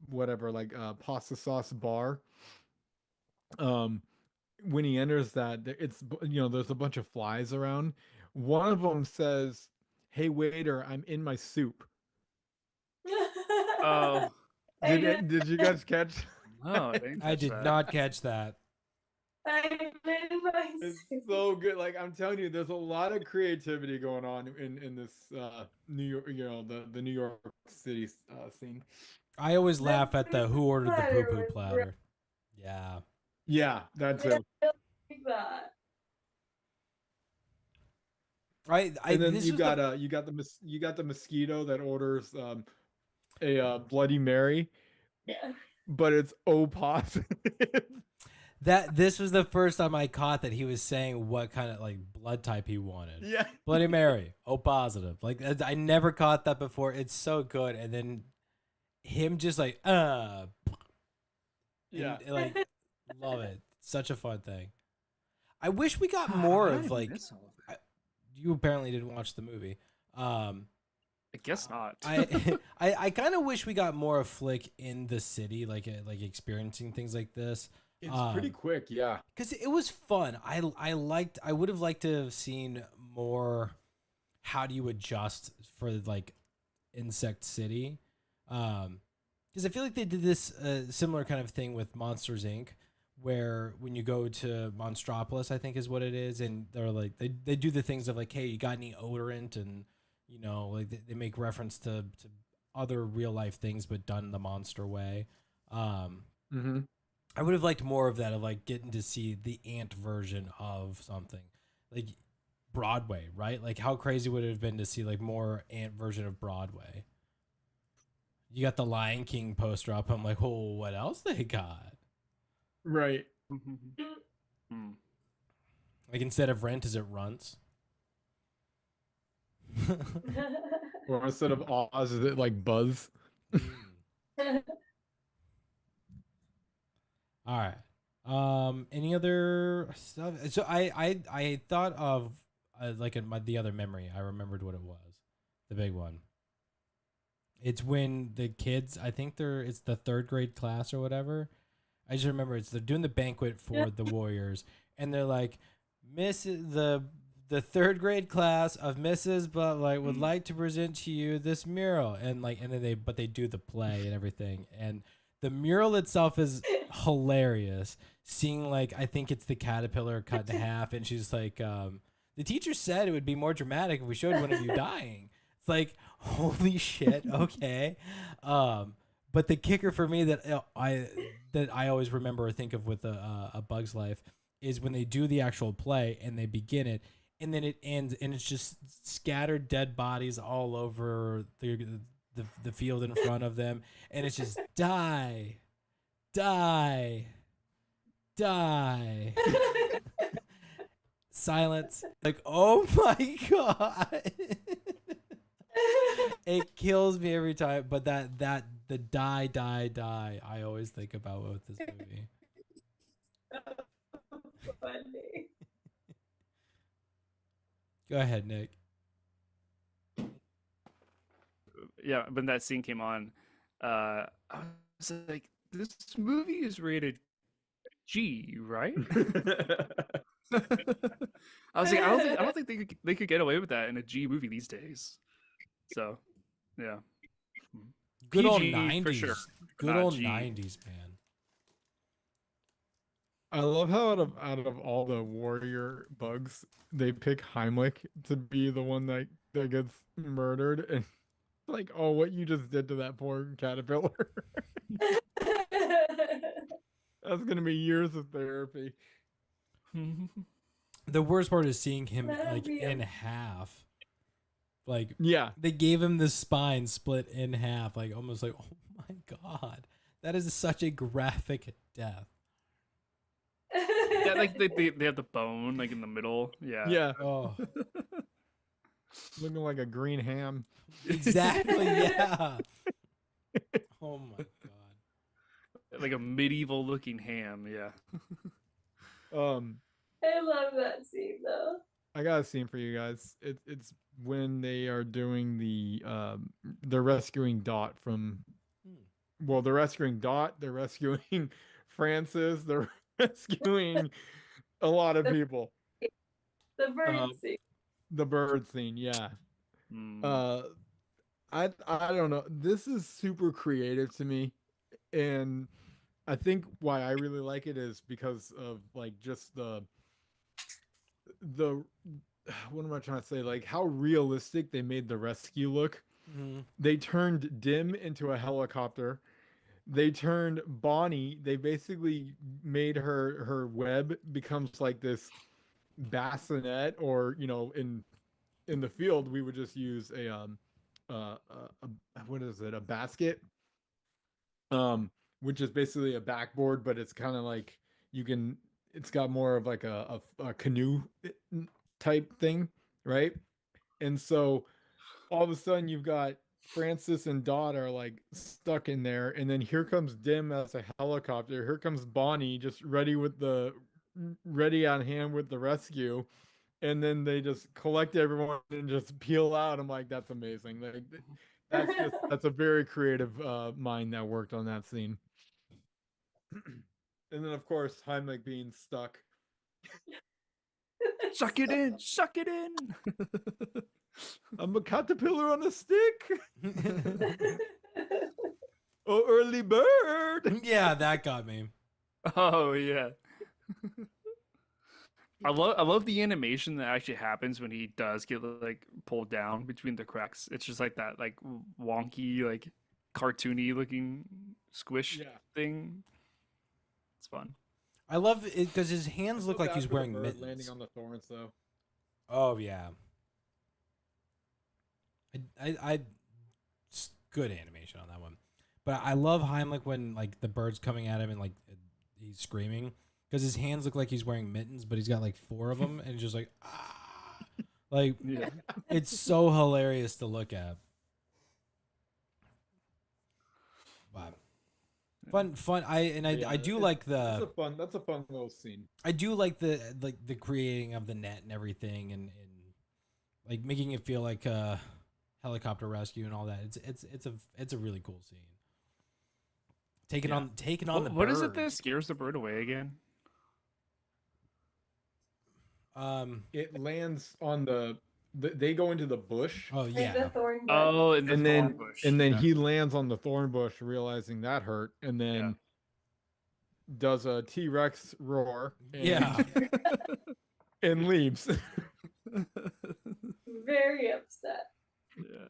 whatever, like pasta sauce bar? Um when he enters that, there's a bunch of flies around. One of them says, "Hey waiter, I'm in my soup." Oh I didn't. Did you guys catch? no, I didn't I catch did that. not catch that. I'm in my It's suit. so good. Like I'm telling you, there's a lot of creativity going on in this New York, the New York City scene. I always The laugh at the food who ordered the platter poo poo was platter. Yeah. Yeah, that really too. like that. And then This was the you got the mosquito that orders a Bloody Mary, Yeah. but it's O positive. this was the first time I caught that he was saying what kind of like blood type he wanted. Yeah. Bloody Mary, O positive. Like I never caught that before. It's so good. And then him just like Yeah. and like love it. Such a fun thing. I wish we got How more did of I like miss all of that? you apparently didn't watch the movie. I guess not. I kind of wish we got more of Flick in the city, like experiencing things like this. It's pretty quick, yeah. Because it was fun. I would have liked to have seen more. How do you adjust for like Insect City? Because I feel like they did this similar kind of thing with Monsters Inc., where when you go to Monstropolis, I think is what it is, and they're like they do the things of like, hey, you got any odorant, and like they make reference to other real life things, but done the monster way. Mm-hmm. I would have liked more of that, of like getting to see the ant version of something, like Broadway, right? Like how crazy would it have been to see like more ant version of Broadway? You got the Lion King poster up. I'm like, oh, what else they got? Right. Hmm. Like instead of Rent, is it Runts? Or instead of Oz, is it like Buzz? All right. Any other stuff? So I thought of the other memory. I remembered what it was. The big one. It's when the kids, I think it's the third grade class or whatever. I just remember they're doing the banquet for the Warriors, and they're like, the third grade class of Mrs. Butlight would like to present to you this mural, and then they do the play and everything, and the mural itself is hilarious. Seeing I think it's the caterpillar cut in half, and she's like the teacher said it would be more dramatic if we showed one of you dying. It's like, holy shit, okay. But the kicker for me that I always remember or think of with a Bug's Life is when they do the actual play and they begin it, and then it ends, and it's just scattered dead bodies all over the field in front of them, and it's just die, die, die. Silence. Like, oh my god. It kills me every time. But the die, die, die, I always think about with this movie. Funny. Go ahead, Nick. Yeah, when that scene came on, I was like, this movie is rated G, right? I was like, I don't think they could get away with that in a G movie these days. So, yeah. Good old PG for 90s. sure, Good not old G. 90s, man. I love how out of all the warrior bugs, they pick Heimlich to be the one that gets murdered, and like, oh, what you just did to that poor caterpillar. That's gonna be years of therapy. The worst part is seeing him That'd like be in half. Like, Yeah, they gave him the spine split in half, like almost like, oh my god, that is such a graphic death. Yeah, like they have the bone like in the middle. Yeah. yeah, Oh, looking like a green ham. exactly, yeah. Oh my god. Like a medieval looking ham. Yeah. I love that scene though. I got a scene for you guys. It's when they are doing they're rescuing Dot from, well, they're rescuing Dot, they're rescuing Francis, they're rescuing a lot of people. The bird Um, scene. The bird scene, yeah. Mm. I don't know. This is super creative to me, and I think why I really like it is because of like just the what am I trying to say? Like how realistic they made the rescue look. They turned Dim into a helicopter. They turned Bonnie. They basically made her web becomes like this bassinet, or in the field we would just use what is it? A basket, which is basically a backboard, but it's kind of like you can. It's got more of like a canoe type thing, right? And so all of a sudden you've got Francis and Dot are like stuck in there, and then here comes Dim as a helicopter. Here comes Bonnie just ready on hand with the rescue, and then they just collect everyone and just peel out. I'm like, that's amazing. Like that's a very creative mind that worked on that scene. And then of course Heimlich being stuck. Suck it in. Suck it in. I'm a caterpillar on a stick. Oh, early bird. Yeah, that got me. Oh yeah. I love the animation that actually happens when he does get like pulled down between the cracks. It's just like that like wonky, like cartoony looking squish Yeah. thing. It's fun. I love it because his hands look like he's wearing mittens. Landing on the thorns though. Oh yeah. Good animation on that one, but I love Heimlich when like the bird's coming at him and like he's screaming because his hands look like he's wearing mittens, but he's got like 4 of them and he's just like like Yeah. it's so hilarious to look at. Wow. Fun. I do like that's a fun little scene. I do like the creating of the net and everything and like making it feel like a helicopter rescue and all that. It's a really cool scene. Taking on the What is it bird. that scares the bird away again? It lands on they go into the bush. Oh Like the yeah. thorn bush. Oh, in the And thorn then bush. and he lands on the thorn bush, realizing that hurt, and then does a T-Rex roar and, Yeah. and leaves. very upset. Yeah.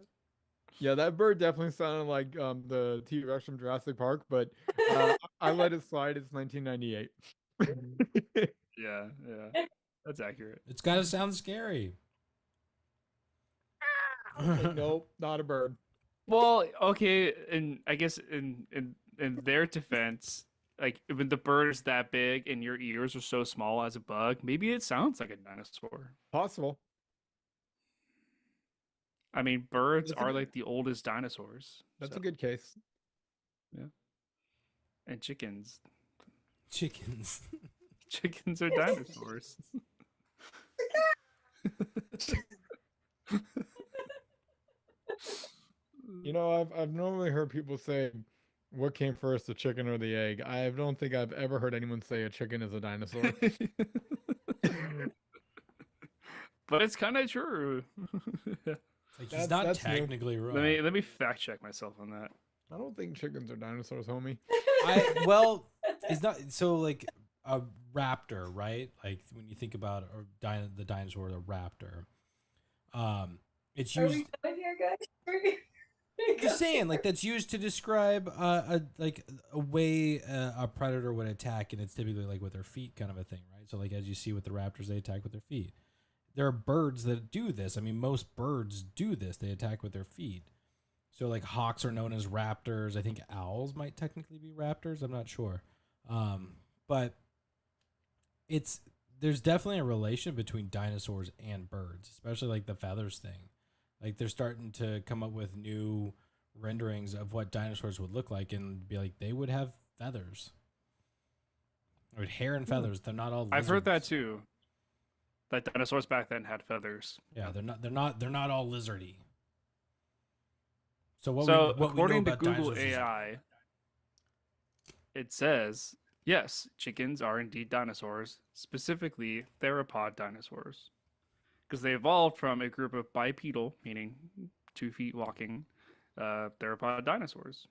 Yeah, that bird definitely sounded like the T-Rex from Jurassic Park, but I let it slide. It's 1998. Yeah. That's accurate. It's got to sound scary. Like, nope, not a bird. Well, okay, and I guess in their defense, like when the bird is that big and your ears are so small as a bug, maybe it sounds like a dinosaur. Possible. I mean, birds That's a are good- like the oldest dinosaurs. That's so- a good case. And chickens. Chickens. Chickens are dinosaurs. You know, I've normally heard people say, "What came first, the chicken or the egg?" I don't think I've ever heard anyone say a chicken is a dinosaur. But it's kind of true. Like he's That's- not that's new. technically wrong. Let me fact check myself on that. I don't think chickens are dinosaurs, homie. Well, it's not so like a raptor, right? Like when you think about the dinosaur, the raptor. It's Are used. we going here, guys? Just saying, like that's used to describe a way a predator would attack, and it's typically like with their feet, kind of a thing, right? So like as you see with the raptors, they attack with their feet. There are birds that do this. I mean, most birds do this. They attack with their feet. So like hawks are known as raptors. I think owls might technically be raptors. I'm not sure, but there's definitely a relation between dinosaurs and birds, especially like the feathers thing. Like they're starting to come up with new renderings of what dinosaurs would look like, and be like they would have feathers, or hair and feathers. They're not all. I've heard that lizards. too. That dinosaurs back then had feathers. Yeah, they're not all lizardy. So what So we know according to about Google dinosaurs is- AI, it says yes, chickens are indeed dinosaurs, specifically theropod dinosaurs, because they evolved from a group of bipedal, meaning 2 feet walking, theropod dinosaurs.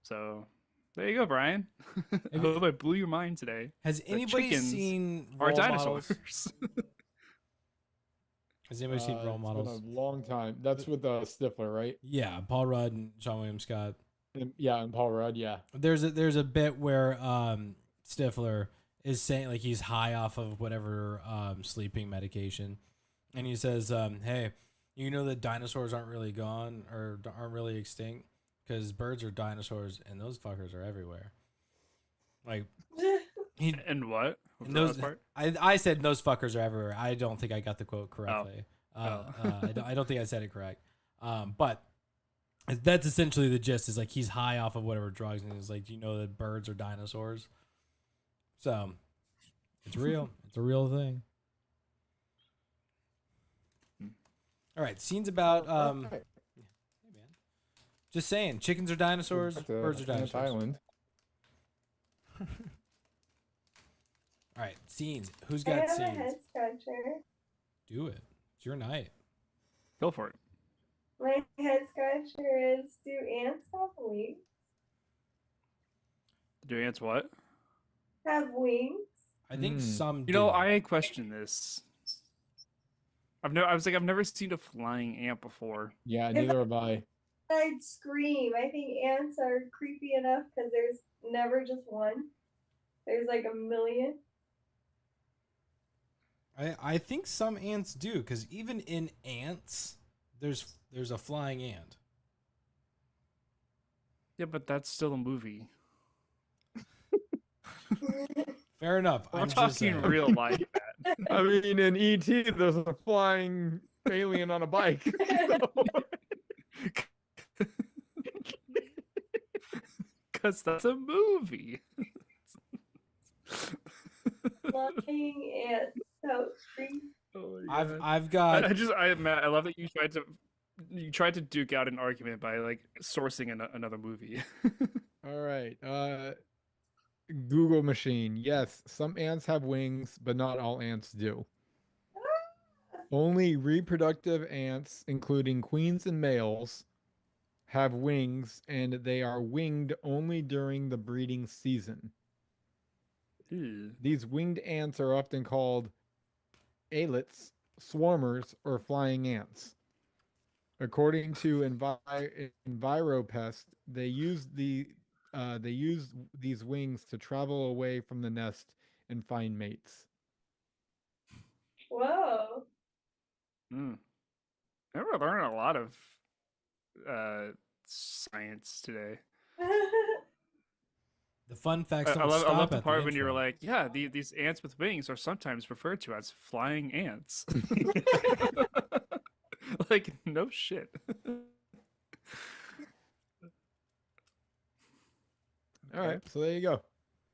So there you go, Brian. I hope I blew your mind today. has that anybody chickens seen Are role dinosaurs? models? Has anybody seen role It's models? been a long time. That's with Stifler, right? Yeah, Paul Rudd and Sean William Scott. Yeah, and Paul Rudd. Yeah. There's a bit where Stifler is saying like he's high off of whatever sleeping medication, and he says, "Hey, you know that dinosaurs aren't really gone or aren't really extinct because birds are dinosaurs and those fuckers are everywhere." Like he And what? What's and the those last part? I said those fuckers are everywhere. I don't think I got the quote correctly. Oh. I don't think I said it correct. But that's essentially the gist. Is like he's high off of whatever drugs, and he's like, "Do you know that birds are dinosaurs?" So it's real. It's a real thing. All right, scenes about Alright, hey man, just saying, chickens are dinosaurs, back to birds are Ant dinosaurs. Island. All right, scenes. Who's I got have a scenes? head scratcher. Do it. It's your night. Go for it. My head scratcher is, do ants have wings? Do ants what? Have wings? I think some. You know, do. I question this. I've never seen a flying ant before. Yeah, neither have I. I'd scream. I think ants are creepy enough because there's never just one. There's like a million. I think some ants do, because even in ants, there's a flying ant. Yeah, but that's still a movie. Fair enough. I'm I'm just talking saying. real life. I mean, in ET, there's a flying alien on a bike. Because that's a movie. Flying ants. So creepy. Oh my God. I've got Matt, I love that you tried to duke out an argument by like sourcing another movie. All right. Google machine. Yes, some ants have wings, but not all ants do. Only reproductive ants, including queens and males, have wings, and they are winged only during the breeding season. Ew. These winged ants are often called alets swarmers, or flying ants. According to EnviroPest, they use these wings to travel away from the nest and find mates. Whoa. Mm. We're learning a lot of science today. The fun facts don't I love stop the at part the when you were intro. like, yeah, these ants with wings are sometimes referred to as flying ants. Like, no shit. All right, so there you go.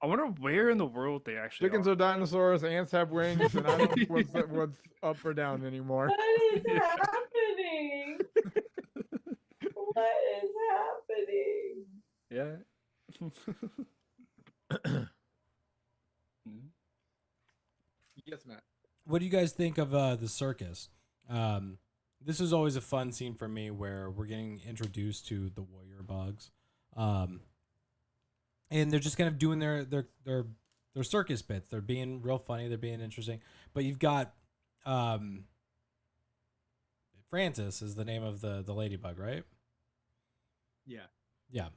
I wonder where in the world they actually Chickens are dinosaurs, ants have wings, and I don't know what's up or down anymore. What is happening? What is happening? Yeah. Yes, Matt. What do you guys think of the circus? This was always a fun scene for me where we're getting introduced to the warrior bugs, and they're just kind of doing their circus bits. They're being real funny. They're being interesting. But you've got Francis is the name of the ladybug, right? Yeah. Yeah.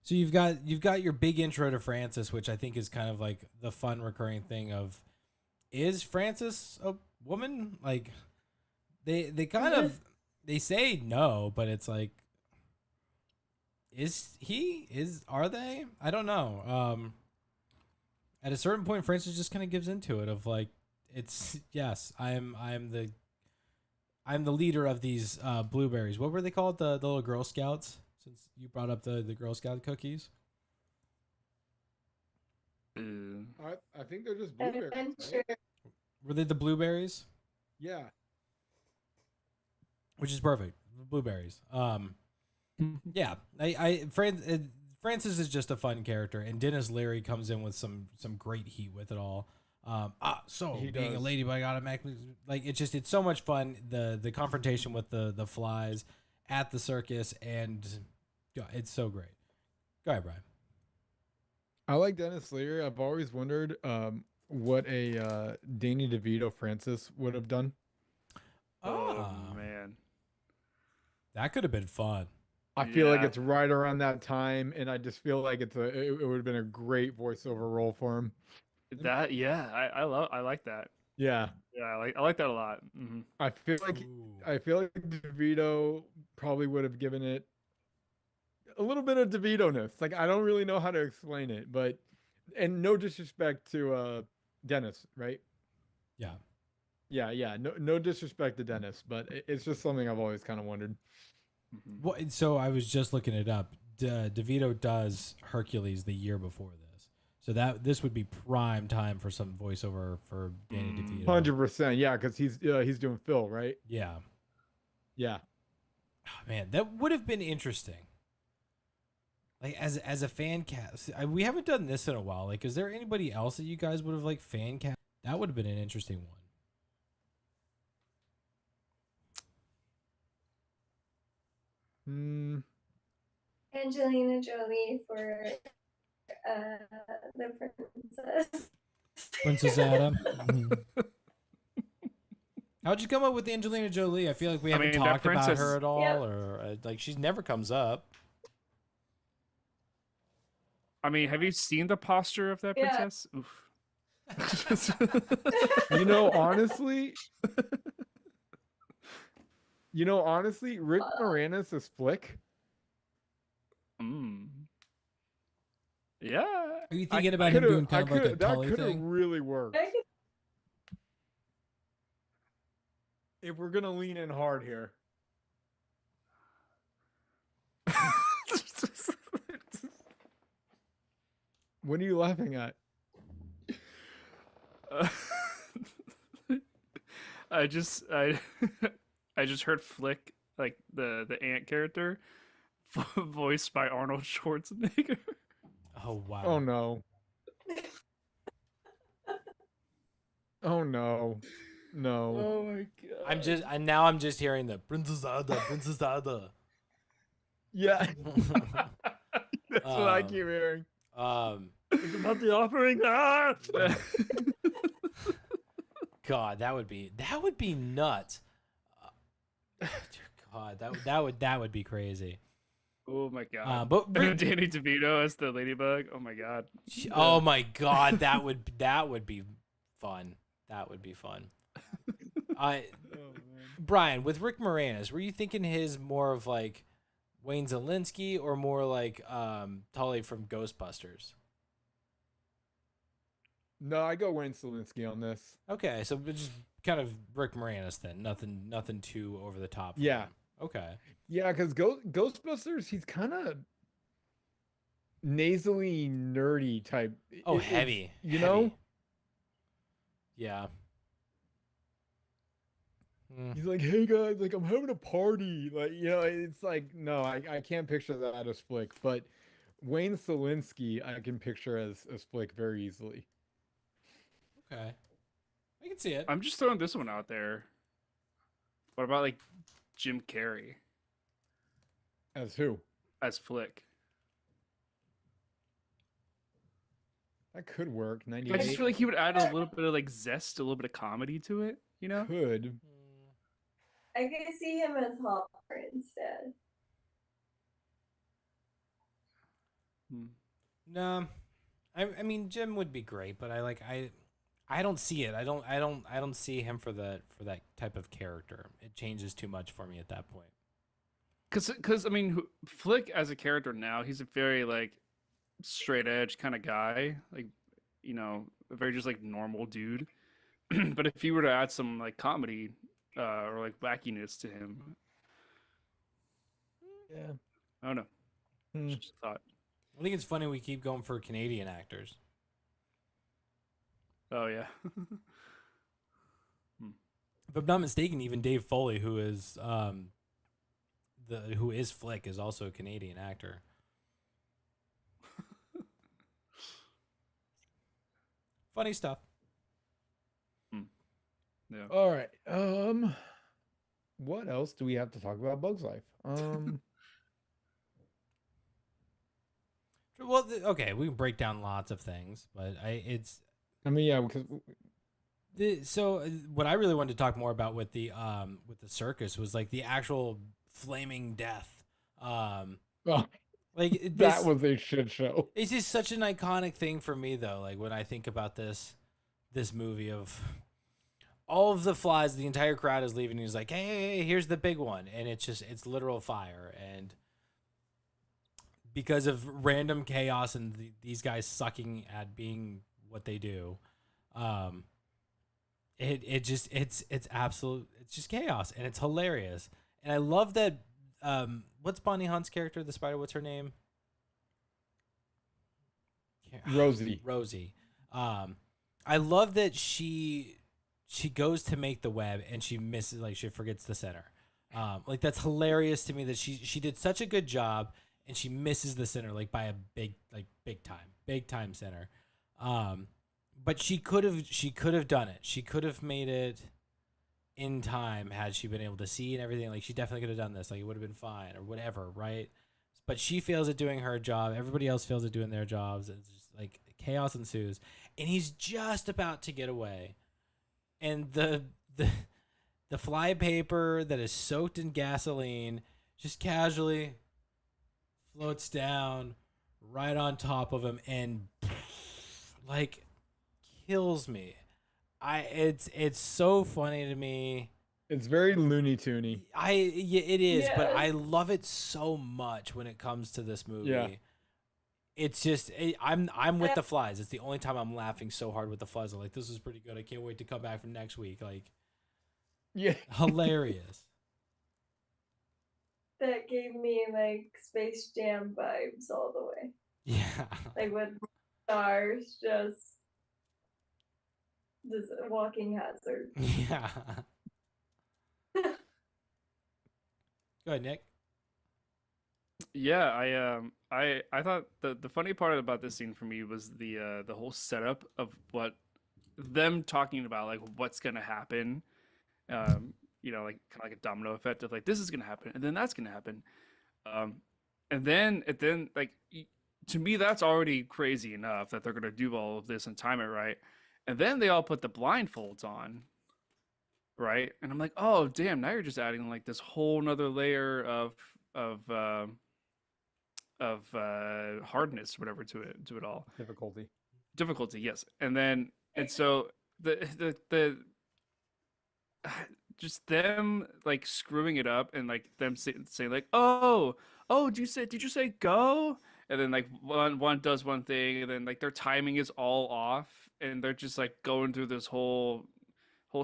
So you've got your big intro to Francis, which I think is kind of like the fun recurring thing of, is Francis a woman? Like they kind of they say no, but it's like, are they? I don't know. At a certain point Francis just kind of gives into it of like, it's yes, I'm the leader of these blueberries. What were they called? The little Girl Scouts, since you brought up the Girl Scout cookies. I think they're just blueberries. Adventure. Right? Were they the blueberries? Yeah. Which is perfect. Blueberries. Yeah. Francis is just a fun character, and Dennis Leary comes in with some great heat with it all. So He being does. a ladybug automatically, like, it's so much fun. The confrontation with the flies at the circus, and yeah, it's so great. Go ahead, Brian. I like Dennis Leary. I've always wondered what a Danny DeVito Francis would have done. Oh man. That could have been fun. I feel like Yeah. it's right around that time, and I just feel like it would have been a great voiceover role for him. That I like that. Yeah. Yeah, I like that a lot. Hmm. I feel like DeVito probably would have given it a little bit of DeVito-ness. Like, I don't really know how to explain it, but, and no disrespect to Dennis, right? Yeah. Yeah. No disrespect to Dennis, but it's just something I've always kind of wondered. What? So I was just looking it up. DeVito does Hercules the year before this, so this would be prime time for some voiceover for Danny DeVito. 100%, yeah, because he's doing Phil, right? Yeah. Yeah. Oh, man, that would have been interesting. Like, as a fan cast, we haven't done this in a while. Like, is there anybody else that you guys would have like fan cast? That would have been an interesting one. Angelina Jolie for the princess. Princess Adam. How'd you come up with Angelina Jolie? I feel like we haven't that talked about princess- her at all, Yep. or like she never comes up. I mean, have you seen the posture of that Yeah. princess? Oof. You know, honestly, Rick Moranis is Flick. Yeah. Are you thinking about him doing kind of like a that Tully could have thing? really worked. I could- If we're gonna lean in hard here. What are you laughing at? I just heard Flick, like the ant character, voiced by Arnold Schwarzenegger. Oh wow. Oh no. Oh no. No. Oh my god. I'm just hearing the Princess Ada, Princess Ada. Yeah. That's what I Um, keep hearing. It's about the offering. Ah! God, that would be nuts. God, that would be crazy. Oh my god. But Rick, Danny DeVito as the ladybug. Oh my god. oh my God, that would be fun. That would be fun. Brian, with Rick Moranis, were you thinking his more of like Wayne Zelinsky or more like Tully from Ghostbusters? No, I go Wayne Selinsky on this. Okay, so just kind of Rick Moranis then. Nothing too over the top. for Yeah. him. Okay. Yeah, because Ghostbusters, he's kind of nasally nerdy type. Oh, It's- heavy. you heavy. know? Yeah. Mm. He's like, hey guys, like I'm having a party. Like, it's like, no, I can't picture that as Flick, but Wayne Selinsky I can picture as Flick very easily. Okay. I can see it. I'm just throwing this one out there. What about like Jim Carrey As who? as Flick? That could work. I just 98 feel like he would add a little bit of like zest, a little bit of comedy to it, you know? could. I could see him as Hopper instead. Hmm. No. I mean Jim would be great, but I don't see it. I don't see him for that type of character. It changes too much for me at that point. Cause I mean, Flick as a character now, he's a very like straight edge kind of guy, like a very just like normal dude. But if you were to add some like comedy or like wackiness to him, Yeah. I don't know. Hmm. Just a thought. I think it's funny we keep going for Canadian actors. Oh yeah. If I'm not mistaken, even Dave Foley, who is Flick, is also a Canadian actor. Funny stuff. Yeah. All right. What else do we have to talk about Bug's Life? Well, okay, we can break down lots of things, but I mean, yeah, because so what I really wanted to talk more about with the circus was like the actual flaming death. Like this, that was a shit show. it's just such an iconic thing for me though. Like when I think about this movie of all of the flies, the entire crowd is leaving. And he's like, hey, here's the big one, and it's literal fire, and because of random chaos and these guys sucking at being what they do, it's absolute, it's just chaos, and it's hilarious. And I love that. What's Bonnie Hunt's character, the spider? What's her name? Rosie. Rosie. I love that she goes to make the web and she misses, like she forgets the center. Like that's hilarious to me that she did such a good job and she misses the center like by a big time center. But she could have done it. She could have made it in time had she been able to see and everything. Like she definitely could have done this. Like it would have been fine or whatever, right? But she fails at doing her job. Everybody else fails at doing their jobs. It's just like chaos ensues, and he's just about to get away, and the fly paper that is soaked in gasoline just casually floats down right on top of him and like kills me. It's so funny to me. It's very Looney Toony. Yeah, it is, but Yes. I love it so much when it comes to this movie. Yeah. It's just I'm with the flies. It's the only time I'm laughing so hard with the flies. I'm like, this is pretty good. I can't wait to come back from next week. Like, Yeah. hilarious. That gave me like Space Jam vibes all the way. Yeah. Like with stars just this walking hazard. Yeah. Go ahead, Nick. Yeah, I thought the funny part about this scene for me was the whole setup of what them talking about, like what's gonna happen. Like kind of like a domino effect of like this is gonna happen and then that's gonna happen, and then like to me that's already crazy enough that they're gonna do all of this and time it right, and then they all put the blindfolds on, right? And I'm like, oh damn, now you're just adding like this whole nother layer of uh, hardness, whatever, to it all. Difficulty. Difficulty, yes. And so the just them like screwing it up and like them saying like, oh, did you say go? And then like one does one thing and then like their timing is all off and they're just like going through this whole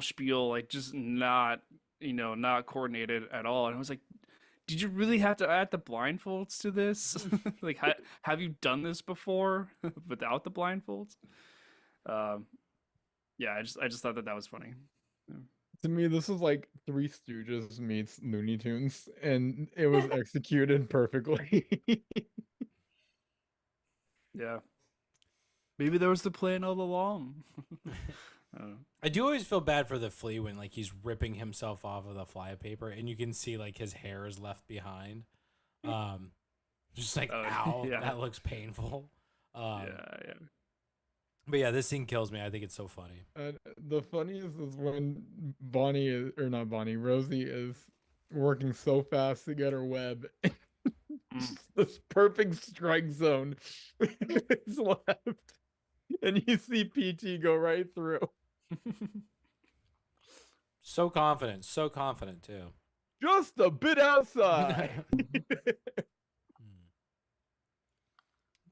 spiel, like just not, not coordinated at all. And I was like, did you really have to add the blindfolds to this? Like, have you done this before without the blindfolds? Um, yeah, I just thought that was funny. To me, this is like Three Stooges meets Looney Tunes, and it was executed perfectly. Yeah, maybe there was the plan all along. I don't know. I do always feel bad for the flea when like he's ripping himself off of the flypaper and you can see like his hair is left behind. Just like Oh, ow, yeah. that looks painful. Yeah. But yeah, this scene kills me. I think it's so funny. The funniest is when Bonnie is, or not Bonnie, Rosie is working so fast to get her web. This perfect strike zone is left, and you see PT go right through. So confident too. Just a bit outside. I'm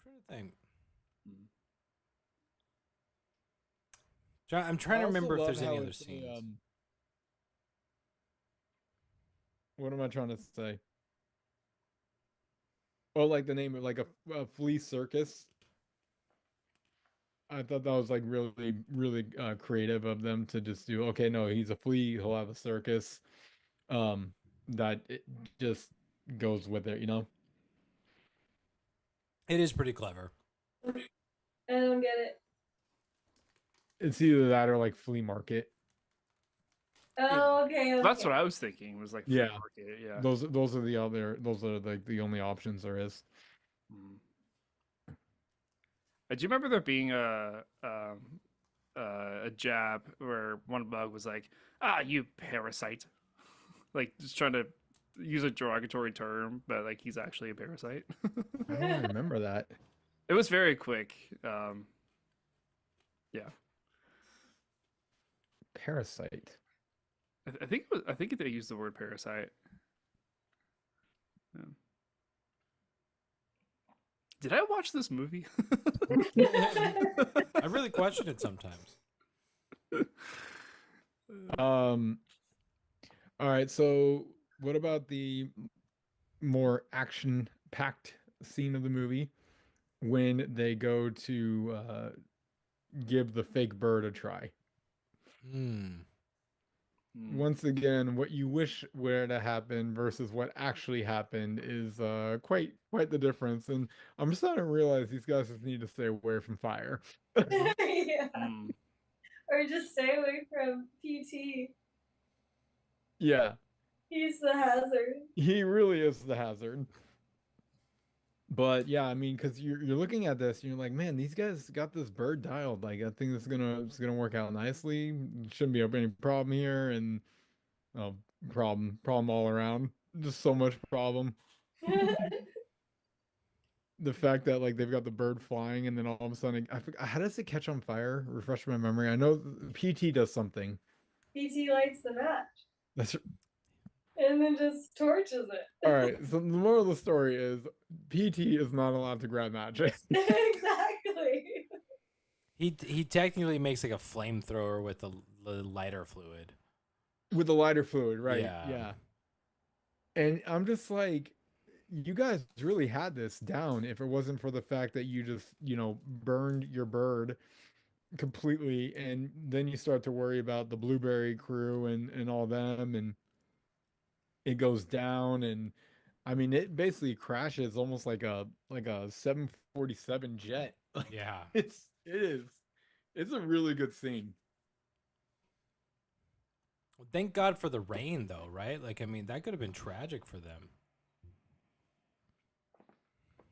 trying to think. I'm trying to remember if there's any other scenes. What am I trying to say? Oh, like the name of like a flea circus. I thought that was like really, really creative of them to just do. Okay, no, he's a flea. He'll have a circus. That it just goes with it, you know. It is pretty clever. I don't get it. It's either that or like flea market. Oh, okay. That's what I was thinking. Was like flea Yeah. market, yeah. Those are like the only options there is. Mm. Do you remember there being a jab where one bug was like, "Ah, you parasite," like just trying to use a derogatory term, but like he's actually a parasite. I don't remember that. It was very quick. Yeah, Parasite. I think I think they used the word parasite. Yeah. Did I watch this movie? I really question it sometimes. All right, so what about the more action-packed scene of the movie when they go to give the fake bird a try? Once again, what you wish were to happen versus what actually happened is quite the difference. And I'm starting to realize these guys just need to stay away from fire. Yeah. Mm. Or just stay away from PT. Yeah, He's the hazard. he really is the hazard. But yeah, I mean, because you're looking at this, and you're like, man, these guys got this bird dialed. Like, I think it's gonna work out nicely. Shouldn't be any problem here, and problem all around. Just so much problem. The fact that like they've got the bird flying, and then all of a sudden, how does it catch on fire? Refresh my memory. I know PT does something. PT lights the match That's and then just torches it. all right. So the moral of the story is PT is not allowed to grab magic. Exactly. He technically makes like a flamethrower with the lighter fluid. With the lighter fluid, right? Yeah. And I'm just like, you guys really had this down if it wasn't for the fact that you just, burned your bird completely, and then you start to worry about the blueberry crew and all them, and it goes down, and I mean it basically crashes almost like a 747 jet. Like, Yeah. it's a really good scene. Well, thank God for the rain, though, right? Like, I mean, that could have been tragic for them.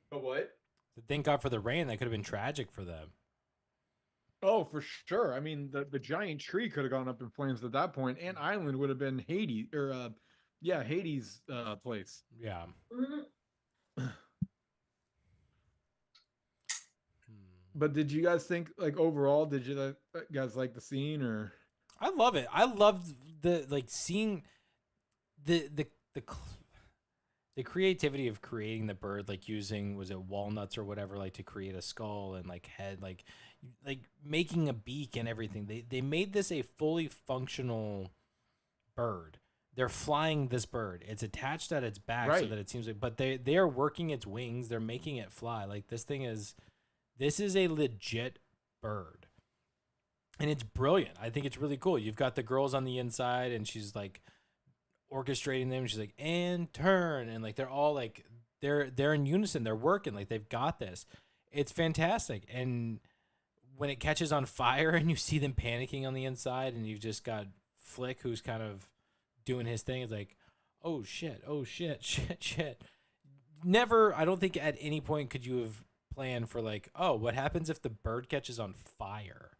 But what? Thank God for the rain. That could have been tragic for them. Oh, for sure. I mean, the giant tree could have gone up in flames at that point, and Island would have been Hades or yeah, Hades place. Yeah. Mhm. But did you guys think like overall? Did you guys like the scene or? I love it. I loved the like seeing the the creativity of creating the bird, like using, was it walnuts or whatever, like to create a skull and like head, like making a beak and everything. They made this a fully functional bird. They're flying this bird. It's attached at its back so Right. that it seems like, but they are working its wings. They're making it fly. Like this is a legit bird. And it's brilliant. I think it's really cool. You've got the girls on the inside and she's like orchestrating them. She's like, and turn. And like, they're all like, they're in unison. They're working. Like they've got this. It's fantastic. And when it catches on fire and you see them panicking on the inside and you've just got Flick who's kind of doing his thing, it's like, oh shit, shit. Never, I don't think at any point could you have planned for like, oh, what happens if the bird catches on fire?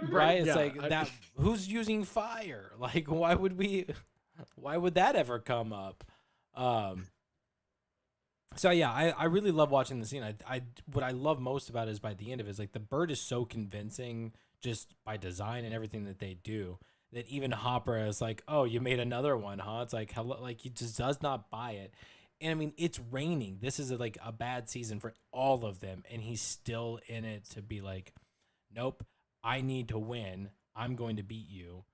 Right? It's yeah, like that. Who's using fire? Like, why would that ever come up? So yeah, I really love watching the scene. What I love most about it is by the end of it is like the bird is so convincing just by design and everything that they do that even Hopper is like, oh, you made another one, huh? It's like, hello, like he just does not buy it. And I mean, it's raining. This is like a bad season for all of them, and he's still in it to be like, nope, I need to win. I'm going to beat you.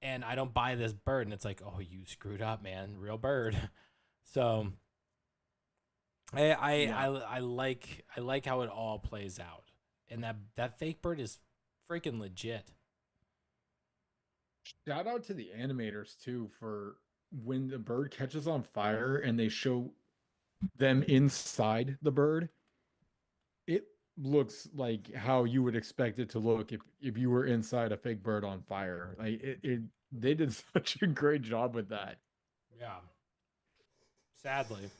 And I don't buy this bird. And it's like, oh, you screwed up, man. Real bird. So I like how it all plays out. And that fake bird is freaking legit. Shout out to the animators too for when the bird catches on fire and they show them inside the bird. It looks like how you would expect it to look if you were inside a fake bird on fire. Like they did such a great job with that. Yeah. Sadly.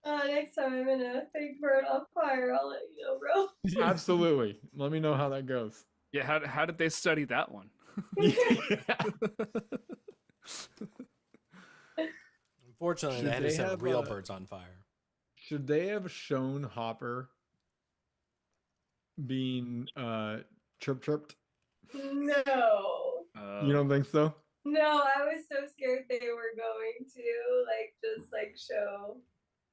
Next time I'm in a fake bird on fire, I'll let you know, bro. Absolutely. Let me know how that goes. Yeah, how did they study that one? Unfortunately, Should they had to they set have, real birds on fire. Should they have shown Hopper being tripped? No. You don't think so? No, I was so scared they were going to just show.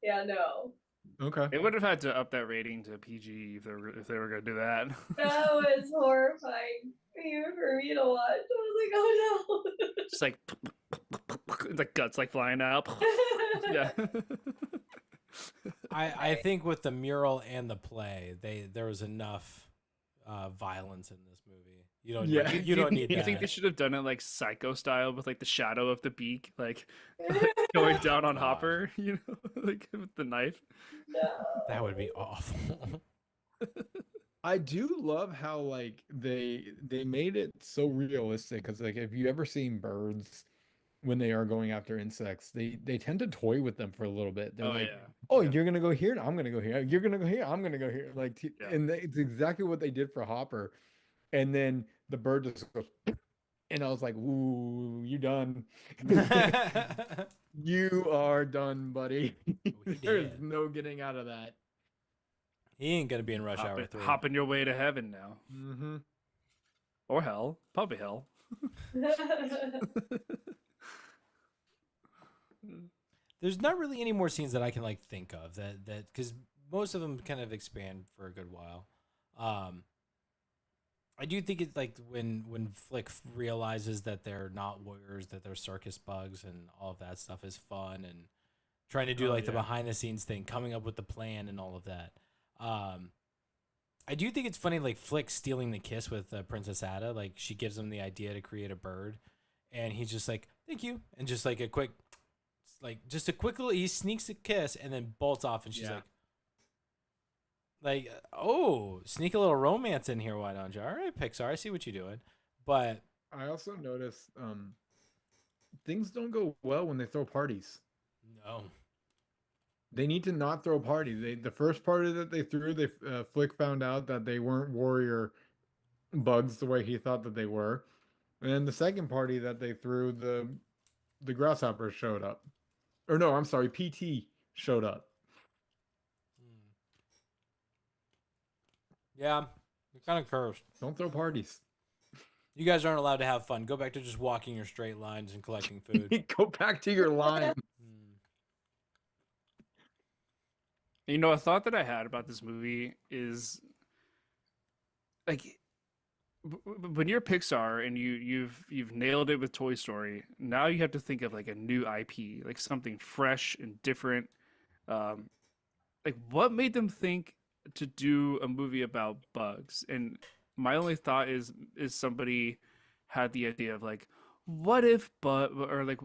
Yeah, no. Okay. They would have had to up that rating to PG if they were gonna do that. That was horrifying even for me to watch. I was like, oh no. Just like the guts like flying out. Yeah. I think with the mural and the play, there was enough violence in this movie. You don't Yeah. you don't need You that. think they should have done it like Psycho style with like the shadow of the beak like going down on God. Hopper, you know, like with the knife. No. That would be awful. I do love how like they made it so realistic because like if you ever seen birds when they are going after insects, they tend to toy with them for a little bit. They're Oh like, yeah. oh, Yeah. you're gonna go here, and I'm gonna go here. You're gonna go here, I'm gonna go here. Like, Yeah. and it's exactly what they did for Hopper. And then the bird just goes, and I was like, ooh, you done. You are done, buddy. There's did. no getting out of that. He ain't gonna be in Rush Hour 3. Hopping your way to heaven now. Mm-hmm. Or hell. Probably hell. There's not really any more scenes that I can like think of that because most of them kind of expand for a good while. I do think it's like when Flick realizes that they're not warriors, that they're circus bugs, and all of that stuff is fun, and trying to do Oh, like the yeah. behind the scenes thing, coming up with the plan and all of that. I do think it's funny, like Flick stealing the kiss with Princess Ada. Like she gives him the idea to create a bird, and he's just like, "Thank you," and just like a quick little, he sneaks a kiss and then bolts off, and she's Yeah. like, oh, sneak a little romance in here, why don't you? All right, Pixar, I see what you're doing, but I also noticed things don't go well when they throw parties. no, They need to not throw parties. The first party that they threw, Flick found out that they weren't warrior bugs the way he thought that they were. And then the second party that they threw, the grasshoppers showed up. Or no, I'm sorry, PT showed up. Yeah, you're kind of cursed. Don't throw parties. You guys aren't allowed to have fun. Go back to just walking your straight lines and collecting food. Go back to your line. You know, a thought that I had about this movie is like when you're Pixar and you've nailed it with Toy Story, now you have to think of like a new IP, like something fresh and different. Like what made them think to do a movie about bugs? And my only thought is somebody had the idea of like, what if or like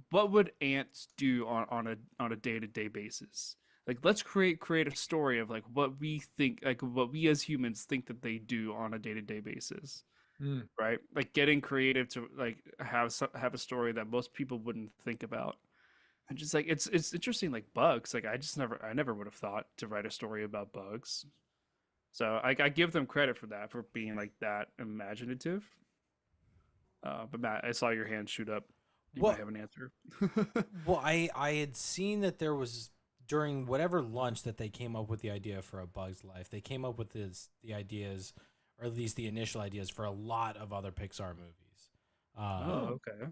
what would ants do on a day-to-day basis? Like let's create a story of like what we think, like what we as humans think that they do on a day-to-day basis. Right? Like getting creative to like have a story that most people wouldn't think about. And just like it's interesting, like bugs. Like I never would have thought to write a story about bugs. So I give them credit for that, for being like that imaginative. But Matt, I saw your hand shoot up. You might have an answer. Well, I had seen that there was during whatever lunch that they came up with the idea for A Bug's Life. They came up with the ideas, or at least the initial ideas, for a lot of other Pixar movies. Okay.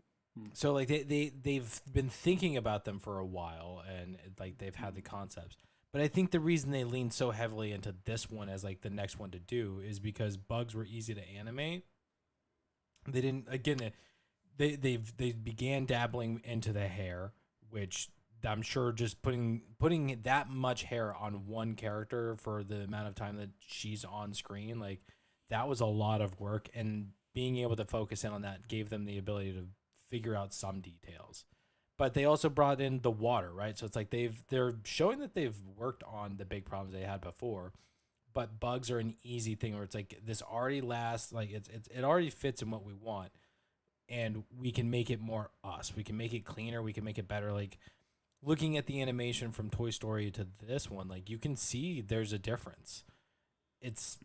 So like they've been thinking about them for a while, and like they've had the concepts. But I think the reason they leaned so heavily into this one as like the next one to do is because bugs were easy to animate. They didn't They began dabbling into the hair, which I'm sure just putting that much hair on one character for the amount of time that she's on screen, like that was a lot of work, and being able to focus in on that gave them the ability to figure out some details. But they also brought in the water, right? So it's like they're showing that they've worked on the big problems they had before, but bugs are an easy thing where it's like this already lasts, like it already fits in what we want. And we can make it more us. We can make it cleaner. We can make it better. Like looking at the animation from Toy Story to this one, like you can see there's a difference. It's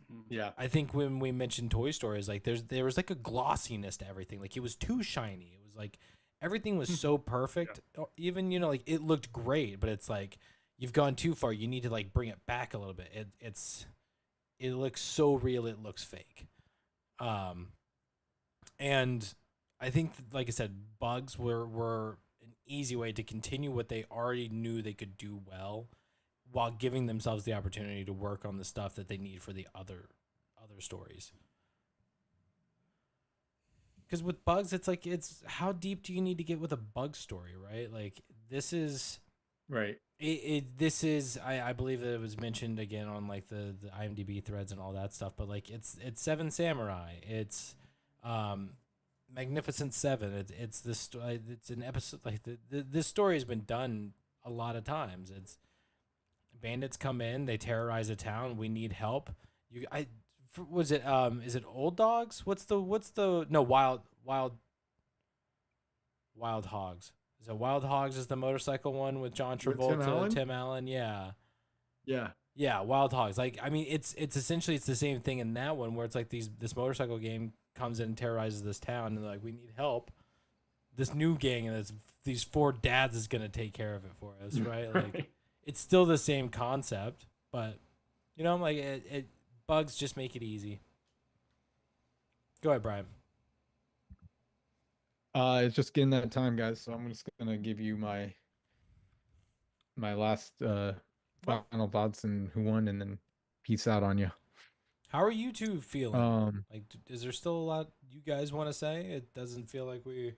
I think when we mentioned Toy Story, is like there was like a glossiness to everything. Like it was too shiny. It was like everything was so perfect. Even like it looked great, but it's like you've gone too far. You need to like bring it back a little bit. It looks so real. It looks fake. And I think, like I said, bugs were an easy way to continue what they already knew they could do well, while giving themselves the opportunity to work on the stuff that they need for the other stories. Because with bugs, it's like it's how deep do you need to get with a bug story, right? Like this is right. This is I believe that it was mentioned again on like the IMDb threads and all that stuff, but like it's Seven Samurai, it's Magnificent Seven. It's this. It's an episode like this story has been done a lot of times. It's bandits come in, they terrorize a town. We need help. Was it is it Old Dogs? What's the no Wild Hogs? Is it Wild Hogs? Is the motorcycle one with John Travolta, Tim Allen? Yeah. Yeah, Wild Hogs. Like I mean, it's essentially it's the same thing in that one where it's like this motorcycle game comes in and terrorizes this town, and they're like, we need help. This new gang and these four dads is gonna take care of it for us, right? Like it's still the same concept, but I'm like it bugs just make it easy. Go ahead, Brian. It's just getting that time, guys. So I'm just gonna give you my last final thoughts and who won, and then peace out on you. How are you two feeling? Like, is there still a lot you guys want to say? It doesn't feel like we.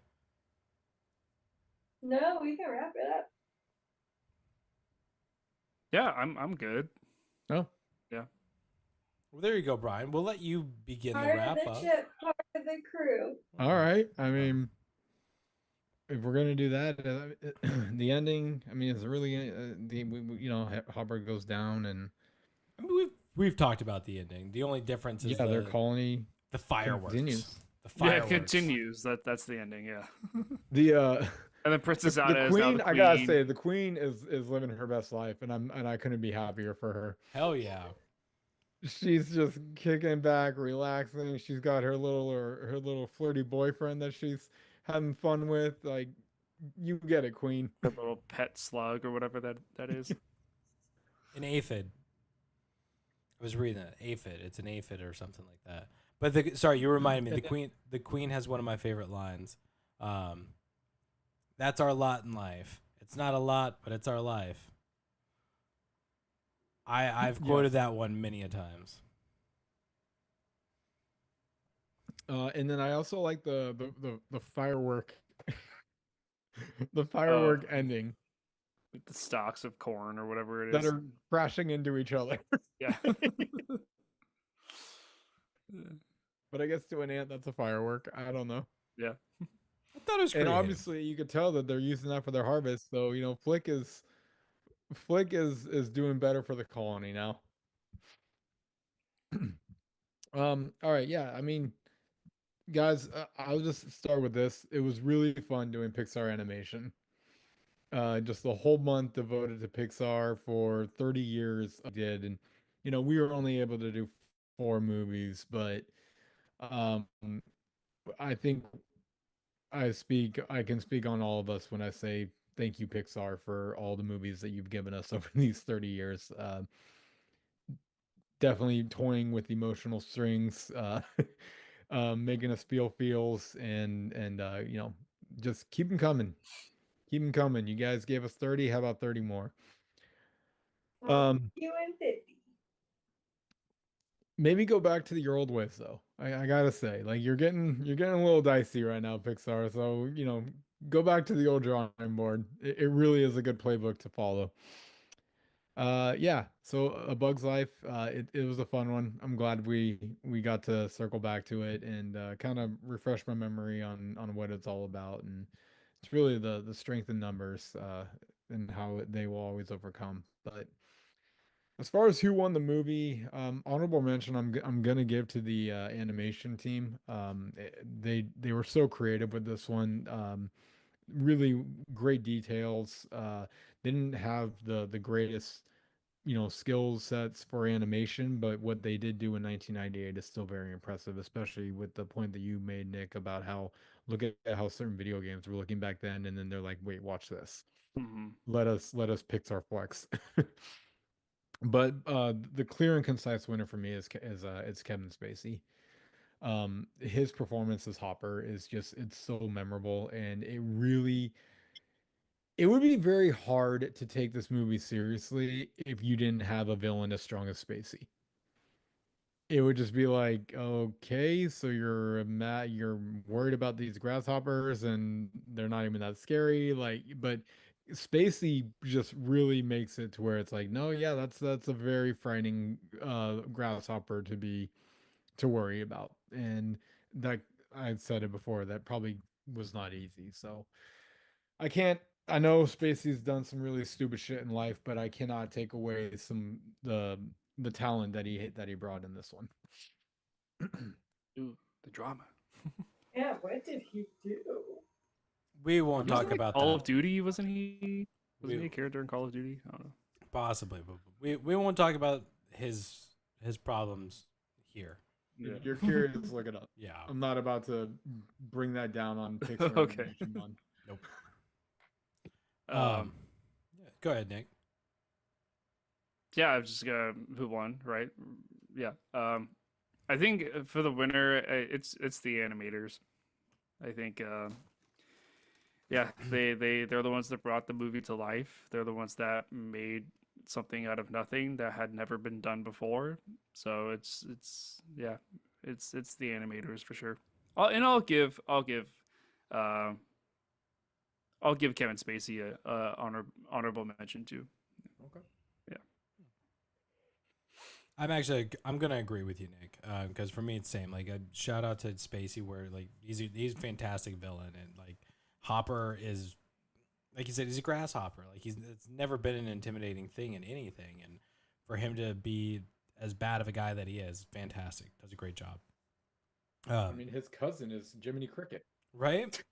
No, we can wrap it up. Yeah, I'm good. Oh, yeah. Well, there you go, Brian. We'll let you begin Part the wrap of the up. ship, part of the crew. all right. I mean, if we're gonna do that, the ending. I mean, it's really Hopper goes down, and I mean, we've talked about the ending. The only difference is their colony, the fireworks. continues. The fireworks. Yeah, it continues. That's the ending. Yeah. And then Princess The Anna is now queen, the I gotta queen. say, the queen is living her best life, and I couldn't be happier for her. Hell yeah. She's just kicking back, relaxing. She's got her little flirty boyfriend that she's having fun with. Like, you get it, queen. Her little pet slug or whatever that is. An aphid. I was reading that aphid. It's an aphid or something like that. But sorry, you reminded me. The queen has one of my favorite lines. That's our lot in life. It's not a lot, but it's our life. I've quoted that one many a times. And then I also like the firework, the firework ending With the stalks of corn or whatever it that is. are crashing into each other. Yeah. But I guess to an ant, that's a firework. I don't know. Yeah. I thought it was And creative. obviously, you could tell that they're using that for their harvest. So Flick is doing better for the colony now. All right, yeah. I mean, guys, I'll just start with this. It was really fun doing Pixar animation. Just the whole month devoted to Pixar for 30 years I did, and we were only able to do 4 movies, but um, I think I can speak on all of us when I say thank you, Pixar, for all the movies that you've given us over these 30 years. Definitely toying with emotional strings, making us feel feels, and just keep them coming. Keep them coming. You guys gave us 30. How about 30 more? You and 50. Maybe go back to your old ways though. I gotta say, like you're getting a little dicey right now, Pixar. So go back to the old drawing board. It really is a good playbook to follow. Yeah. So A Bug's Life. It was a fun one. I'm glad we got to circle back to it and kind of refresh my memory on what it's all about. And it's really the strength in numbers and how they will always overcome. But as far as who won the movie, honorable mention I'm gonna give to the animation team. They were so creative with this one. Really great details. They didn't have the greatest skill sets for animation, but what they did do in 1998 is still very impressive, especially with the point that you made, Nick, about how look at how certain video games were looking back then, and then they're like, wait, watch this. Mm-hmm. Let us Pixar flex. But the clear and concise winner for me is it's Kevin Spacey. His performance as Hopper is just it's so memorable, and it would be very hard to take this movie seriously if you didn't have a villain as strong as Spacey. It would just be like, okay, so you're worried about these grasshoppers and they're not even that scary, like, but Spacey just really makes it to where it's like, no, yeah, that's a very frightening grasshopper to worry about. And that I said it before, that probably was not easy. So I can't. I know Spacey's done some really stupid shit in life, but I cannot take away the talent that he brought in this one. Ooh, the drama. Yeah, what did he do? We won't Wasn't talk it about Call that. of Duty. Wasn't he We- a character in Call of Duty? I don't know. Possibly, but we won't talk about his problems here. Yeah. If you're curious, look it up. Yeah. I'm not about to bring that down on Pixar Okay. Animation Month. Nope. Um, Go ahead, Nick. yeah, I'm just gonna move on, right? Yeah. I think for the winner, it's the animators. I think, yeah, they're the ones that brought the movie to life. They're the ones that made something out of nothing that had never been done before. So it's the animators for sure. I'll give Kevin Spacey a honorable mention too. Okay. I'm gonna agree with you, Nick, because for me it's same. Like a shout out to Spacey, where like he's a fantastic villain, and like Hopper is, like you said, he's a grasshopper. Like it's never been an intimidating thing in anything, and for him to be as bad of a guy that he is, fantastic. Does a great job. I mean, his cousin is Jiminy Cricket. Right?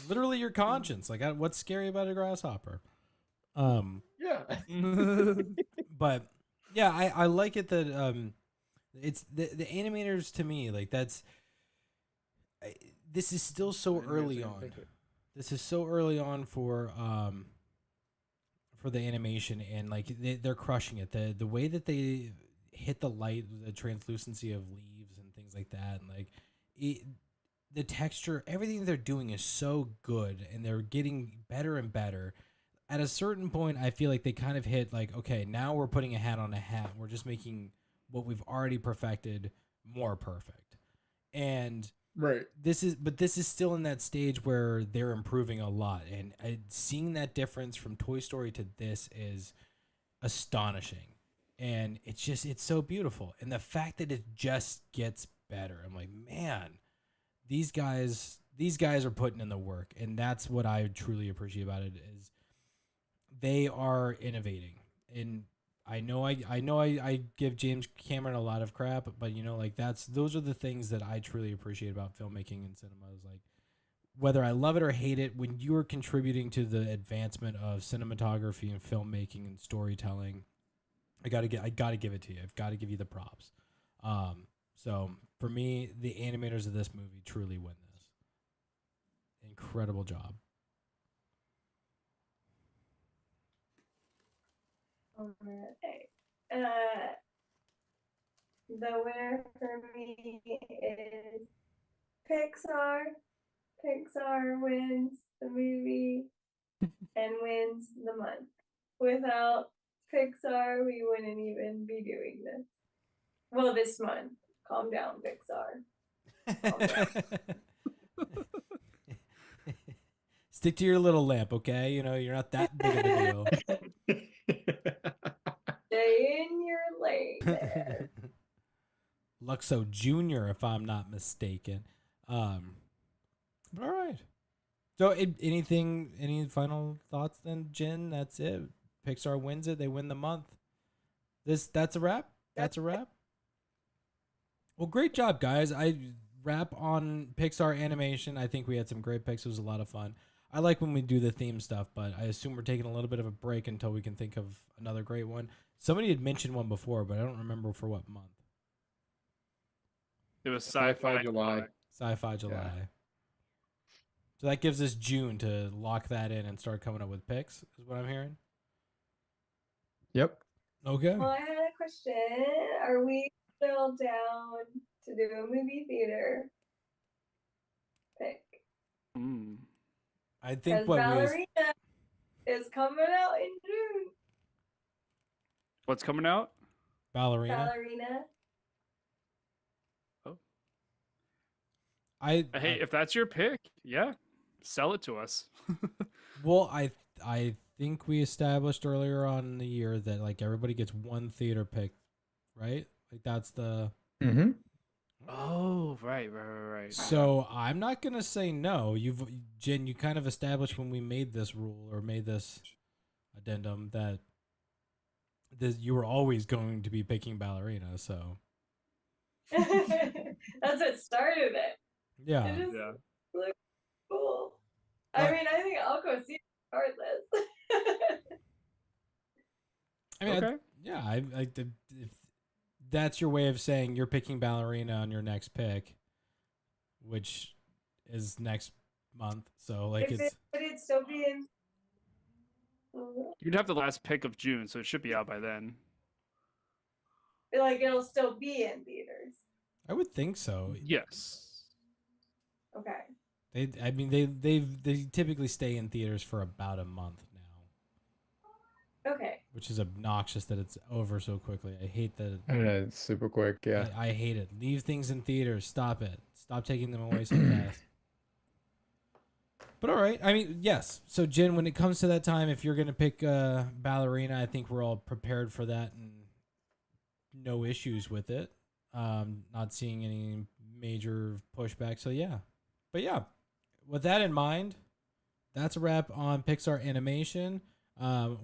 literally your conscience. Like, what's scary about a grasshopper? Yeah. But yeah, I like it that it's the animators to me, like this is still so early on. This is so early on for the animation, and like they're crushing it. The way that they hit the light, the translucency of leaves and things like that, and like the texture, everything they're doing is so good, and they're getting better and better. At a certain point, I feel like they kind of hit like, okay, now we're putting a hat on a hat. We're just making what we've already perfected more perfect. And Right. this is still in that stage where they're improving a lot, and seeing that difference from Toy Story to this is astonishing. And it's so beautiful, and the fact that it just gets better, I'm like, man, these guys are putting in the work, and that's what I truly appreciate about it, is they are innovating. And I give James Cameron a lot of crap, but like those are the things that I truly appreciate about filmmaking and cinema, is like, whether I love it or hate it, when you are contributing to the advancement of cinematography and filmmaking and storytelling, I gotta give it to you. I've got to give you the props. So for me, the animators of this movie truly win this. Incredible job. Alright. The winner for me is Pixar. Pixar wins the movie and wins the month. Without Pixar, we wouldn't even be doing this. Well, this month. Calm down, Pixar. Stick to your little lamp, okay? You're not that big of a deal. Stay in your lane there. Luxo Jr., if I'm not mistaken. All right. So, any final thoughts then, Jen? That's it. Pixar wins it. They win the month. That's a wrap. That's a wrap. Well, great job, guys. I wrap on Pixar animation. I think we had some great picks. It was a lot of fun. I like when we do the theme stuff, but I assume we're taking a little bit of a break until we can think of another great one. Somebody had mentioned one before, but I don't remember for what month. It was Sci-Fi July. Sci-Fi July. So that gives us June to lock that in and start coming up with picks, is what I'm hearing. Yep. Okay. Well, I had a question. Are we still down to do a movie theater pick? I think Because Ballerina is coming out in June. What's coming out? Ballerina. Oh. Hey, if that's your pick, yeah, sell it to us. Well, I think we established earlier on in the year that like everybody gets one theater pick, right? Like that's the. Mm-hmm. Oh, right. So I'm not gonna say no. Jen, you kind of established when we made this rule or made this addendum that you were always going to be picking Ballerina. So That's what started it. yeah. It just looks cool. I mean, I think I'll go see it regardless. I mean, okay. if that's your way of saying you're picking Ballerina on your next pick, which is next month. So like would it still be in? You'd have the last pick of June, so it should be out by then. Like it'll still be in theaters. I would think so. Yes. Okay. They typically stay in theaters for about a month now. Okay. Which is obnoxious that it's over so quickly. I hate that. It's super quick, yeah. I hate it. Leave things in theaters. Stop it. Stop taking them away so fast. But all right. I mean, yes. So, Jen, when it comes to that time, if you're going to pick Ballerina, I think we're all prepared for that and no issues with it. Not seeing any major pushback. So, yeah. But, yeah. With that in mind, that's a wrap on Pixar animation.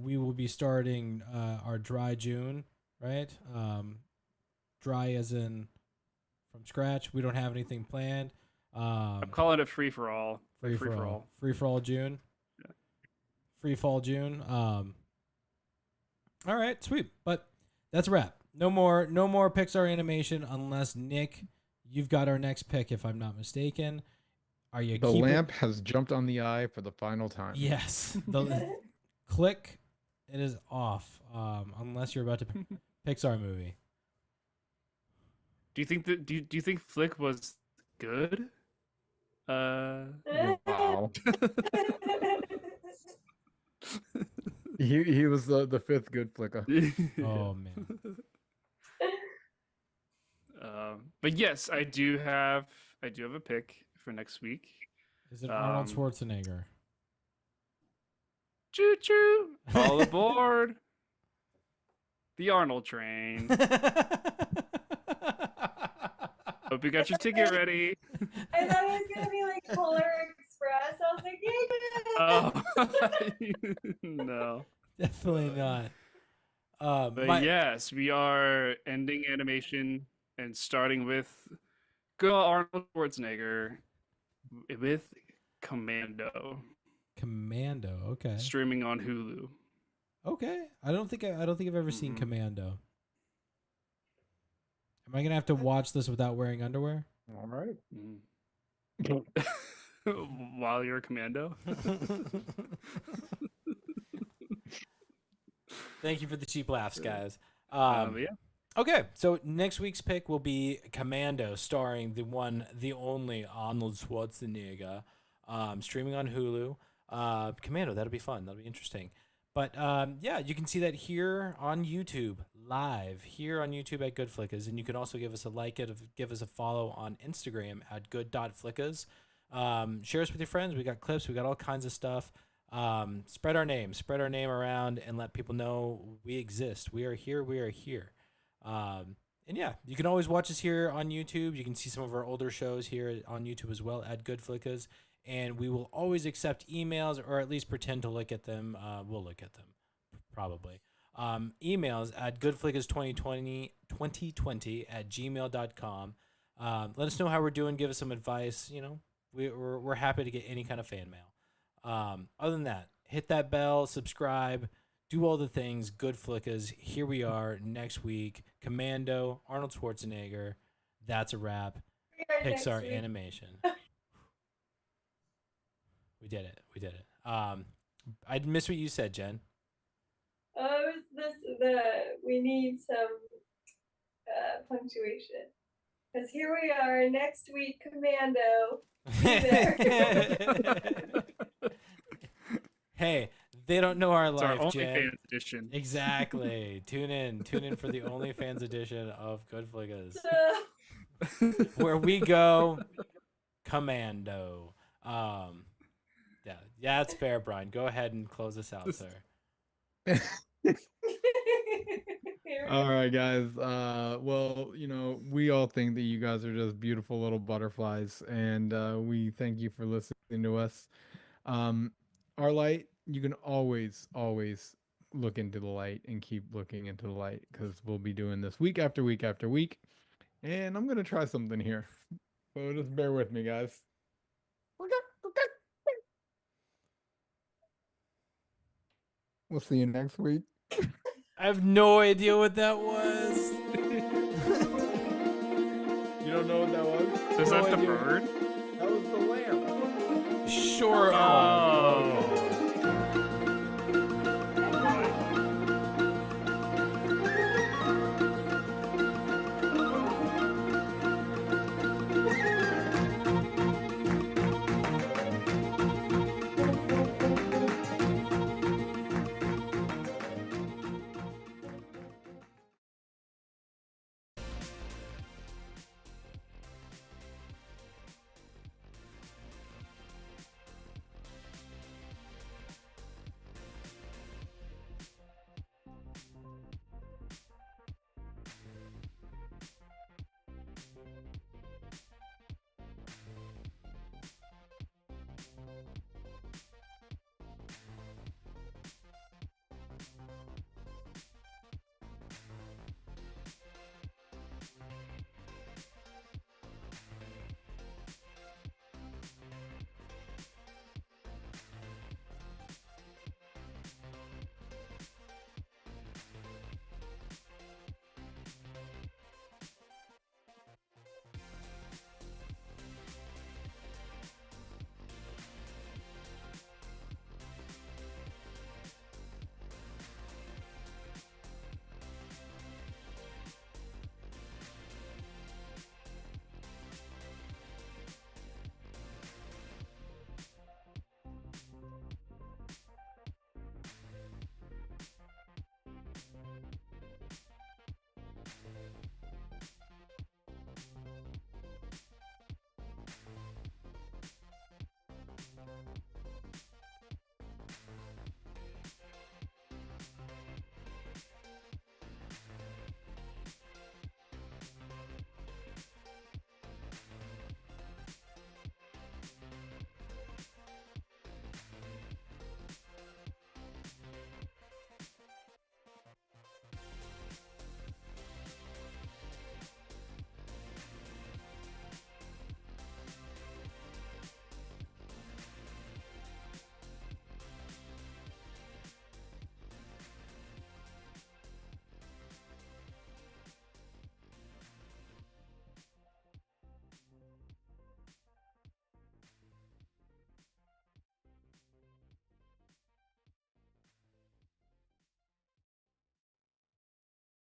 We will be starting our dry June, right? Dry as in from scratch. We don't have anything planned. I'm calling it free for all. Free for all. Free for all June. Yeah. Free fall June. All right, sweet. But that's a wrap. No more Pixar animation unless Nick, you've got our next pick if I'm not mistaken. Are you The keeping... lamp has jumped on the eye for the final time. Yes. The click. It is off. Unless you're about to Pixar movie. Do you think that? Do you think Flick was good? Wow. He was the fifth good flicker. Oh man. But yes, I do have a pick for next week. Is it Arnold Schwarzenegger? Choo choo! All aboard the Arnold train. Hope you got your ticket ready. I thought it was gonna be like Polar Express. I was like, yeah. No. Definitely not. But yes, we are ending animation and starting with good old Arnold Schwarzenegger with Commando. Commando. Okay. Streaming on Hulu. Okay. I don't think I've ever seen Commando. Am I gonna have to watch this without wearing underwear? All right. While you're a commando. Thank you for the cheap laughs, guys. Yeah. Okay, so next week's pick will be Commando, starring the one, the only Arnold Schwarzenegger, streaming on Hulu. Commando, that'll be fun. That'll be interesting. But yeah, you can see that here on YouTube, live here on YouTube at GoodFlickas, and you can also give us a like, give us a follow on Instagram at good.flickas. Share us with your friends. We got clips. We got all kinds of stuff. Spread our name around, and let people know we exist. We are here. We are here. And yeah, you can always watch us here on YouTube. You can see some of our older shows here on YouTube as well at GoodFlickas. And we will always accept emails, or at least pretend to look at them. We'll look at them, probably. Emails at goodflickas2020 at gmail.com. Let us know how we're doing. Give us some advice. You know, we're happy to get any kind of fan mail. Other than that, hit that bell, subscribe, do all the things. GoodFlickas. Here we are next week. Commando, Arnold Schwarzenegger. That's a wrap. Pixar animation. We did it. I missed what you said, Jen. We need some punctuation. Because here we are next week, Commando. Be there. Hey, they don't know our It's life, our Jen. OnlyFans edition. Exactly. Tune in for the OnlyFans edition of GoodFlickas, where we go Commando. Yeah, that's fair, Brian. Go ahead and close us out, sir. All right, guys. Well, you know, we all think that you guys are just beautiful little butterflies, and we thank you for listening to us. Our light, you can always look into the light and keep looking into the light, because we'll be doing this week after week after week. And I'm gonna try something here, so just bear with me, guys. We'll see you next week. I have no idea what that was. You don't know what that was? Is No that the idea. bird? That was the lamp. Sure. Oh.